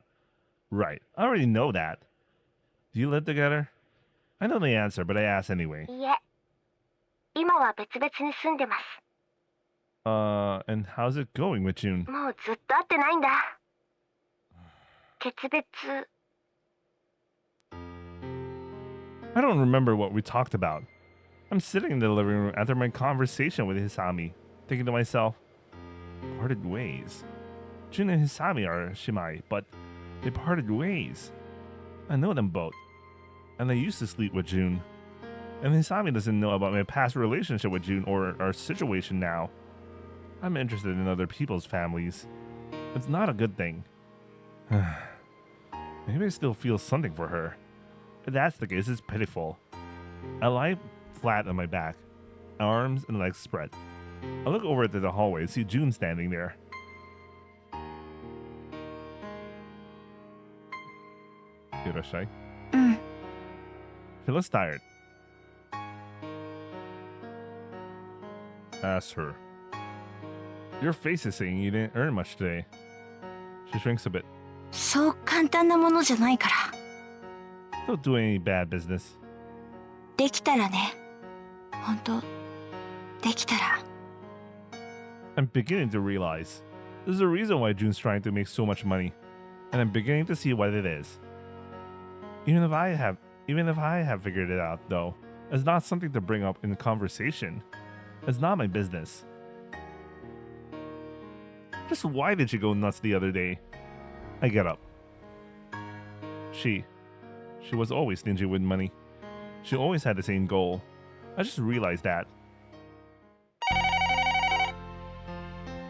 Right, I already know that. Do you live together? I know the answer, but I ask anyway. いえ、今は別々に住んでます。And how's it going with Jun? もうずっと会ってないんだ。決別。I don't remember what we talked about. I'm sitting in the living room after my conversation with Hisami, thinking to myself, parted ways. Jun and Hisami are Shimai, but they parted ways. I know them both, and I used to sleep with Jun. And Hisami doesn't know about my past relationship with Jun or our situation now. I'm interested in other people's families. It's not a good thing. Maybe I still feel something for her. If that's the case, it's pitiful. I lie flat on my back, arms and legs spread. I look over to the hallway and see Jun standing there. Irashai. She looks tired. Ask her. Your face is saying you didn't earn much today. She shrinks a bit. そう簡単なものじゃないから。Don't do any bad business. できたらね。本当、できたら。I'm beginning to realize there's a reason why Jun's trying to make so much money, and I'm beginning to see what it is. Even if I have figured it out, though, it's not something to bring up in conversation. It's not my business. Just why did she go nuts the other day? I get up. She was always stingy with money. She always had the same goal. I just realized that.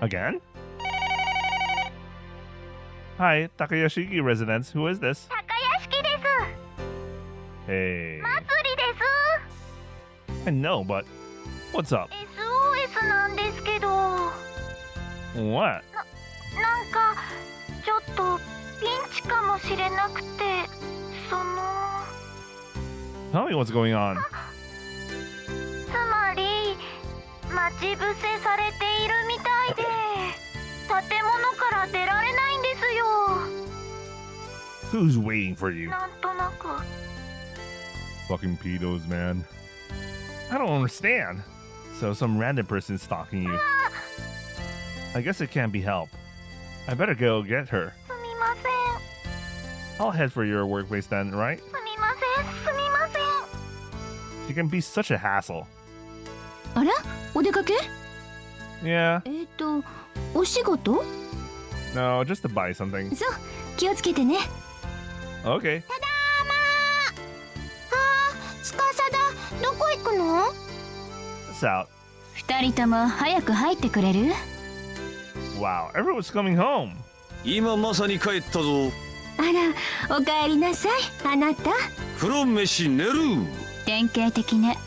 Again? Hi, Takayashiki residence. Who is this? 高屋敷です。 Hey. 祭りです。 I know, but what's up? SOS なんですけど。What? なんかちょっとピンチかもしれなくて、その。Tell me what's going on. つまり待ち伏せされているみたいで、建物から出られないんですよ。 Who's waiting for you? なんとなく。 Fucking pedos, man. I don't understand. So some random person's stalking you. I guess it can't be helped. I better go get her. すみません。 I'll head for your workplace then, right? すみません。すみません。 She can be such a hassle. あら、お出かけ？ Yeah. お仕事？ No, just to buy something. そう、気をつけてね。 Okay. ただーま。つかさだ、どこ行くの？ It's out. 二人とも早く入ってくれる？ Wow, everyone's coming home. 今まさに帰ったぞ。あら、おかえりなさい、あなた。風呂飯寝る。典型的ね。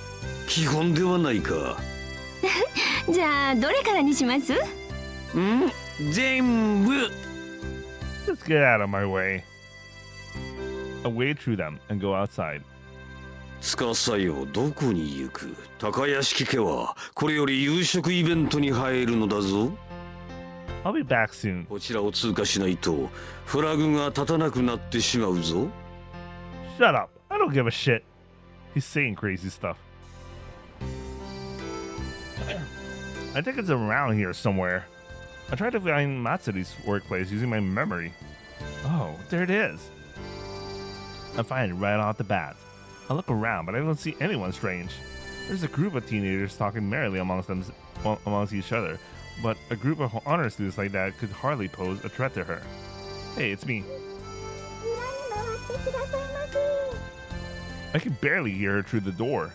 基本ではないか。じゃあどれからにします？全部。 Just get out of my way. I wade through them and go outside. つかさよ、どこに行く？高屋敷家はこれより夕食イベントに入るのだぞ。 I'll be back soon. こちらを通過しないとフラグが立たなくなってしまうぞ。 Shut up. I don't give a shit. He's saying crazy stuff. I think it's around here somewhere. I tried to find Matsuri's workplace using my memory. Oh, there it is. I find it right off the bat. I look around, but I don't see anyone strange. There's a group of teenagers talking merrily amongst each other, but a group of honor students like that could hardly pose a threat to her. Hey, it's me. I can barely hear her through the door.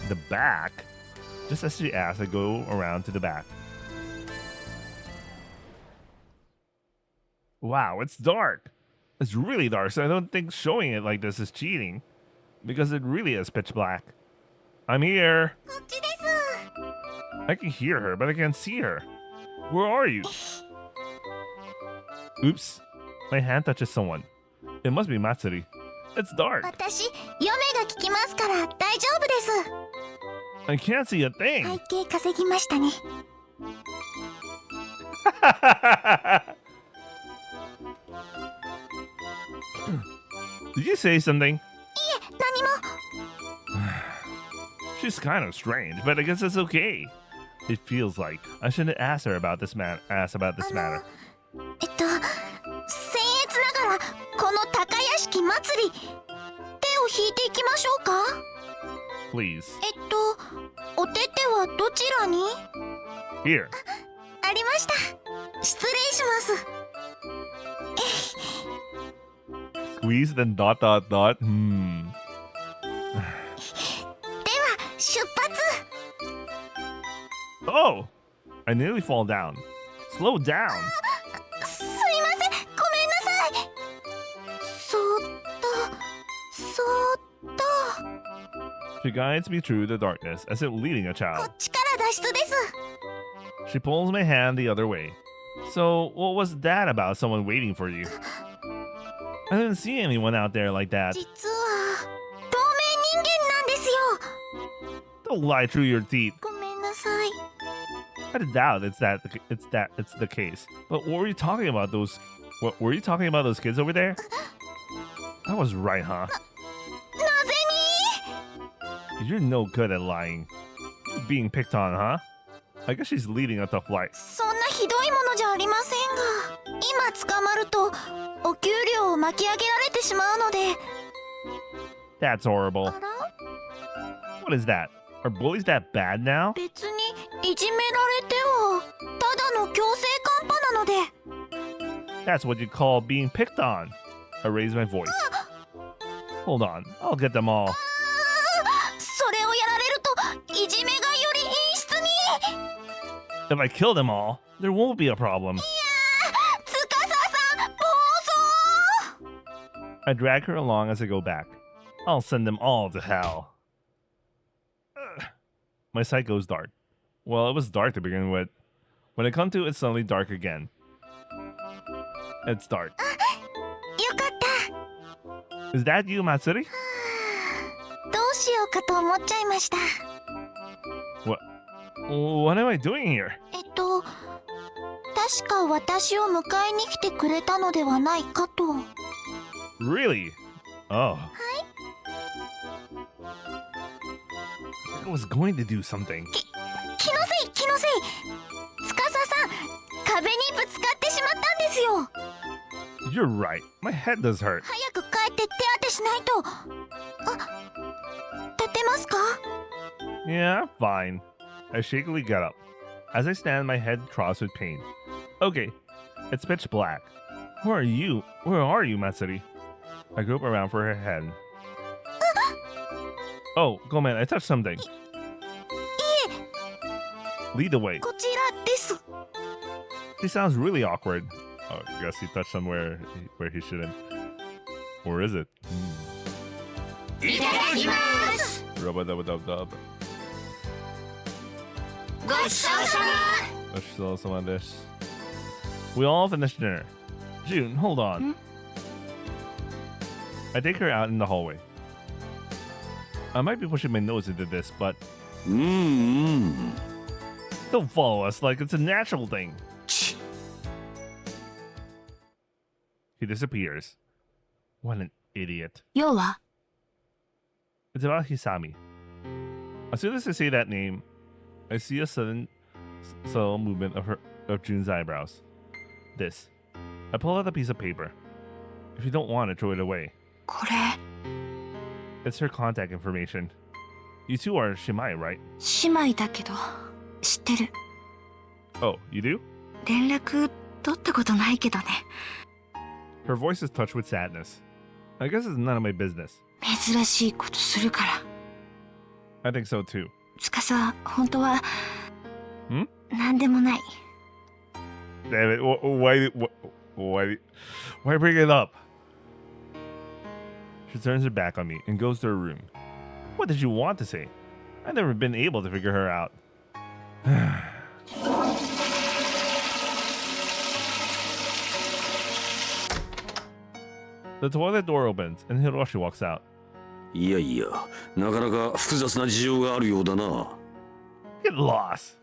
The back? Just as she asks, I go around to the back. Wow, it's dark. It's really dark, so I don't think showing it like this is cheating. Because it really is pitch black. I'm here. こっちです。 I can hear her, but I can't see her. Where are you? Oops. My hand touches someone. It must be Matsuri. It's dark. 私、嫁が聞きますから大丈夫です。 I can't see a 会 thing. 計稼ぎましたね。 Did you say something? いえ、何も。 She's kind of strange, but I guess it's okay. It feels like I shouldn't ask her about this matter. 僭越ながらこの高屋敷祭り手を引いていきましょうか。 Please. お手手はどちらに？ Here. ありました。失礼します。 Squeeze then dot dot dot. では出発。 Oh! I nearly fall down. Slow down. すいません、ごめんなさい。そーっと。 She guides me through the darkness as if leading a こ child. っちから脱出です。 She pulls my hand the other way. So, what was that about someone waiting for you? I didn't see anyone out there like that. 実は透明人間なんですよ。 Don't lie through your teeth. ごめんなさい。 I doubt it's the case. But what were you talking about those kids over there? I was right, huh? なぜに？ You're no good at lying. Being picked on, huh? I guess she's leading a tough life. そんなひどいものじゃありませんが、今捕まるとお給料を巻き上げられてしまうので。 That's horrible. あら？ What is that? Are bullies that bad now? 別にいじめられてはただの強制カンパなので。 That's what you call being picked on. I raise my voice. Hold on, I'll get them all. それをやられるといじめがより陰湿に。 If I kill them all, there won't be a problem. 司さん暴走。 I drag her along as I go back. I'll send them all to hell. Ugh. My sight goes dark. Well, it was dark to begin with. When I come to, it's suddenly dark again. It's dark. よかった。 Is that you, Matsuri? どうしようかと思っちゃいました。 What am I doing here? 確か私を迎えに来てくれたのではないかと。 Really? Oh. I was going to do something. 気のせい。司さん、壁にぶつかってしまったんですよ。 You're right. My head does hurt. 早く帰って手当てしないと。立てますか？ Yeah, fine. I shakily get up. As I stand, my head throbs with pain. Okay, it's pitch black. Where are you, Matsuri? I grope around for her head. Oh, Gomen, I touched something. いえ、 Lead the way. こちらです。 He sounds really awkward. Oh, I guess he touched somewhere where he shouldn't. Or is it? いただきます。 Rub-a-dub-a-dub-dub. ごちそうさま。 We all finished dinner. June, hold on. I take her out in the hallway. I might be pushing my nose into this, but don't follow us like it's a natural thing. He disappears. What an idiot. 要は？ It's about Hisami. As soon as I say that name, I see a sudden subtle movement of June's eyebrows. This. I pull out a piece of paper. If you don't want it, throw it away. これ It's her contact information. You two are Shimai, right? 姉妹だけど知ってる。 Oh, you do? 連絡取ったことないけどね。 Her voice is touched with sadness. I guess it's none of my business. 珍しいことするから。 I think so too. 司、本当は Hmm? なんでもない。 Damn it! Why bring it up? She turns her back on me and goes to her room. What did you want to say? I've never been able to figure her out. The toilet door opens and Hiroshi walks out. いやいや、なかなか複雑な事情があるようだな。Get lost.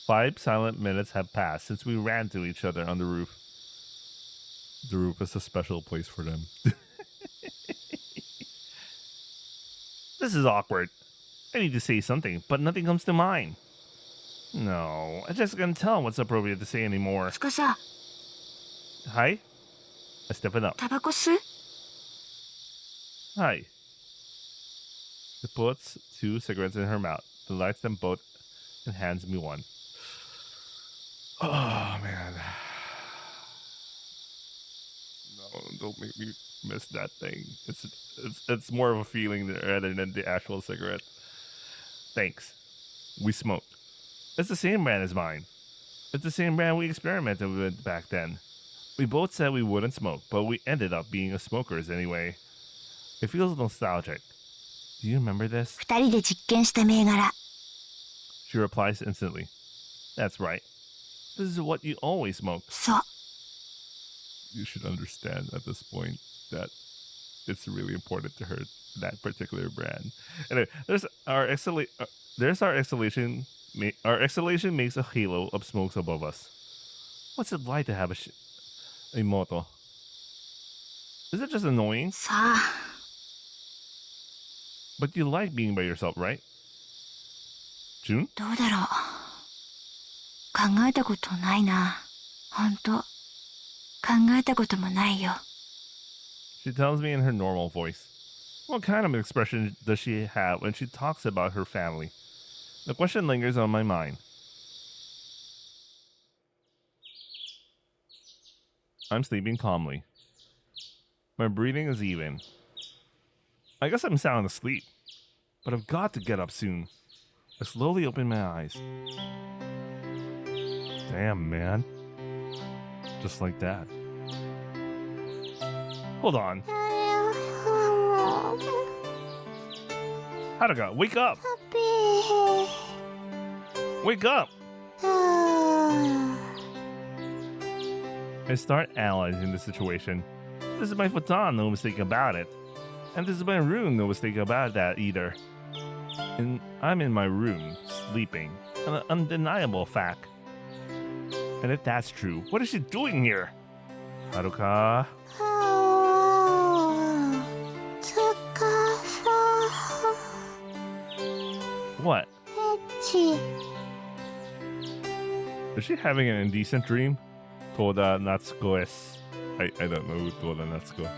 Five silent minutes have passed since we ran to each other on the roof. The roof is a special place for them. This is awkward. I need to say something, but nothing comes to mind. No, I just can't tell what's appropriate to say anymore. 司、 Hi? I step it up. タバコ吸う？ Hi. She puts 2 cigarettes in her mouth, then lights them both, and hands me one. Oh, man. No, don't make me miss that thing. It's more of a feeling rather than the actual cigarette. Thanks. We smoked. It's the same brand as mine. It's the same brand we experimented with back then. We both said we wouldn't smoke, but we ended up being smokers anyway. It feels nostalgic. Do you remember this? 二人で実験した銘柄。 She replies instantly. That's right. This is what you always smoke. そう。 You should understand at this point that it's really important to her, that particular brand. Anyway, there's our exhalation. Our exhalation makes a halo of smokes above us. What's it like to have a moto? Is it just annoying? さあ、 But you like being by yourself, right? June? どうだろう。考えたことないな。ほんと。考えたこともないよ。 She tells me in her normal voice. What kind of expression does she have when she talks about her family? The question lingers on my mind. I'm sleeping calmly. My breathing is even. I guess I'm sound asleep, but I've got to get up soon. I slowly open my eyes. Damn, man. Just like that. Hold on. Haruka, wake up! Wake up! I start analyzing the situation. This is my futon, no mistake about it. And this is my room, no mistake about that either. And I'm in my room, sleeping. An undeniable fact. And if that's true, what is she doing here? Haruka... What? Is she having an indecent dream? Toda Natsuko es. I don't know who Toda Natsuko.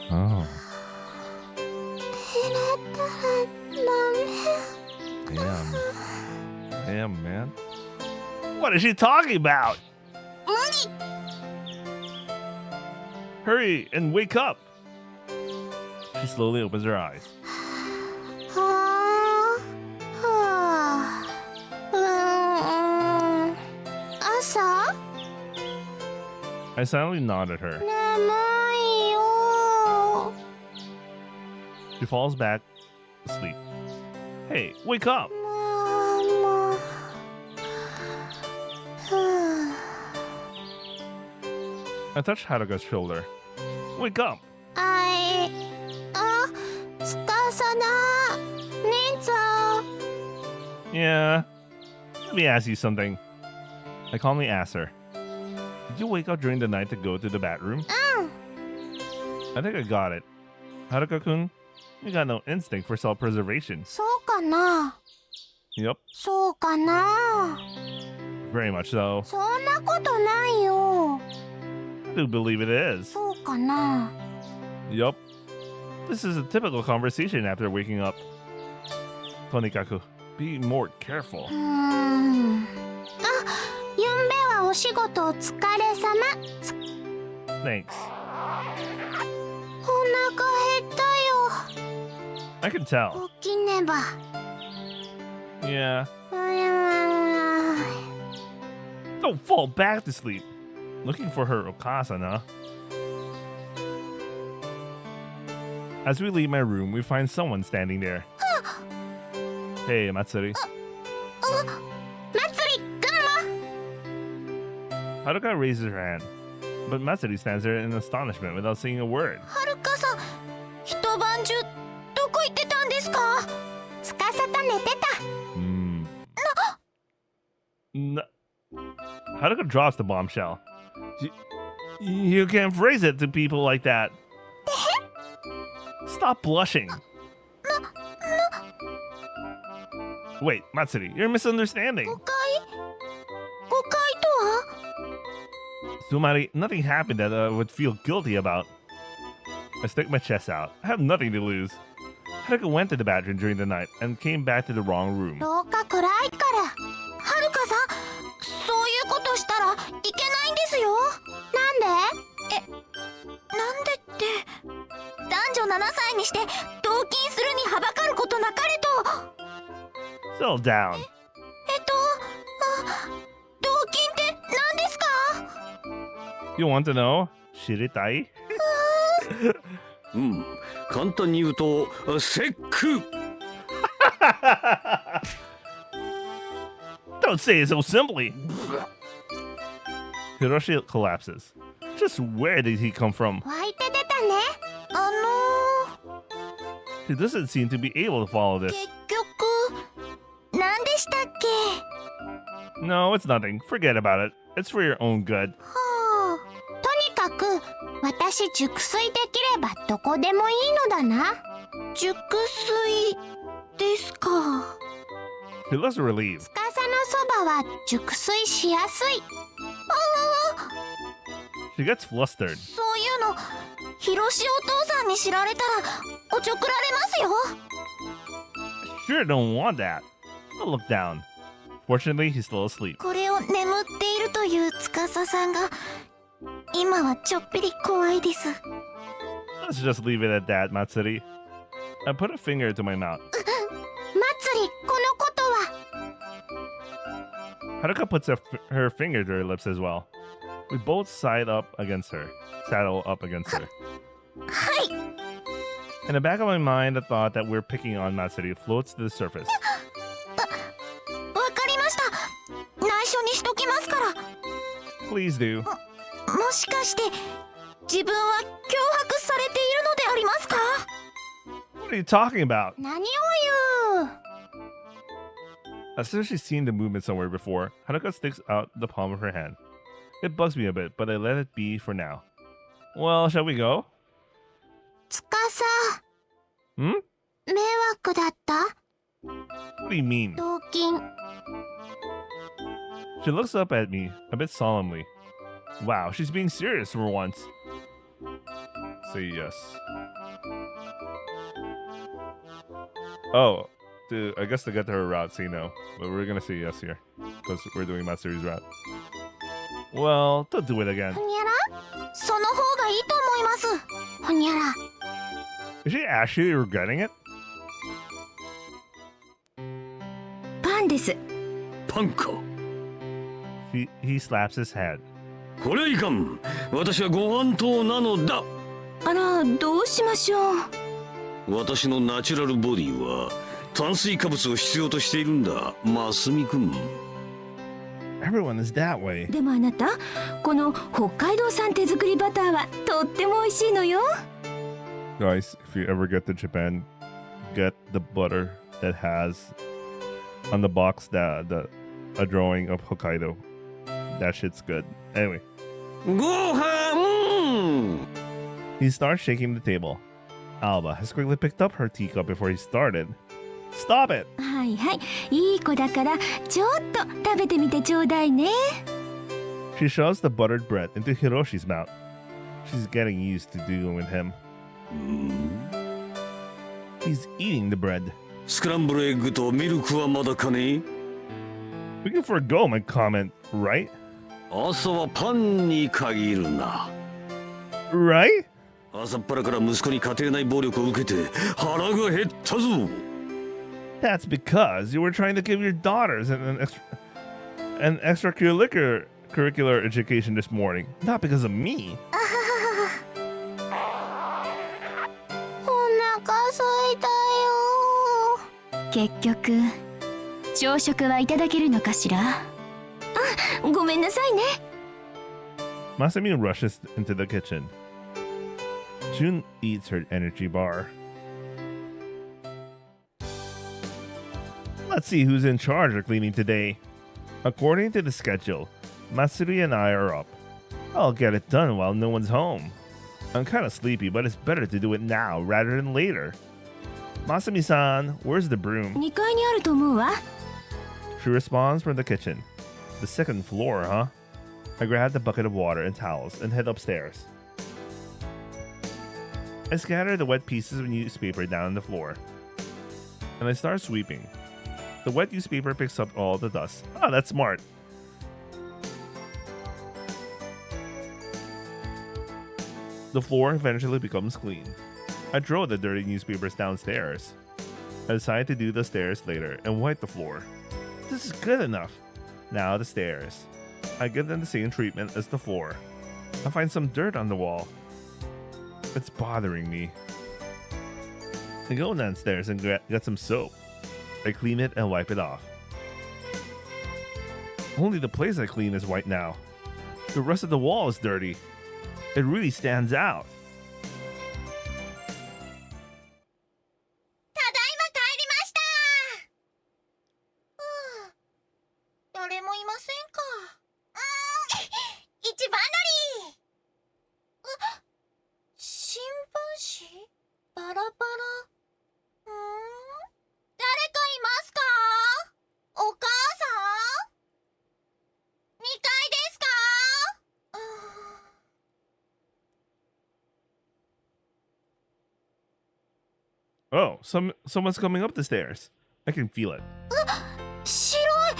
Oh. Damn. Damn, man. What is she talking about? Hurry and wake up. She slowly opens her eyes. I silently nod at her. She falls back asleep. Hey, wake up! I touch Haruka's shoulder. Wake up! Yeah. Let me ask you something. I calmly ask her. Did you wake up during the night to go to the bathroom? I think I got it. Haruka-kun, you got no instinct for self-preservation. そうかな。 Yep, そうかな。 very much so. そんなことないよ。 I do believe it is. そうかな。 Yup. This is a typical conversation after waking up. Konikaku, Be more careful. ゆんべはお仕事お疲れ様。 Thanks. お腹減ったよ。 I can tell. 起きねば。 Yeah. Don't fall back to sleep. Looking for her Okasana. As we leave my room, we find someone standing there. Hey, Matsuri. 祭り、ガンマ。 Haruka raises her hand, but Matsuri stands there in astonishment without saying a word. はるかさん、一晩中どこ行ってたんですか？司と寝てた。Haruka drops the bombshell. You can't phrase it to people like that. Stop blushing. Wait, Matsuri, you're misunderstanding. 誤解とは？ Sumari, nothing happened that I would feel guilty about. I stick my chest out. I have nothing to lose. Haruka went to the bathroom during the night and came back to the wrong room. 廊下暗いから。はるかさん、そういうことしたらいけないんですよ。なんで？なんでって、男女7歳にして同金するにはばかることなかれと。 Settle down. 同金って何ですか？ You want to know? Shiritai? 簡単に言うと節句。 Don't say it so simply. Hiroshi collapses. Just where did he come from? 湧いて出たね。He doesn't seem to be able to follow this. 結局何でしたっけ？ No, it's nothing. Forget about it. It's for your own good. はあ、とにかく私熟睡できればどこでもいいのだな。熟睡ですか。 He looks relieved. 司のそばは熟睡しやすい。She gets flustered. そういうのひろしお父さんに知られたらおちょくられますよ。 Sure don't want that. I'll look down. Fortunately, he's still asleep. これを眠っているという司さんが今はちょっぴり怖いです。 Let's just leave it at that, Matsuri. I put a finger to my mouth. 祭り、このことは。 Haruka puts her finger to her lips as well. We both saddle up against her. はい。 In the back of my mind, the thought that we're picking on Matsuri floats to the surface. わかりました。内緒にしときますから。 Please do. もしかして自分は脅迫されているのでありますか？ What are you talking about? 何を言う？ As if she's seen the movement somewhere before, Haruka sticks out the palm of her hand. It bugs me a bit, but I let it be for now. Well, shall we go? 司、 Hmm? 迷惑だった？ What do you mean? 同金。 She looks up at me, a bit solemnly. Wow, she's being serious for once. Say yes. Oh, I guess to get to her route, say no. But we're gonna say yes here. Because we're doing Matsuri's route. Well, don't do it again. ほにゃら？その方がいいと思います。ほにゃら。 Is she actually regretting it? パンです。パンか。 He slaps his head. これはいかん。私はご飯党なのだ。あら、どうしましょう。私のナチュラルボディは炭水化物を必要としているんだ、マスミ君。Everyone is that way. でもあなた、この北海道産手作りバターはとっても美味しいのよ。 Guys, if you ever get to Japan, get the butter that has on the box a drawing of Hokkaido. That shit's good. Anyway. ご飯。 He starts shaking the table. Alba has quickly picked up her teacup before he started. Stop it! はいはい、いい子だからちょっと食べてみてちょうだいね。 She shoves the buttered bread into Hiroshi's mouth. She's getting used to dealing with him. He's eating the bread. スクランブルエッグとミルクはまだかね？ We can forego my comment, right? 朝はパンに限るな。 Right? 朝っぱらから息子に家庭内暴力を受けて腹が減ったぞ。 That's because you were trying to give your daughters an extracurricular education this morning, not because of me. お腹空いたよ。結局朝食はいただけるのかしら。あ、ごめんなさいね。 Masami rushes into the kitchen. June eats her energy bar. Let's see who's in charge of cleaning today. According to the schedule, Matsuri and I are up. I'll get it done while no one's home. I'm kind of sleepy, but it's better to do it now rather than later. Masami-san, where's the broom? 2階にあると思うわ。 She responds from the kitchen. The second floor, huh? I grab the bucket of water and towels and head upstairs. I scatter the wet pieces of newspaper down on the floor. And I start sweeping. The wet newspaper picks up all the dust. Oh, that's smart. The floor eventually becomes clean. I throw the dirty newspapers downstairs. I decide to do the stairs later and wipe the floor. This is good enough. Now the stairs. I give them the same treatment as the floor. I find some dirt on the wall. It's bothering me. I go downstairs and get some soap. I clean it and wipe it off. Only the place I clean is white now. The rest of the wall is dirty. It really stands out. ただいま帰りました。誰もいませんか。一番乗り。新聞紙バラバラ。誰かいますか。お母さん。2階ですか。Oh, someone's coming up the stairs. I can feel it. 白い。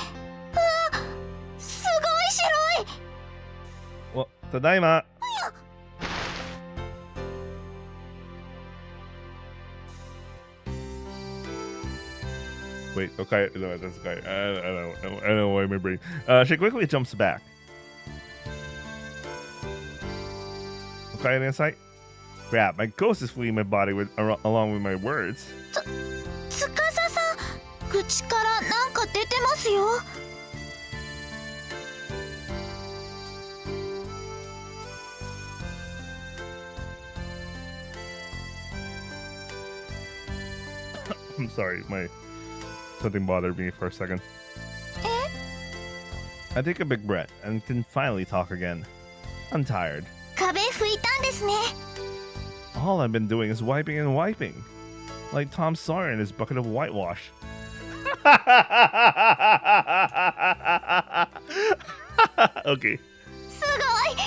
すごい白い。 Well, tadaima. Wait, okay, no, that's okay. I don't know why my brain. She quickly jumps back. Okay, in sight. Crap, my ghost is fleeing my body along with my words. 司さん、口からなんか出てますよ。I'm sorry, something bothered me for a second. I take a big breath and can finally talk again. I'm tired. 壁拭いたんですね。 All I've been doing is wiping and wiping. Like Tom Sawyer in his bucket of whitewash. Okay. すごい。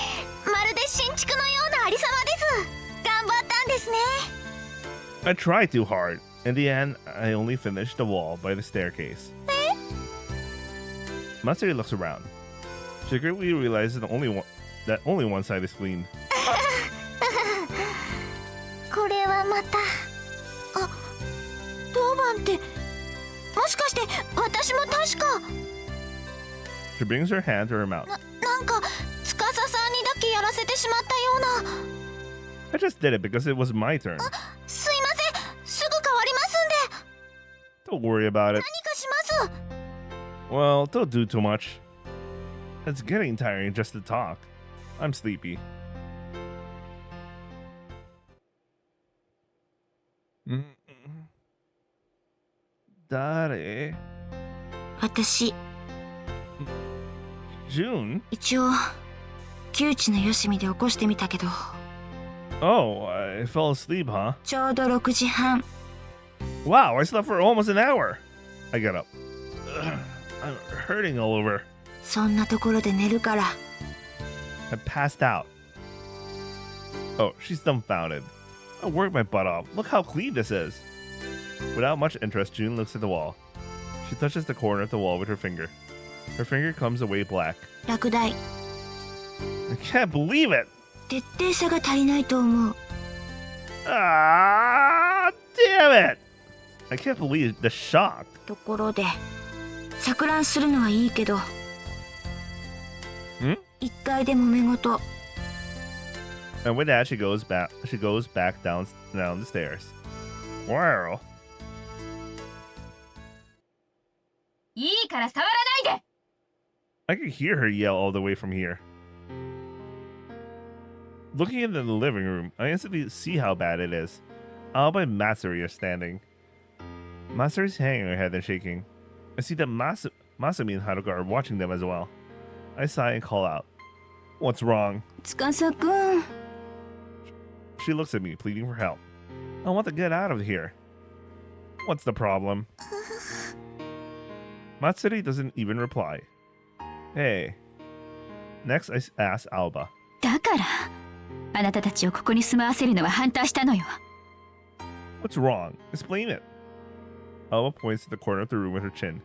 まるで新築のようなありさまです。頑張ったんですね。 I tried too hard. In the end, I only finished the wall by the staircase. Matsuri looks around. She quickly realizes that only one side is clean. これはまた。あ、当番って、もしかして私も確か。 She brings her hand to her mouth. なんか司さんにだけやらせてしまったような。 I just did it because it was my turn. すいません。すぐ変わりますんで。 Don't worry about it. 何かします。 Well, don't do too much. It's getting tiring just to talk. I'm sleepy. Dare? 私、 June? 一応窮地のよしみで起こしてみたけど、 Oh, I fell asleep, huh? ちょうど6時半。 Wow, I slept for almost an hour. I got up. Ugh, I'm hurting all over. そんなところで寝るから。 I passed out. Oh, she's dumbfounded. I worked my butt off. Look how clean this is. Without much interest, June looks at the wall. She touches the corner of the wall with her finger. Her finger comes away black. 落第。 I can't believe it! 徹底さが足りないと思う。 Ah, damn it! I can't believe the shock. ところで、錯乱するのはいいけど。一回でもめ事。 And with that, she goes back down the stairs. Wow. いいから触らないで。 I can hear her yell all the way from here. Looking into the living room, I instantly see how bad it is. Alba and Matsuri are standing. Matsuri's hanging her head and shaking. I see that Masumi and Haruka are watching them as well. I sigh and call out. What's wrong? 司くん。 She looks at me, pleading for help. I want to get out of here. What's the problem? Matsuri doesn't even reply. Hey. Next, I ask Alba. だから、あなたたちをここに住まわせるのは反対したのよ。 What's wrong? Explain it. Alba points to the corner of the room with her chin.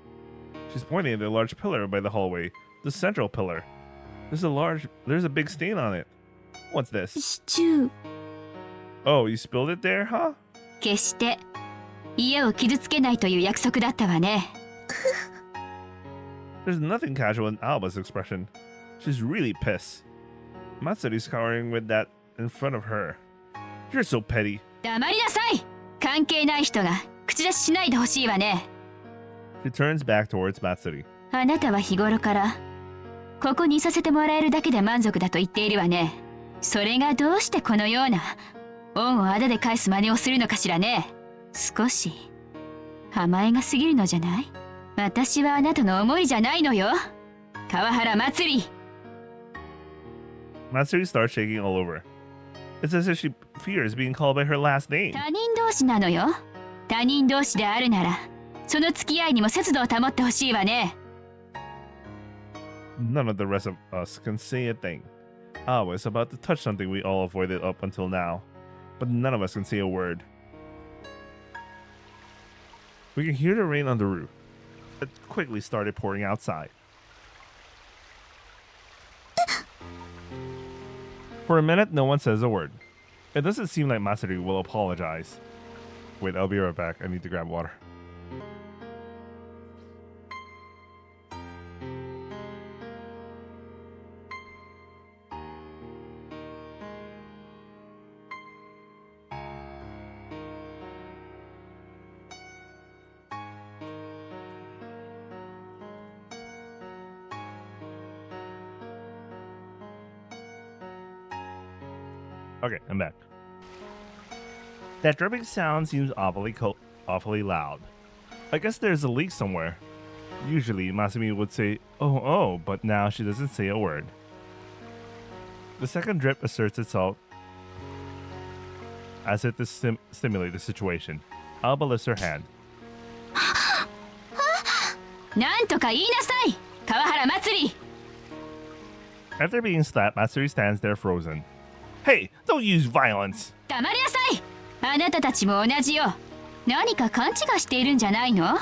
She's pointing at the large pillar by the hallway, the central pillar. There's a big stain on it. What's this? シチュー。 Oh, you spilled it there, huh? 決して家を傷つけないという約束だったわね。 There's nothing casual in Alba's expression. She's really pissed. Matsuri's cowering with that in front of her. You're so petty. 黙りなさい。関係ない人が口出ししないでほしいわね。 She turns back towards Matsuri. あなたは日頃からここにいさせてもらえるだけで満足だと言っているわね。それがどうしてこのような恩をあだで返す真似をするのかしらね。少し甘えが過ぎるのじゃない？私はあなたの思いじゃないのよ。川原祭り。 Matsuri starts shaking all over. It's as if she fears being called by her last name. 他人同士なのよ。他人同士であるならその付き合いにも節度を保ってほしいわね。 None of the rest of us can say a thing. Alba is about to touch something we all avoided up until now, but none of us can say a word. We can hear the rain on the roof. It quickly started pouring outside. For a minute, no one says a word. It doesn't seem like Matsuri will apologize. Wait, I'll be right back. I need to grab water. Okay, I'm back. That dripping sound seems awfully loud. I guess there's a leak somewhere. Usually, Masumi would say, oh, but now she doesn't say a word. The second drip asserts itself as if to stimulate the situation. Alba lifts her hand. なんとか言いなさい、川原祭り。 After being slapped, Matsuri stands there frozen. Hey, don't use violence! 黙りなさい。あなたたちも同じよ。何か勘違いしているんじゃないの？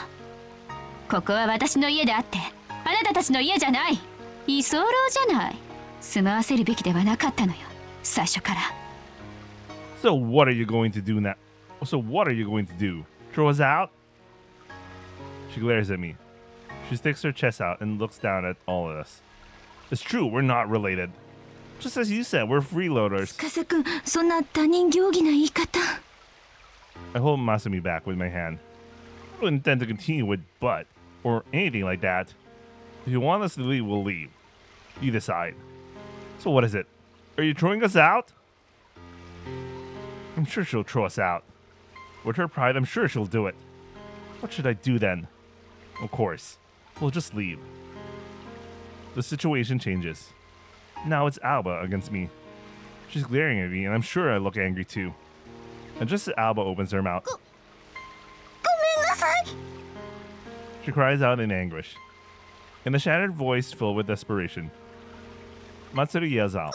ここは私の家であって、あなたたちの家じゃない。居候じゃない。住まわせるべきではなかったのよ、最初から。 So what are you going to do now? So what are you going to do? Throw us out? She glares at me. She sticks her chest out and looks down at all of us. It's true, we're not related. Just as you said, we're freeloaders. 司くん、そんな他人行儀な言い方。 I hold Masumi back with my hand. I don't intend to continue with but or anything like that. If you want us to leave, we'll leave. You decide. So what is it? Are you throwing us out? I'm sure she'll throw us out. With her pride, I'm sure she'll do it. What should I do then? Of course, we'll just leave. The situation changes. Now it's Alba against me. She's glaring at me, and I'm sure I look angry too. And just as Alba opens her mouth, ごめんなさい。 she cries out in anguish. In a shattered voice filled with desperation, Matsuri yells out.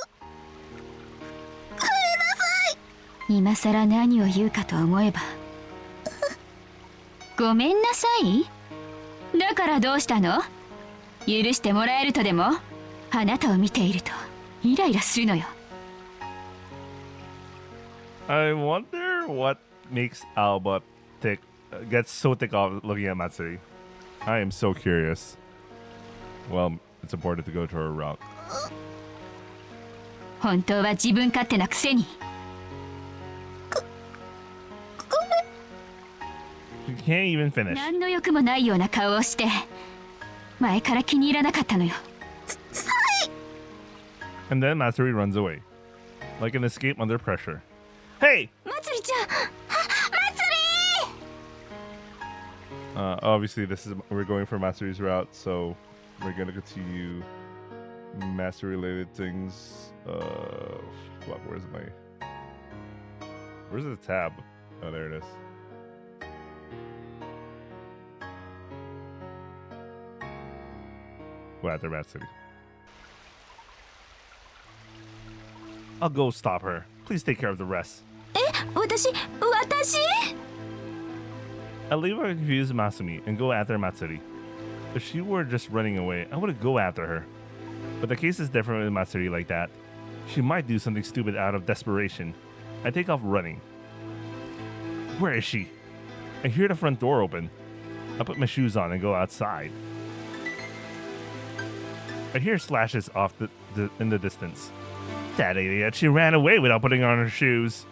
今さら何を言うかと思えば。ごめんなさい。だからどうしたの？許してもらえるとでも？あなたを見ているとイライラするのよ。I wonder what makes Alba gets so ticked off looking at Matsuri. I am so curious. Well, it's important to go to her route. 本当は自分勝手なくせに。She can't even finish. 何の欲もないような顔をして前から気に入らなかったのよ。And then Matsuri runs away, like an escape under pressure. Hey! まつりちゃん、まつり！ Obviously, we're going for Matsuri's route, so we're gonna continue Matsuri-related things. Fuck, where's the tab? Oh, there it is. Go after Matsuri. I'll go stop her. Please take care of the rest. 私 I'll leave her confused Masumi and go after Matsuri. If she were just running away, I would go after her. But the case is different with Matsuri like that. She might do something stupid out of desperation. I take off running. Where is she? I hear the front door open. I put my shoes on and go outside. I hear slashes off in the distance. That idiot, she ran away without putting on her shoes.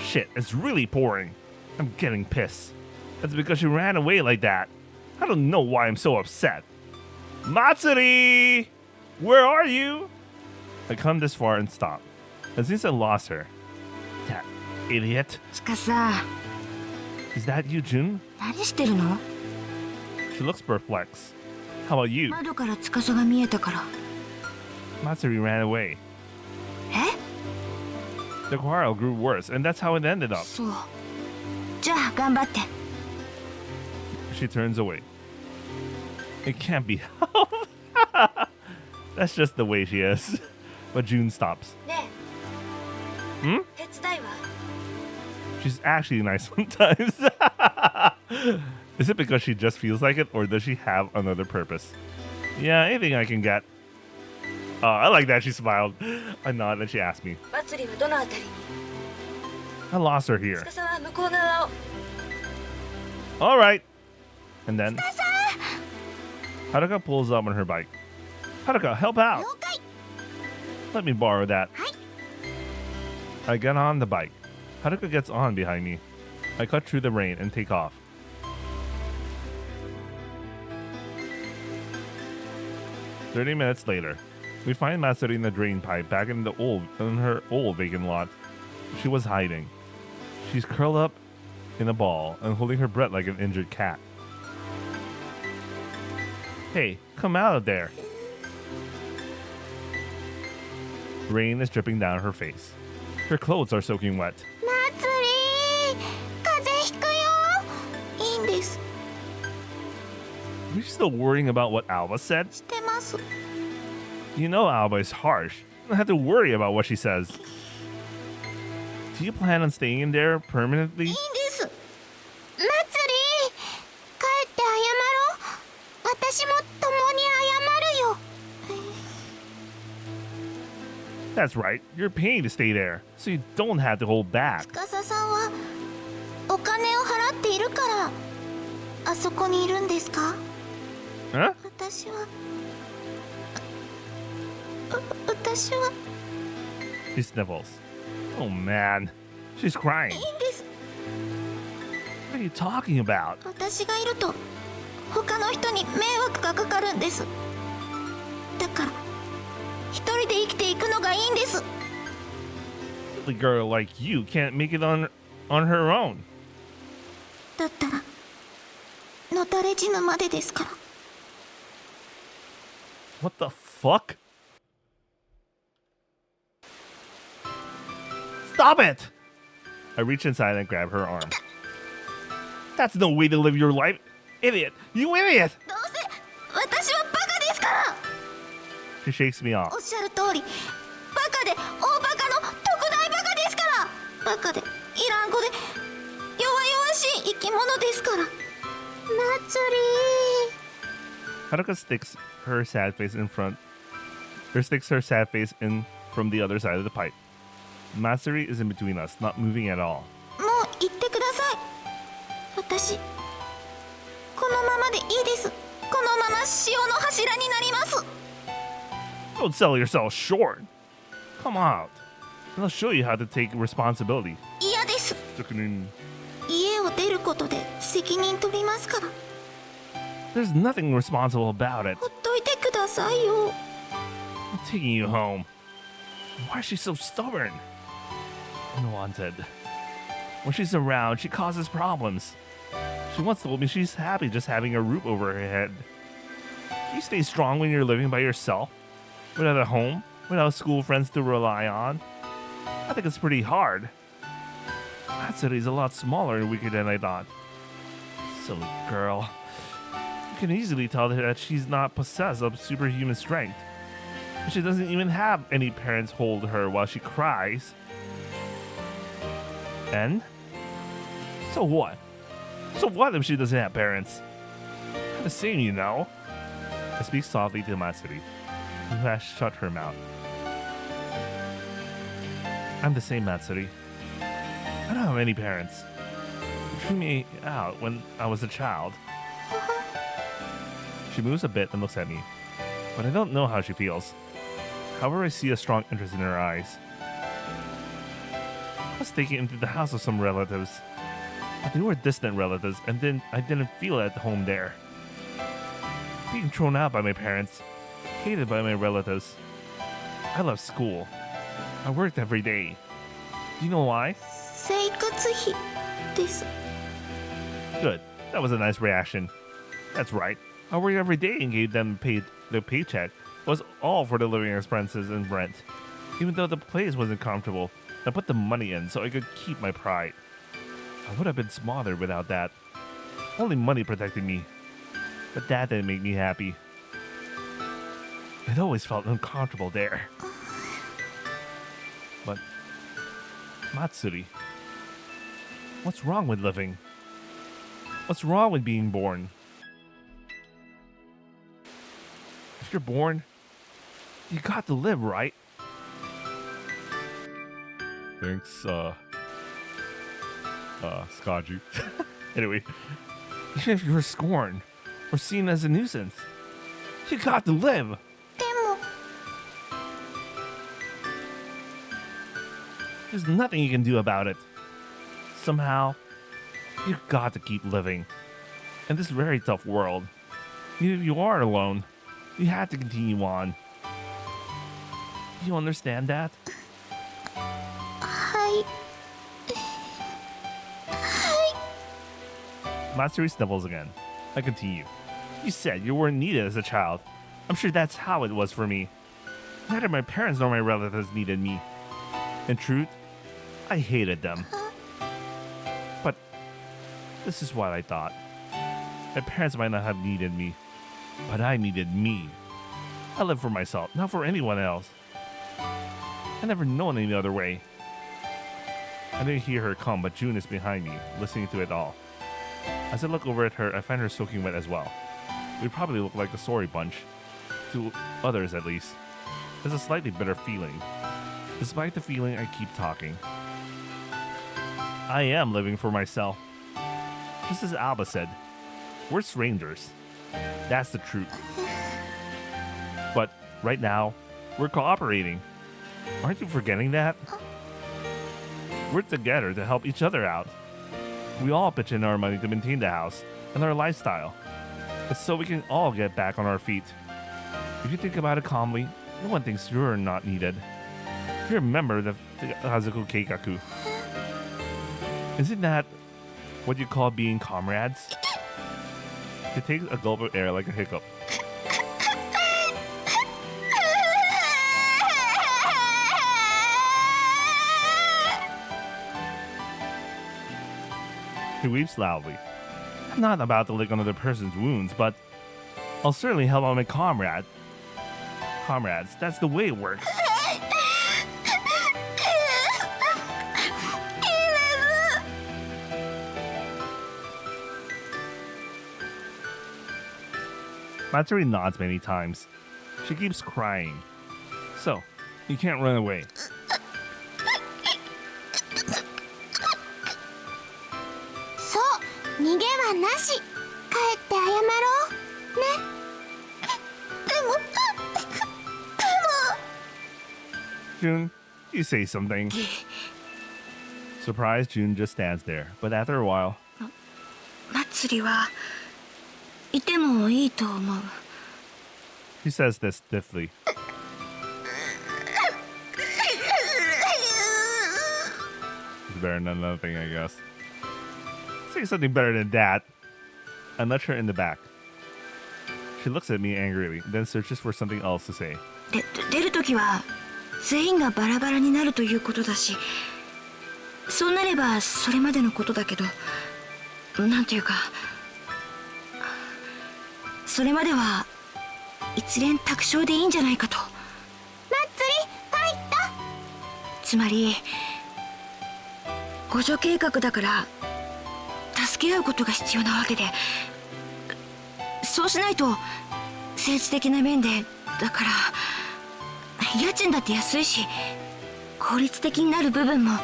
Shit, it's really pouring. I'm getting pissed. That's because she ran away like that. I don't know why I'm so upset. Matsuri! Where are you? I come this far and stop. And since I lost her. That idiot. つかさ、 Is that you, Jun? 何してるの？ She looks perplexed. How about you? 窓から司が見えたから。 Matsuri ran away. え？ The quarrel grew worse, and that's how it ended up. そう。じゃあ頑張って。 She turns away. It can't be helped. That's just the way she is. But June stops. ね Hmm? え、手伝いは？ She's actually nice sometimes. Is it because she just feels like it, or does she have another purpose? Yeah, anything I can get. I like that she smiled. I nod and she asked me. まつりはどのあたりに？ I lost her here. 司は向こう側を。 All right. And then Haruka pulls up on her bike. Haruka, help out. 了解。 Let me borrow that. はい。 I get on the bike. Haruka gets on behind me. I cut through the rain and take off. "30 minutes later, we find Matsuri in the drain pipe back in her old vacant lot. She was hiding. She's curled up in a ball and holding her breath like an injured cat. Hey, come out of there. Rain is dripping down her face. Her clothes are soaking wet. まつり、風邪ひくよ。いいんです。 Are you still worrying about what Alba said? してます。 You know Alba is harsh. I don't have to worry about what she says. Do you plan on staying in there permanently? いいんです。まつり、帰って謝ろう。私も共に謝るよ。 That's right. You're paying to stay there, so you don't have to hold back. 司さんはお金を払っているからあそこにいるんですか？ Huh? 私は私は She sniffles. Oh man. She's crying. いいんです。 What are you talking about? 私がいると他の人に迷惑がかかるんです。だから一人で生きていくのがいいんです。 A girl like you can't make it on her own. だったらのたれ死ぬまでですから。 What the fuck? Stop it! I reach inside and grab her arm. That's no way to live your life. Idiot! You idiot! どうせ私はバカですから。 She shakes me off. おっしゃる通り、バカで大バカの特大バカですから。バカでイラン語で弱々しい生き物ですから。まつり Tanaka sticks her sad face in front. Or sticks her sad face in from the other side of the pipe. Matsuri is in between us, not moving at all. もう行ってください。私このままでいいです。このまま潮の柱になります。 Don't sell yourself short. Come out. And I'll show you how to take responsibility. 嫌です。家を出ることで責任取りますから。 There's nothing responsible about it. ほっといてくださいよ。 I'm taking you home. Why is she so stubborn? Unwanted. When she's around, she causes problems. She once told me she's happy just having a roof over her head. Can you stay strong when you're living by yourself? Without a home? Without school friends to rely on? I think it's pretty hard. Matsuri's a lot smaller and weaker than I thought. Silly girl. You can easily tell that she's not possessed of superhuman strength. She doesn't even have any parents hold her while she cries. And? So what? So what if she doesn't have parents? The same, you know. I speak softly to Matsuri, who has shut her mouth. I'm the same, Matsuri. I don't have any parents. They threw me out when I was a child. She moves a bit and looks at me, but I don't know how she feels. However, I see a strong interest in her eyes. I was taken into the house of some relatives, but they were distant relatives, and then I didn't feel at home there. Being thrown out by my parents, hated by my relatives. I left school. I worked every day. Do you know why? 生活費です。 Good. That was a nice reaction. That's right. I worked every day and gave them the paycheck. Was all for the living expenses and rent. Even though the place wasn't comfortable, I put the money in so I could keep my pride. I would have been smothered without that. Only money protected me. But that didn't make me happy. It always felt uncomfortable there. But Matsuri, what's wrong with living? What's wrong with being born? If you're born, you got to live, right? Thanks, Skaju. Anyway, even if you were scorned or seen as a nuisance, you got to live. でも There's nothing you can do about it. Somehow, you've got to keep living. In this very tough world, even if you are alone, you have to continue on. You understand that? はい。 Matsuri sniffles again. I continue. You said you weren't needed as a child. I'm sure that's how it was for me. Neither my parents nor my relatives needed me. In truth, I hated them. But this is what I thought. My parents might not have needed me, but I needed me. I live for myself, not for anyone else. I never known any other way. I didn't hear her come, but June is behind me, listening to it all. As I look over at her, I find her soaking wet as well. We probably look like a sorry bunch. To others, at least. There's a slightly bitter feeling. Despite the feeling, I keep talking. I am living for myself. Just as Alba said, we're strangers. That's the truth. But right now, we're cooperating. Aren't you forgetting that? We're together to help each other out. We all pitch in our money to maintain the house and our lifestyle. It's so we can all get back on our feet. If you think about it calmly, no one thinks you're not needed. You're a member of the Kazoku Keikaku. Isn't that what you call being comrades? It takes a gulp of air like a hiccup. He weeps loudly. I'm not about to lick another person's wounds, but I'll certainly help out my comrade. Comrades, that's the way it works. Matsuri nods many times. She keeps crying. So, you can't run away. そう逃げはなし。帰って謝ろうね。でも June, you say something. Surprised, June just stands there. But after a while, 祭りはいてもいいと思う。 she says this stiffly. It's better than nothing, I guess. Say something better than that. I nudge her in the back. She looks at me angrily, then searches for something else to say. 出るときは全員がバラバラになるということだし、そうなればそれまでのことだけど、なんていうか、それまでは一連卓勝でいいんじゃないかと。祭り入った。つまり互助計画だから助け合うことが必要なわけで、そうしないと政治的な面でだから家賃だって安いし効率的になる部分も。祭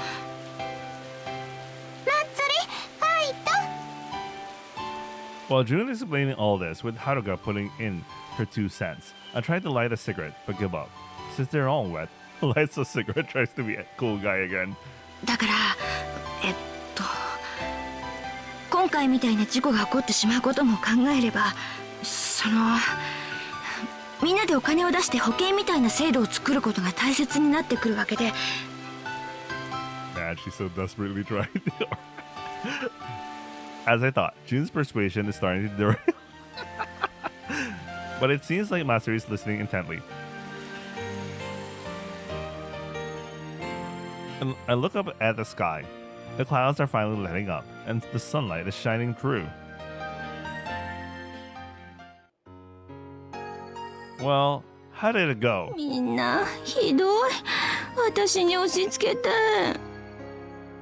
り入った。 While June is explaining all this, with Haruka putting in her 2 cents, I tried to light a cigarette, but give up. Since they're all wet, lights a cigarette, tries to be a cool guy again. だから今回みたいな事故が起こってしまうことも考えれば、みんなでお金を出して保険みたいな制度を作ることが大切になってくるわけで。 Man, she's so desperately trying to. As I thought, June's persuasion is starting to derail. But it seems like Matsuri is listening intently. And I look up at the sky. The clouds are finally letting up, and the sunlight is shining through. Well, how did it go? みんなひどい。私に押し付けて。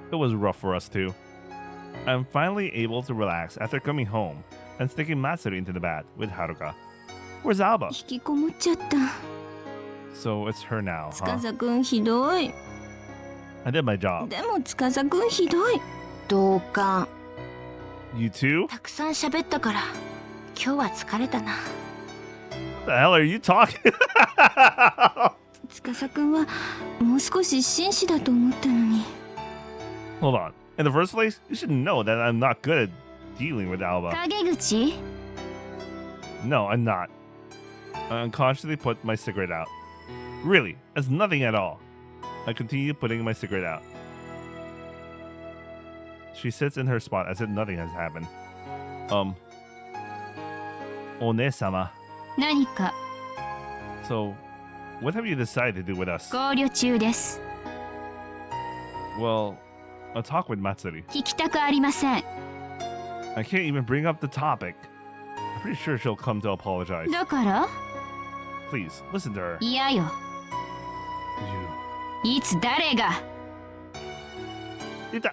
It was rough for us too. I'm finally able to relax after coming home and sticking Matsuri into the bed with Haruka. Where's Alba? 引きこもっちゃった。 So it's her now, 司くんひどい。 I did my job. でも司くんひどい。同感。 You too? たくさん喋ったから今日は疲れたな。 What the hell are you talking? 司くんはもう少し紳士だと思ったのに。 Hold on. In the first place, you should know that I'm not good at dealing with Alba. 陰口？ No, I'm not. I unconsciously put my cigarette out. Really, that's nothing at all. I continue putting my cigarette out. She sits in her spot as if nothing has happened. One-sama. 何か So, what have you decided to do with us? 考慮中です。 Well, I'll talk with Matsuri. 聞きたくありません。 I can't even bring up the topic. I'm pretty sure she'll come to apologize. だから Please, listen to her. 嫌よ。 You. いつ誰が Ita.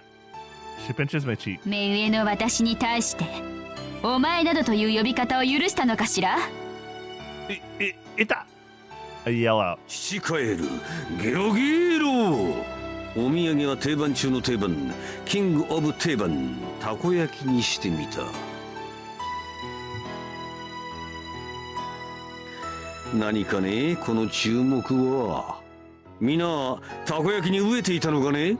She pinches my cheek. 目上の私に対してお前などという呼び方を許したのかしら。 Ita. I yell out. 父帰るゲロゲロ。お土産は定番中の定番、キングオブ定番、たこ焼きにしてみた。何かね、この注目は。みんなたこ焼きに飢えていたのかね。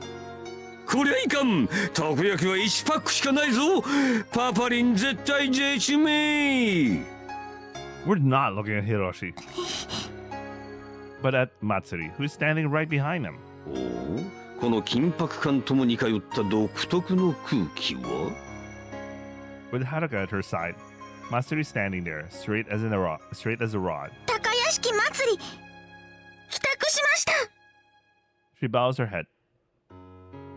こりゃいかん、たこ焼きは1パックしかないぞ。パパリン絶対絶命。 We're not looking at Hiroshi, but at Matsuri, who's standing right behind him. おお、この緊迫感とも似通った独特の空気は。 With Haruka at her side, Matsuri standing there, straight as a rod. 高屋敷祭り帰宅しました。 She bows her head,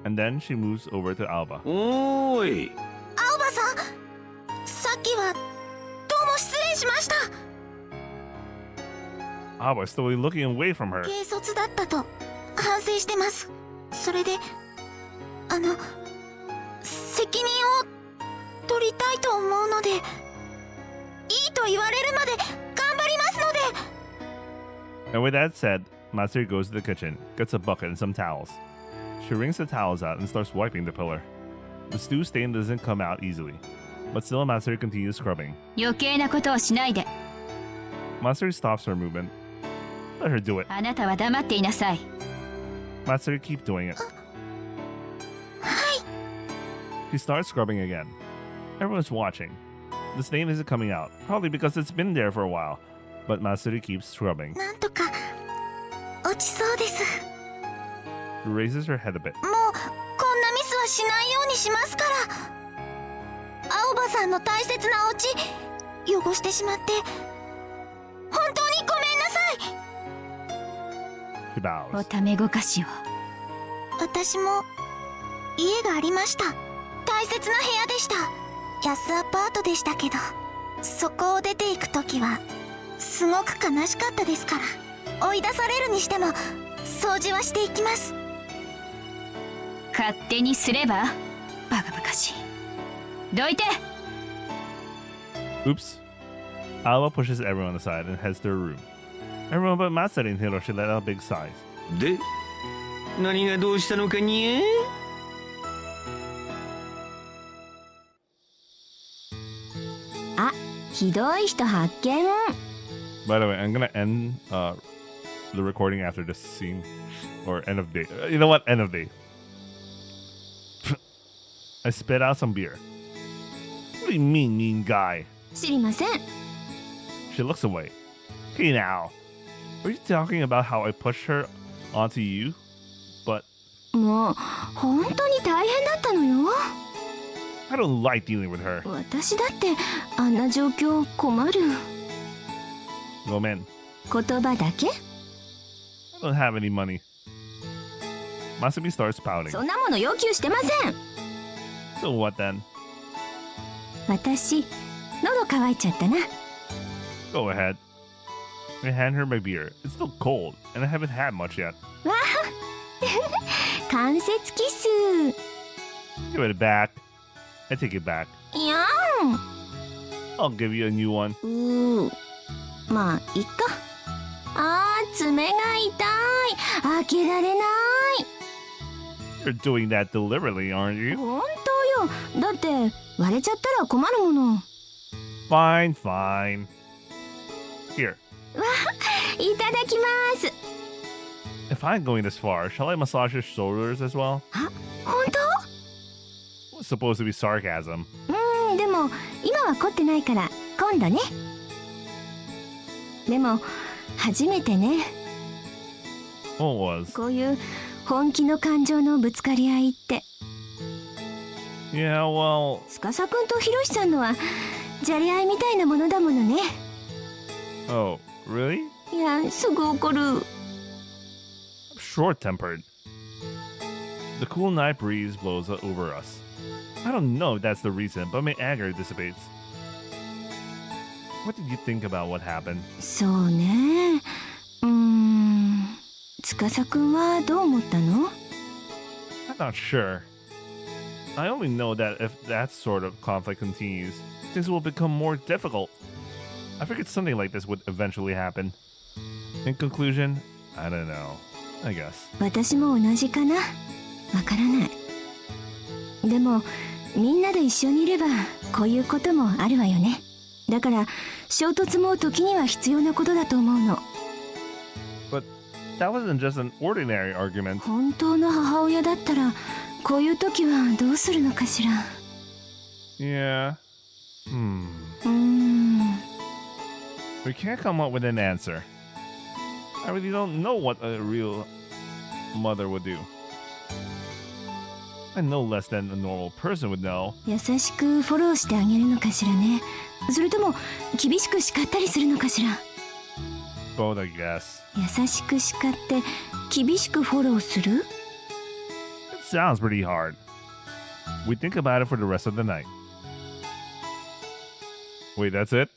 and then she moves over to Alba. おーい。青葉さん、さっきはどうも失礼しました。 Alba is slowly looking away from her. 軽率だったと反省してます。それで責任を取りたいと思うので。いいと言われるまで頑張りますので。 And with that said, Matsuri goes to the kitchen, gets a bucket and some towels. She wrings the towels out and starts wiping the pillar. The stew stain doesn't come out easily, but still Matsuri continues scrubbing. 余計なことをしないで。 Matsuri stops her movement. Let her do it. あなたは黙っていなさい。 Matsuri keep doing it. はい。 She starts scrubbing again. Everyone's watching. The stain isn't coming out, probably because it's been there for a while, but Matsuri keeps scrubbing. なんとか落ちそうです。 She raises her head a bit. もうこんなミスはしないようにしますから。青葉さんの大切なお家汚してしまって本当にごめんなさい。 She bows. おためごかしを。私も家がありました。大切な部屋でした。安アパートでしたけど、そこを出ていく時はすごく悲しかったですから、追い出されるにしても掃除はしていきます。勝手にすればバカバカしい。どいて。 Oops. Alba pushes everyone aside and heads to her room. Everyone but Matsuri and Hiroshi let out big sighs. で、何がどうしたのかにゃ。あ、ひどい人発見。 By the way, I'm gonna end the recording after this scene. Or end of day. You know what? End of day. I spit out some beer. What do you mean, mean guy? 知りません。 She looks away. Hey now. Are you talking about how I pushed her onto you? But もう本当に大変だったのよ。 I don't like dealing with her. 私だってあんな状況困る。 Go man. 言葉だけ？ I don't have any money. Masumi starts pouting. そんなもの要求してません。 So what then? 私喉乾いちゃったな。 Go ahead. I hand her my beer. It's still cold, and I haven't had much yet. わあ関節キス。 Give it back. I take it back. いや I'll give you a new one. まあいっか。あー爪が痛い。開けられない。 You're doing that deliberately, aren't you? 本当よ。だって割れちゃったら困るもの。 Fine, fine. Here. いただきます。 If I'm going this far, shall I massage your shoulders as well? あ、本当？ It was supposed to be sarcasm. でも今は凝ってないから今度ね。でも初めてね。 What was? こういう本気の感情のぶつかり合いって。 Yeah, well, 司くんとひろしさんのはじゃれ合いみたいなものだものね。 oh, really? いや、すぐ怒る。 I'm short-tempered. The cool night breeze blows over us. I don't know if that's the reason, but my anger dissipates. What did you think about what happened? そうね。司くんはどう思ったの？ I'm not sure. I only know that if that sort of conflict continues, things will become more difficult. I figured something like this would eventually happen. In conclusion, I don't know. I guess. 私も同じかな。わからない。でもみんなで一緒にいればこういうこともあるわよね。だから衝突も時には必要なことだと思うの。 But that wasn't just an ordinary argument. 本当の母親だったらこういう時はどうするのかしら。 Yeah. We can't come up with an answer. I really don't know what a real mother would do. I know less than a normal person would know. 優しくフォローしてあげるのかしらね。それとも厳しく叱ったりするのかしら。 Both, I guess. 優しく叱って厳しくフォローする？ It sounds pretty hard. We think about it for the rest of the night. Wait, that's it?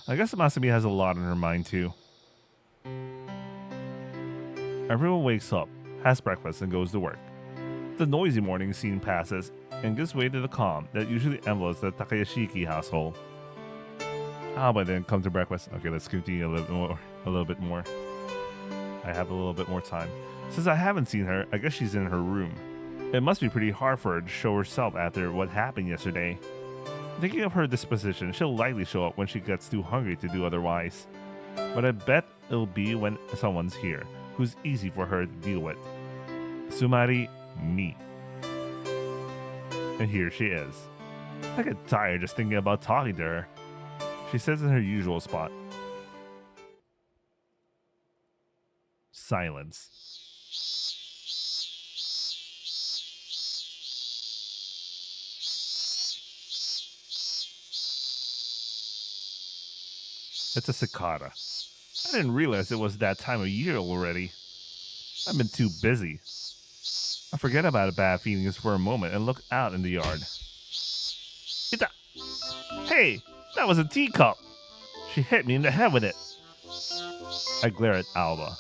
I guess Masumi has a lot on her mind too. Everyone wakes up, has breakfast, and goes to work. The noisy morning scene passes, and gives way to the calm that usually envelopes the Takayashiki household. Alba didn't come to breakfast. Okay, let's continue a little bit more. I have a little bit more time. Since I haven't seen her, I guess she's in her room. It must be pretty hard for her to show herself after what happened yesterday. Thinking of her disposition, she'll likely show up when she gets too hungry to do otherwise. But I bet it'll be when someone's here, who's easy for her to deal with. Sumari, me. And here she is. I get tired just thinking about talking to her. She sits in her usual spot. Silence. It's a cicada. I didn't realize it was that time of year already. I've been too busy. I forget about bad feelings for a moment and look out in the yard. Ita! Hey! That was a teacup! She hit me in the head with it. I glare at Alba.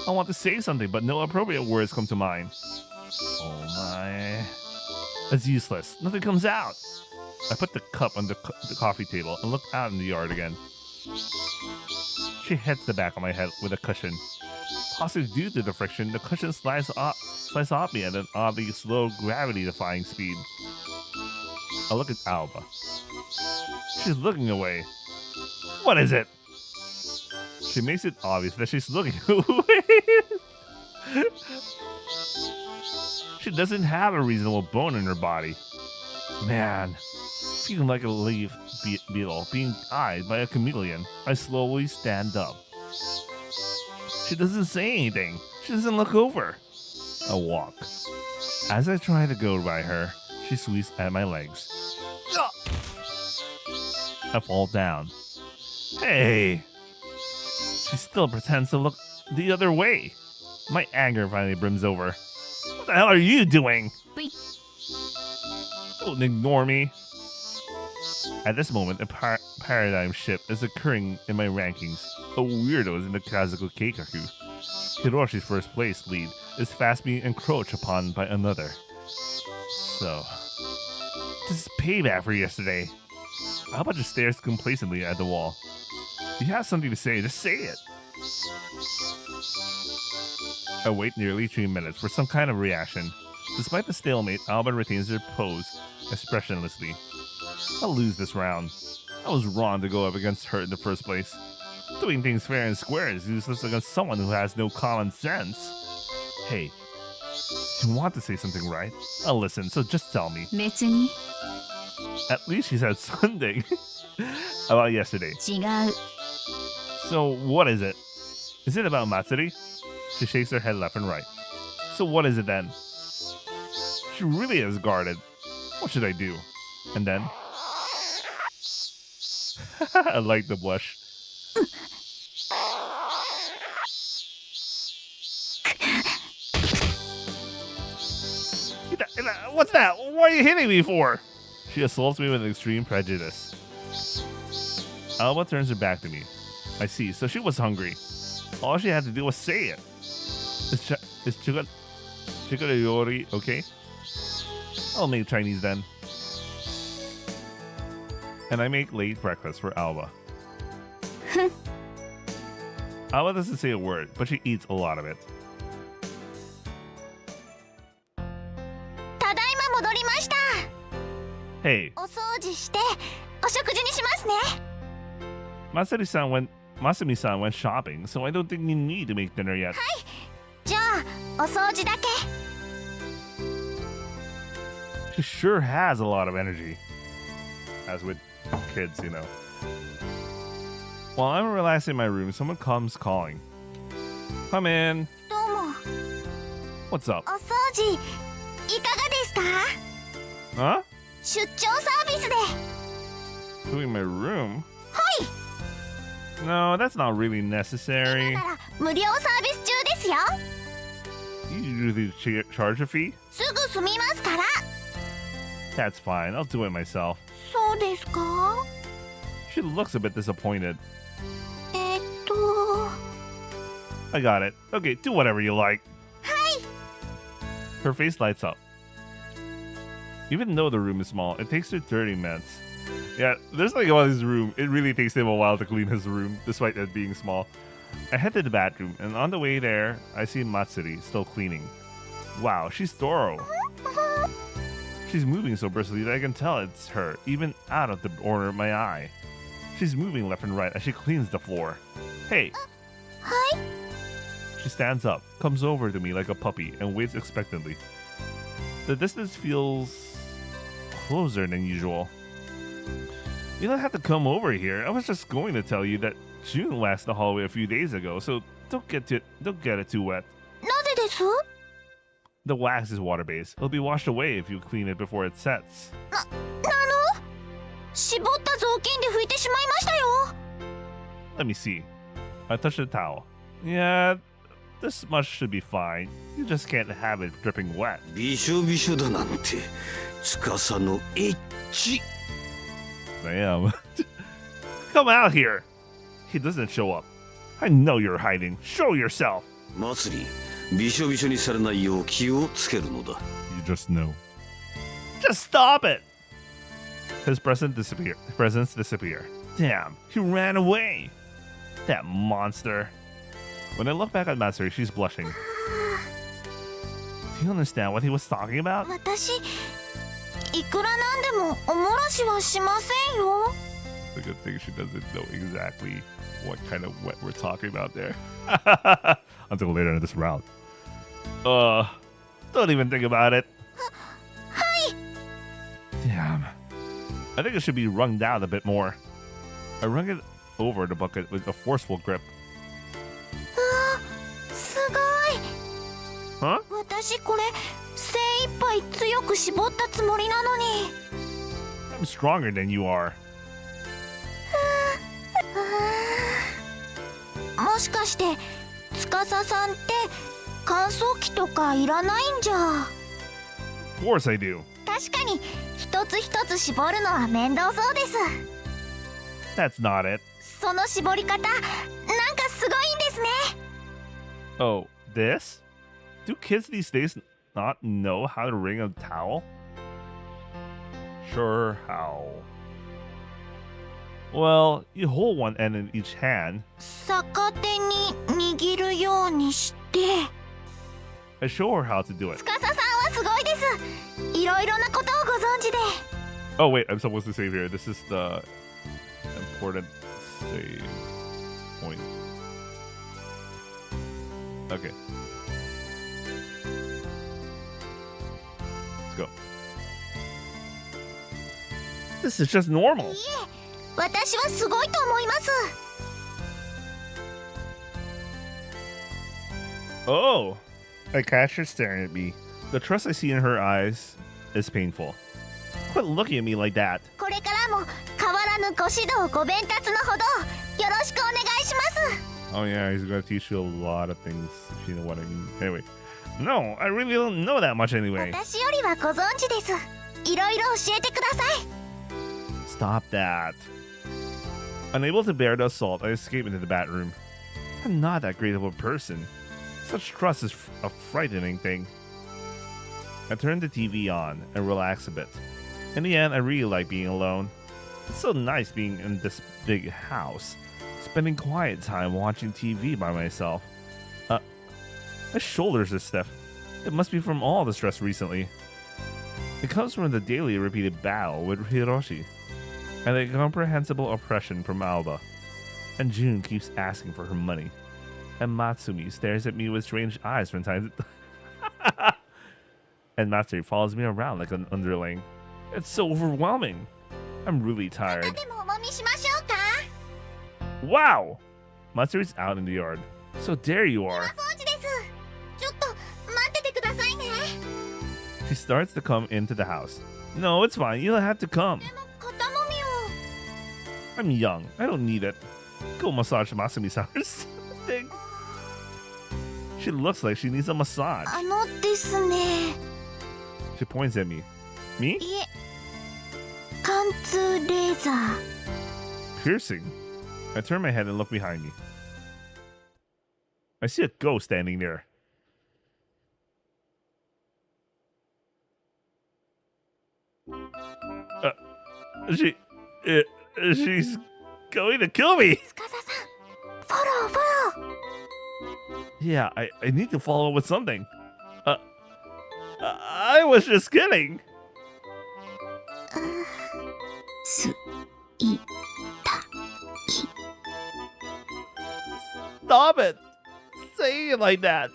I want to say something, but no appropriate words come to mind. Oh my... It's useless. Nothing comes out. I put the cup on the coffee table and look out in the yard again. She hits the back of my head with a cushion. Possibly due to the friction, the cushion slides off me at an oddly slow, gravity-defying speed. I look at Alba. She's looking away. What is it? She makes it obvious that she's looking away. She doesn't have a reasonable bone in her body. Man, feeling like a leaf beetle being eyed by a chameleon, I slowly stand up. She doesn't say anything. She doesn't look over. I walk. As I try to go by her, she squeezes at my legs. I fall down. Hey! She still pretends to look the other way. My anger finally brims over. What the hell are you doing? Don't ignore me. At this moment, a paradigm shift is occurring in my rankings. A weirdo is in the Kazoku Keikaku. Hiroshi's first place lead is fast being encroached upon by another. So, this is payback for yesterday. Alba just stares complacently at the wall. If you have something to say, just say it. I wait nearly 3 minutes for some kind of reaction. Despite the stalemate, Alba retains her pose expressionlessly. I'll lose this round. I was wrong to go up against her in the first place. Doing things fair and square is useless against someone who has no common sense. Hey, you want to say something, right? I'll listen, so just tell me. 別に At least she said something about yesterday. 違う So what is it? Is it about Matsuri? She shakes her head left and right. So what is it then? She really is guarded. What should I do? And then... I like the blush. What's that? What are you hitting me for? She assaults me with extreme prejudice. Alba turns her back to me. I see, so she was hungry. All she had to do was say it. Is chikadayori okay? I'll make Chinese then. And I make late breakfast for Alba. Alba doesn't say a word, but she eats a lot of it. ただいま戻りました Hey, お掃除してお食事にしますね Masumi-san went shopping, so I don't think we need to make dinner yet. じゃあお掃除だけ She sure has a lot of energy. As with kids, you know. While I'm relaxing in my room, someone comes calling. Come in. どうも What's up? お掃除いかがでした Huh? 出張サービスで Doing my room? はい No, that's not really necessary. だから無料サービス中ですよ You usually charge a fee? すぐ済みますから That's fine. I'll do it myself. そうですか She looks a bit disappointed. と I got it. Okay, do whatever you like. はい Her face lights up. Even though the room is small, it takes her 30 minutes. Yeah, there's like about his room. It really takes him a while to clean his room, despite it being small. I head to the bathroom, and on the way there, I see Matsuri still cleaning. Wow, she's thorough. She's moving so briskly that I can tell it's her, even out of the corner of my eye. She's moving left and right as she cleans the floor. Hey! Hi? She stands up, comes over to me like a puppy, and waits expectantly. The distance feels closer than usual. You don't have to come over here. I was just going to tell you that June waxed the hallway a few days ago, so don't get it too wet. なぜです？ The wax is water-based. It'll be washed away if you clean it before it sets. 絞った雑巾で拭いてしまいましたよ。 Let me see. I touched the towel. Yeah, this much should be fine. You just can't have it dripping wet. びしょびしょだなんて司のエッチ Damn. Come out here. He doesn't show up. I know you're hiding. Show yourself. 祭りびしょびしょにされないよう気をつけるのだ You just know. Just stop it. His presence disappear. Damn, he ran away. That monster. When I look back at Matsuri, she's blushing. Do you understand what he was talking about? 私、いくらなんでもおもらしはしませんよ。 It's a good thing she doesn't know exactly what kind of wet we're talking about there. Until later in this round. Don't even think about it. Hi. Damn. I think it should be wrung down a bit more. I wrung it over the bucket with a forceful grip. すごい。 Huh? 私これ精一杯強く絞ったつもりなのに。 I'm stronger than you are. もしかして司さんって乾燥機とかいらないんじゃ。 Of course I do. 確かに一つ一つ絞るのは面倒そうです。 That's not it. その絞り方なんかすごいんですね。 Oh, this? Do kids these days not know how to wring a towel? Sure, how? Well, you hold one end in each hand. 逆手に握るようにして。 I show her how to do it. 司さんはすごいです。いろいろなことをご存知で。 Oh, wait, I'm supposed to save here. This is the important save point. Okay. Let's go. This is just normal. いえ、私はすごいと思います。 Oh! I catch her staring at me. The trust I see in her eyes is painful. Quit looking at me like that. これからも変わらぬご指導ご鞭達のほどよろしくお願いします。 Oh yeah, he's gonna teach you a lot of things, if you know what I mean. Anyway. No, I really don't know that much anyway. 私よりはご存知です。いろいろ教えてください。 Stop that. Unable to bear the assault, I escape into the bathroom. I'm not that great of a person. Such trust is a frightening thing. I turn the TV on and relax a bit. In the end, I really like being alone. It's so nice being in this big house, spending quiet time watching TV by myself. My shoulders are stiff. It must be from all the stress recently. It comes from the daily repeated battle with Hiroshi, and the incomprehensible oppression from Alba. And June keeps asking for her money. And Matsumi stares at me with strange eyes from time to time. And Matsuri follows me around like an underling. It's so overwhelming. I'm really tired. でもおもみしましょうか。 Wow! Matsuri's out in the yard. So there you are. 掃除です。ちょっと待っててくださいね。 She starts to come into the house. No, it's fine. You don't have to come. でも肩もみを。 I'm young. I don't need it. Go massage Masumi-san's thing. She looks like she needs a massage. ですね。 She points at me. Me? いえ、貫通レーザー。 Piercing. I turn my head and look behind me. I see a ghost standing there. She, uh, she's going to kill me. 司さん、フォローフォロー。 Yeah, I need to follow with something. I was just kidding. すいた Stop it. Saying it like that.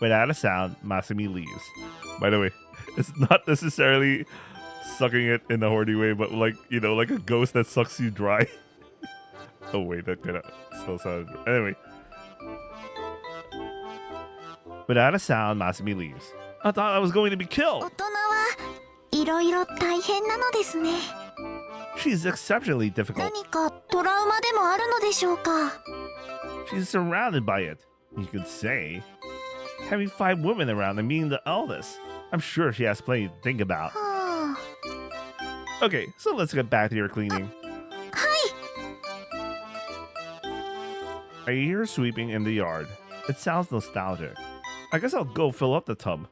Without a sound, Masumi leaves. By the way, it's not necessarily sucking it in a horny way, but like, you know, like a ghost that sucks you dry. Oh wait, that could still sound. Anyway. Without a sound, Masumi leaves. I thought I was going to be 大 killed. 人はいろいろ大変なのですね。 She's exceptionally difficult. 何かトラウマでもあるのでしょうか。 She's surrounded by it, you could say. Having 5 women around and being the eldest. I'm sure she has plenty to think about. は Okay, so let's get back to your cleaning. あ、はい。 I hear her sweeping in the yard. It sounds nostalgic. I guess I'll go fill up the tub.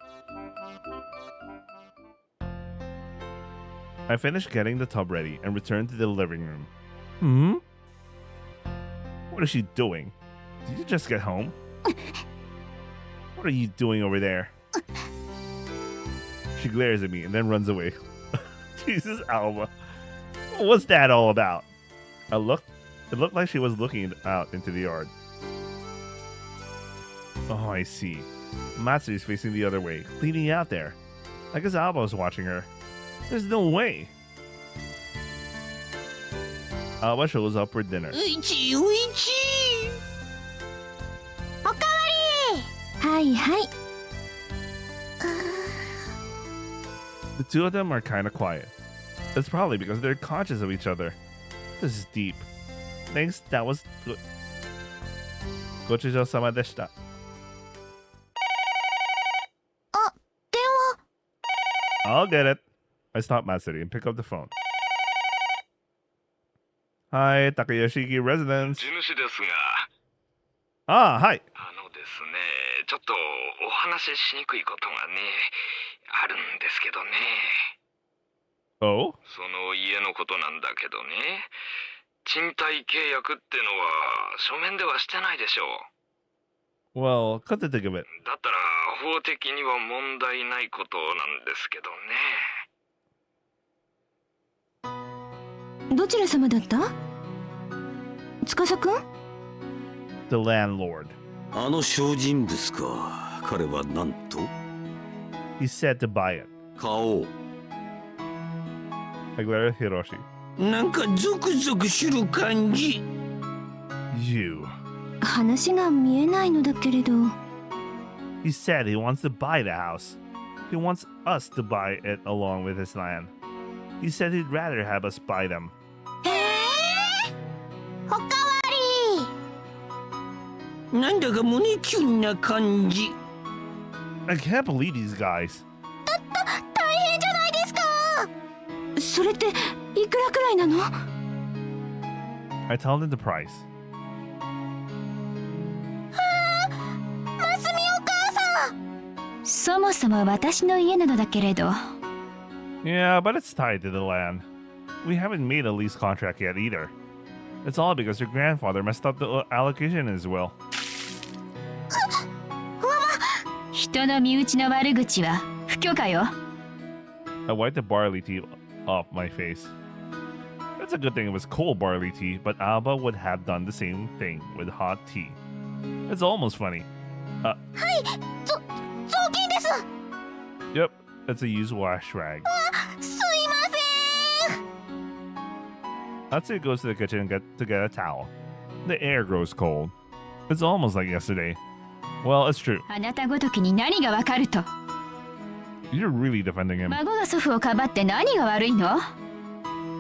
I finish getting the tub ready and return to the living room. Hmm? What is she doing? Did you just get home? What are you doing over there? She glares at me and then runs away. Jesus, Alma. What's that all about? I looked. It looked like she was looking out into the yard. Oh, I see. Matsu's facing the other way, cleaning out there. I guess Alba's watching her. There's no way. Alba shows up for dinner. おかわり。はいはい。 The two of them are kind of quiet. It's probably because they're conscious of each other. This is deep. Thanks, that was good. Gochujou-sama deshita. あ、電話。 I'll get it. I stop Matsuri and pick up the phone. Hi, Takayoshiki residence. 地主ですが、 Ah, hi. ですね、ちょっとお話ししにくいことがね、あるんですけどね。 Oh? その家のことなんだけどね、賃貸契約ってのは書面ではしてないでしょう。 Well, come to think of it. だったら法的には問題ないことなんですけどね。どちら様だった？司くん？ The landlord. あの小人物か。彼はなんと He said to buy it. 買おう。 I glare at Hiroshi. なんかゾクゾクする感じ。 You. 話が見えないのだけれど。 He said he wants to buy the house. He wants us to buy it along with his land. He said he'd rather have us buy them. おかわり。なんだか胸キュンな感じ。 I can't believe these guys. 大変じゃないですか。それっていくらくらいなの？ I tell them the price. マスミお母さん。そもそも私の家なのだけれど。 Yeah, but it's tied to the land. We haven't made a lease contract yet either. It's all because your grandfather messed up the allocation in his will. 人の身内の悪口は不許可よ。 I wiped the barley tea off my face. It's a good thing it was cold barley tea, but Alba would have done the same thing with hot tea. It's almost funny. はい、雑巾です。 Yep, it's a used wash rag. すいません。 Natsu goes to the kitchen and to get a towel. The air grows cold. It's almost like yesterday. Well, it's true. あなたごときに何がわかると。 You're really defending him. 孫が祖父をかばって何が悪いの？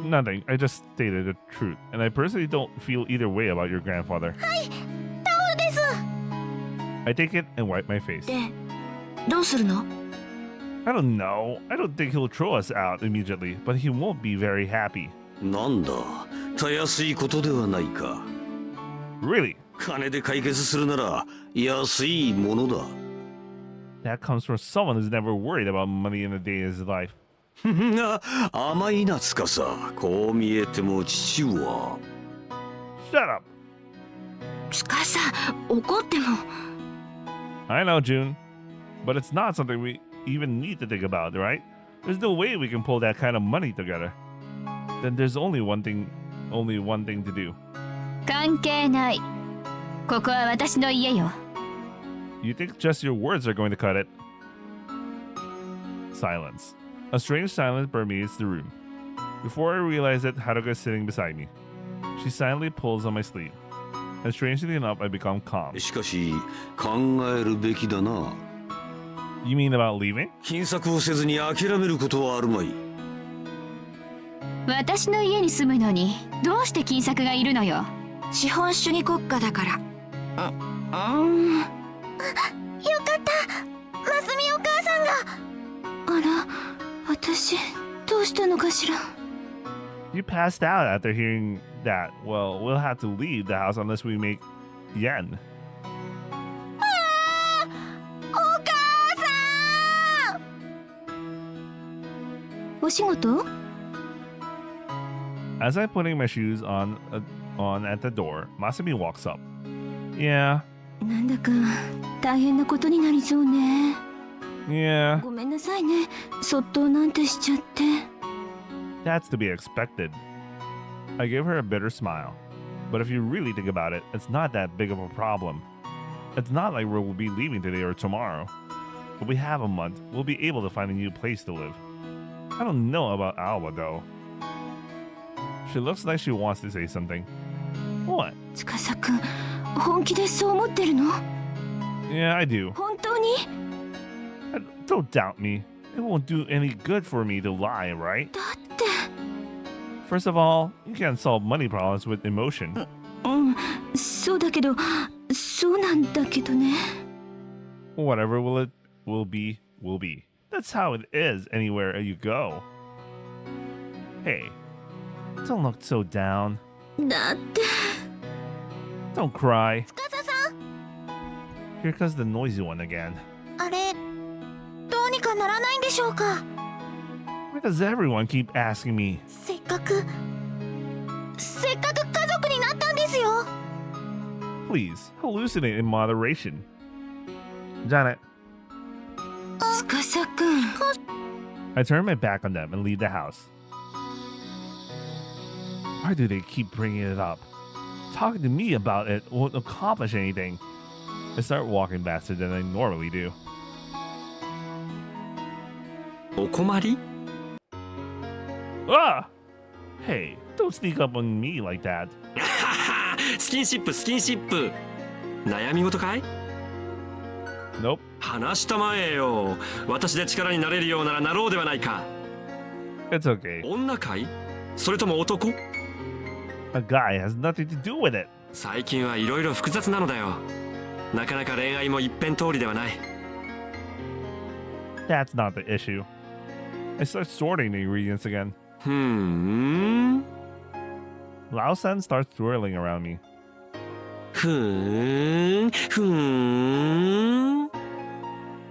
Nothing. I just stated the truth. And I personally don't feel either way about your grandfather. はい、タオルです。 I take it and wipe my face. で、どうするの？ I don't know. I don't think he'll throw us out immediately, but he won't be very happy. なんだ、たやすいことではないか。 Really? 金で解決するなら安いものだ。 That comes from someone who's never worried about money in a day in his life. 甘いな司。こう見えても父は。 Shut up. 司、怒っても。 I know, June. But it's not something we even need to think about, right? There's no way we can pull that kind of money together. Then there's only one thing to do. 関係ない。ここは私の家よ。 You think just your words are going to cut it? Silence. A strange silence permeates the room. Before I realize it, Haruka is sitting beside me. She silently pulls on my sleeve. And strangely enough, I become calm. しかし考えるべきだな。 You mean about leaving? 金策をせずに諦めることはあるまい。私の家に住むのにどうして金策がいるのよ。資本主義国家だから。よかった。ますみお母さんが。あら、私どうしたのかしら。 You passed out after hearing that. Well, we'll have to leave the house unless we make yen. お母さん。お仕事？ As I'm putting my shoes on at the door, Masumi walks up. Yeah. なんだか大変なことになりそうね。 Yeah. ごめんなさいね。そっとなんてしちゃって。 That's to be expected. I give her a bitter smile. But if you really think about it, it's not that big of a problem. It's not like we'll be leaving today or tomorrow. If we have a month, we'll be able to find a new place to live. I don't know about Alba though. She looks like she wants to say something. What? 司くん、本気でそう思ってるの？ Yeah, I do. 本当に？ Don't doubt me. It won't do any good for me to lie, right? だって。 First of all, you can't solve money problems with emotion. うん、そうだけど、そうなんだけどね。 Whatever will be. That's how it is anywhere you go. Hey, don't look so down. だって。 Don't cry. 司さん、 Here comes the noisy one again. あれ、どうにかならないんでしょうか。 Why does everyone keep asking me? せっかく家族になったんですよ。 Please, hallucinate in moderation. Janet. 司くん。 I turn my back on them and leave the house. Why do they keep bringing it up? Talking to me about it won't accomplish anything. I start walking faster than I normally do. お困り？ Ah! Hey, don't sneak up on me like that. スキンシップ悩み事かい？ Nope. 話したまえよ。私で力になれるようならなろうではないか。 It's okay. 女かい？それとも男？ A guy has nothing to do with it. 最近はいろいろ複雑なのだよ。なかなか恋愛も一辺通りではない。 That's not the issue. I start sorting the ingredients again. ふーん。 Lao-san starts twirling around me. ふーん。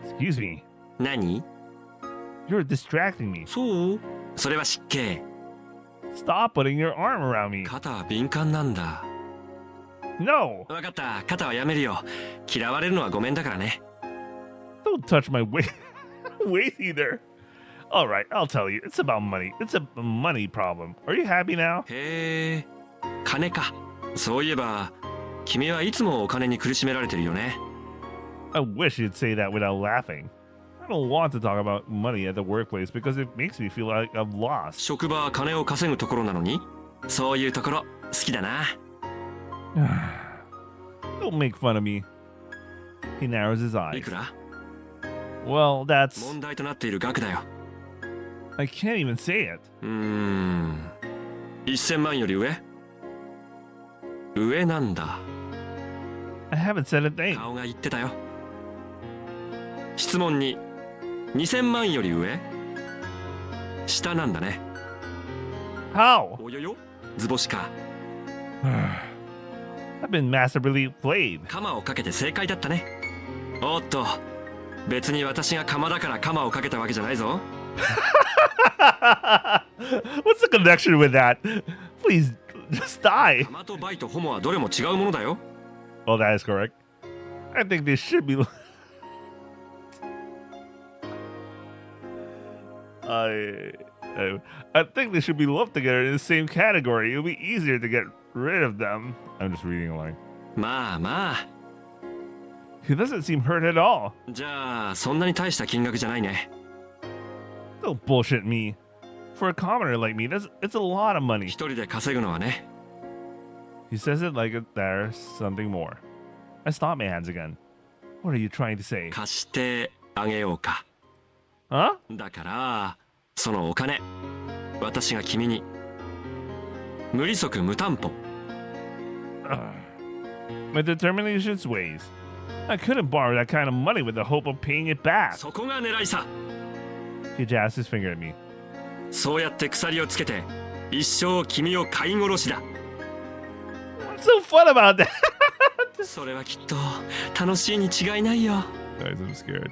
Excuse me. 何？ You're distracting me. そう？それは失敬。 Stop putting your arm around me. 肩は敏感なんだ。 No! わかった。肩はやめるよ。嫌われるのはごめんだからね。 Don't touch my waist. Waist either. Alright, I'll tell you. It's about money. It's a money problem. Are you happy now? へえ、金か。そういえば、君はいつもお金に苦しめられてるよね。I wish you'd say that without laughing. I don't want to talk about money at the workplace because it makes me feel like I've lost. 職場は金を稼ぐところなのに、そういうところ好きだな。Don't make fun of me. He narrows his い eyes. くら？ Well, that's... 問題となっている額だよ。 I can't even say it. 1000万より上？上なんだ。 I haven't said a thing. 顔が言ってたよ。質問に2000万より上？下なんだね。 How? およよ、図星か。I've been masterfully played. 鎌をかけて正解だったね。おっと、別に私が鎌だから鎌をかけたわけじゃないぞ。What's the connection with that? Please, just die. 玉とバイとホモはどれも違うものだよ。 Oh, that is correct. I think they should be. I think they should be lumped together in the same category. It'll be easier to get rid of them. I'm just reading a line. まあまあ。 He doesn't seem hurt at all. じゃあそんなに大した金額じゃないね。 Don't bullshit me. For a commoner like me, it's a lot of money. 一人で稼ぐのはね。 He says it like there's something more. I stop my hands again. What are you trying to say? 貸してあげようか。 Huh? だからそのお金、私が君に無利息無担保。 My determination sways. I couldn't borrow that kind of money with the hope of paying it back. そこが狙いさ。 He jabs his finger at me. そうやって鎖をつけて一生君を飼い殺しだ。 What's so fun about that? それはきっと楽しいに違いないよ。 Guys, I'm scared.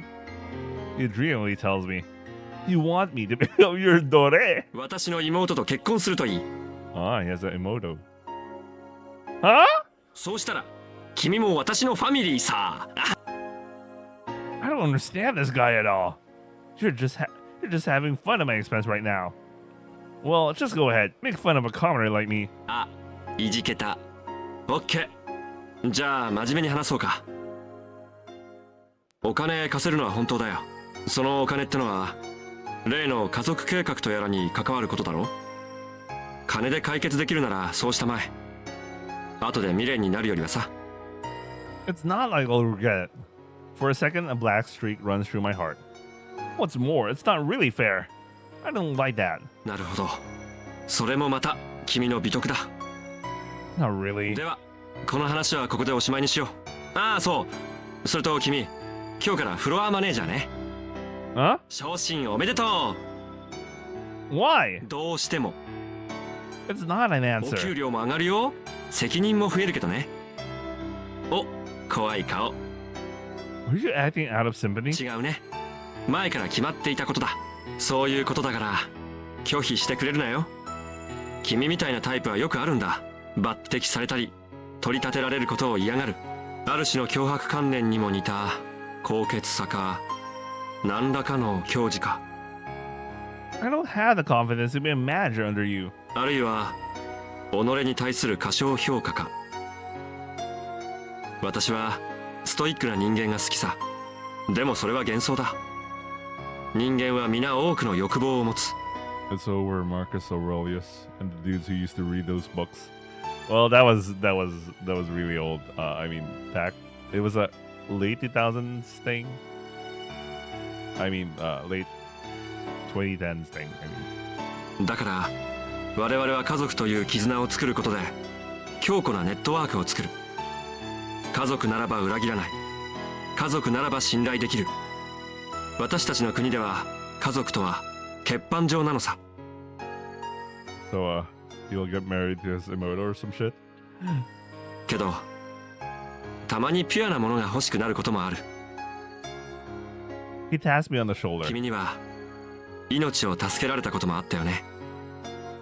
He adrenally tells me, You want me to become your dore? 私の妹と結婚するといい。 Ah, he has an emoto. Huh? そうしたら君も私のファミリーさ。 I don't understand this guy at all. You're just having fun at my expense right now. Well, just go ahead. Make fun of a commoner like me. あ、いじけた。オッケー。じゃあ真面目に話そうか。お金貸せるのは本当だよ。そのお金ってのは例の家族計画とやらに関わることだろ。金で解決できるならそうしたまえ。後で未練になるよりはさ。 It's not like I'll regret it. For a second, a black streak runs through my heart. What's more, it's not really fair. I don't like that. なるほど。それもまた君の美徳だ。 Not really. ではこの話はここでおしまいにしよう。ああそう。それと君、今日からフロアマネージャーね。 Huh? 昇進おめでと Why? う。どうしても。 It's not an お給 answer. 料も上がるよ。責任も増えるけどね。お、怖い顔。 Were you acting out of sympathy? 違うね。前から決まっていたことだ。そういうことだから拒否してくれるなよ。君みたいなタイプはよくあるんだ。抜擢されたり取り立てられることを嫌がる。ある種の脅迫観念にも似た高潔さか何らかの矜持か。 I don't have the confidence to be a manager under you. あるいは己に対する過小評価か。私はストイックな人間が好きさ。でもそれは幻想だ。人間は皆多くの欲望を持つ。 And so were Marcus Aurelius and the dudes who used to read those books. Well, that was really old. I mean, back it was a late 2000s thing. I mean, late 2010s thing. I mean. だから我々は家族という絆を作ることで強固なネットワークを作る。家族ならば裏切らない。家族ならば信頼できる。私たちの国では家族とは欠板状なのさ。 So, you'll get married to his emoto or some shit? けどたまにピュアなものが欲しくなることもある。 He tapped me on the shoulder. 君には命を助けられたこともあったよね。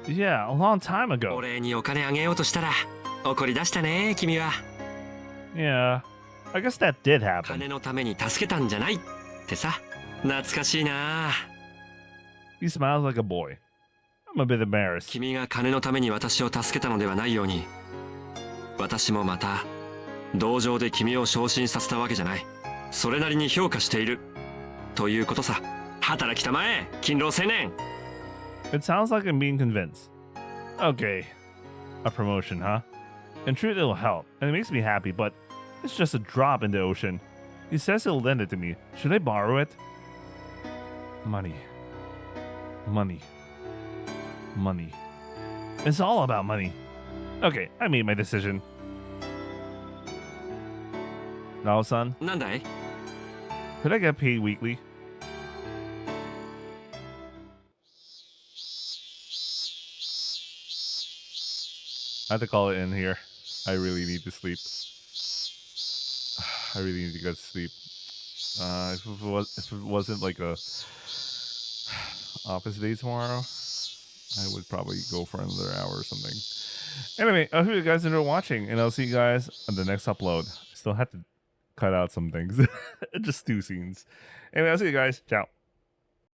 Yeah, a long time お ago. 礼にお金あげようとしたら怒り出したね君は。 Yeah, I guess that did happen. 金のために助けたんじゃないってさ。懐かしいな。 He smiles like a boy. I'm a bit embarrassed. 君が金のために私を助けたのではないように私もまた同情で君を昇進させたわけじゃない。それなりに評価しているということさ。働きたまえ勤労青年。 It sounds like I'm being convinced. Okay, a promotion, huh? In truth, it'll help, and it makes me happy, but it's just a drop in the ocean. He says he'll lend it to me. Should I borrow it? Money. Money. Money. It's all about money. Okay, I made my decision. Nao-san, なんだい。 could I get paid weekly? I have to call it in here. I really need to sleep. I really need to go to sleep. If it wasn't like office day tomorrow, I would probably go for another hour or something. Anyway, I hope you guys enjoyed watching, and I'll see you guys on the next upload. I still had to cut out some things. Just 2 scenes. Anyway, I'll see you guys. Ciao.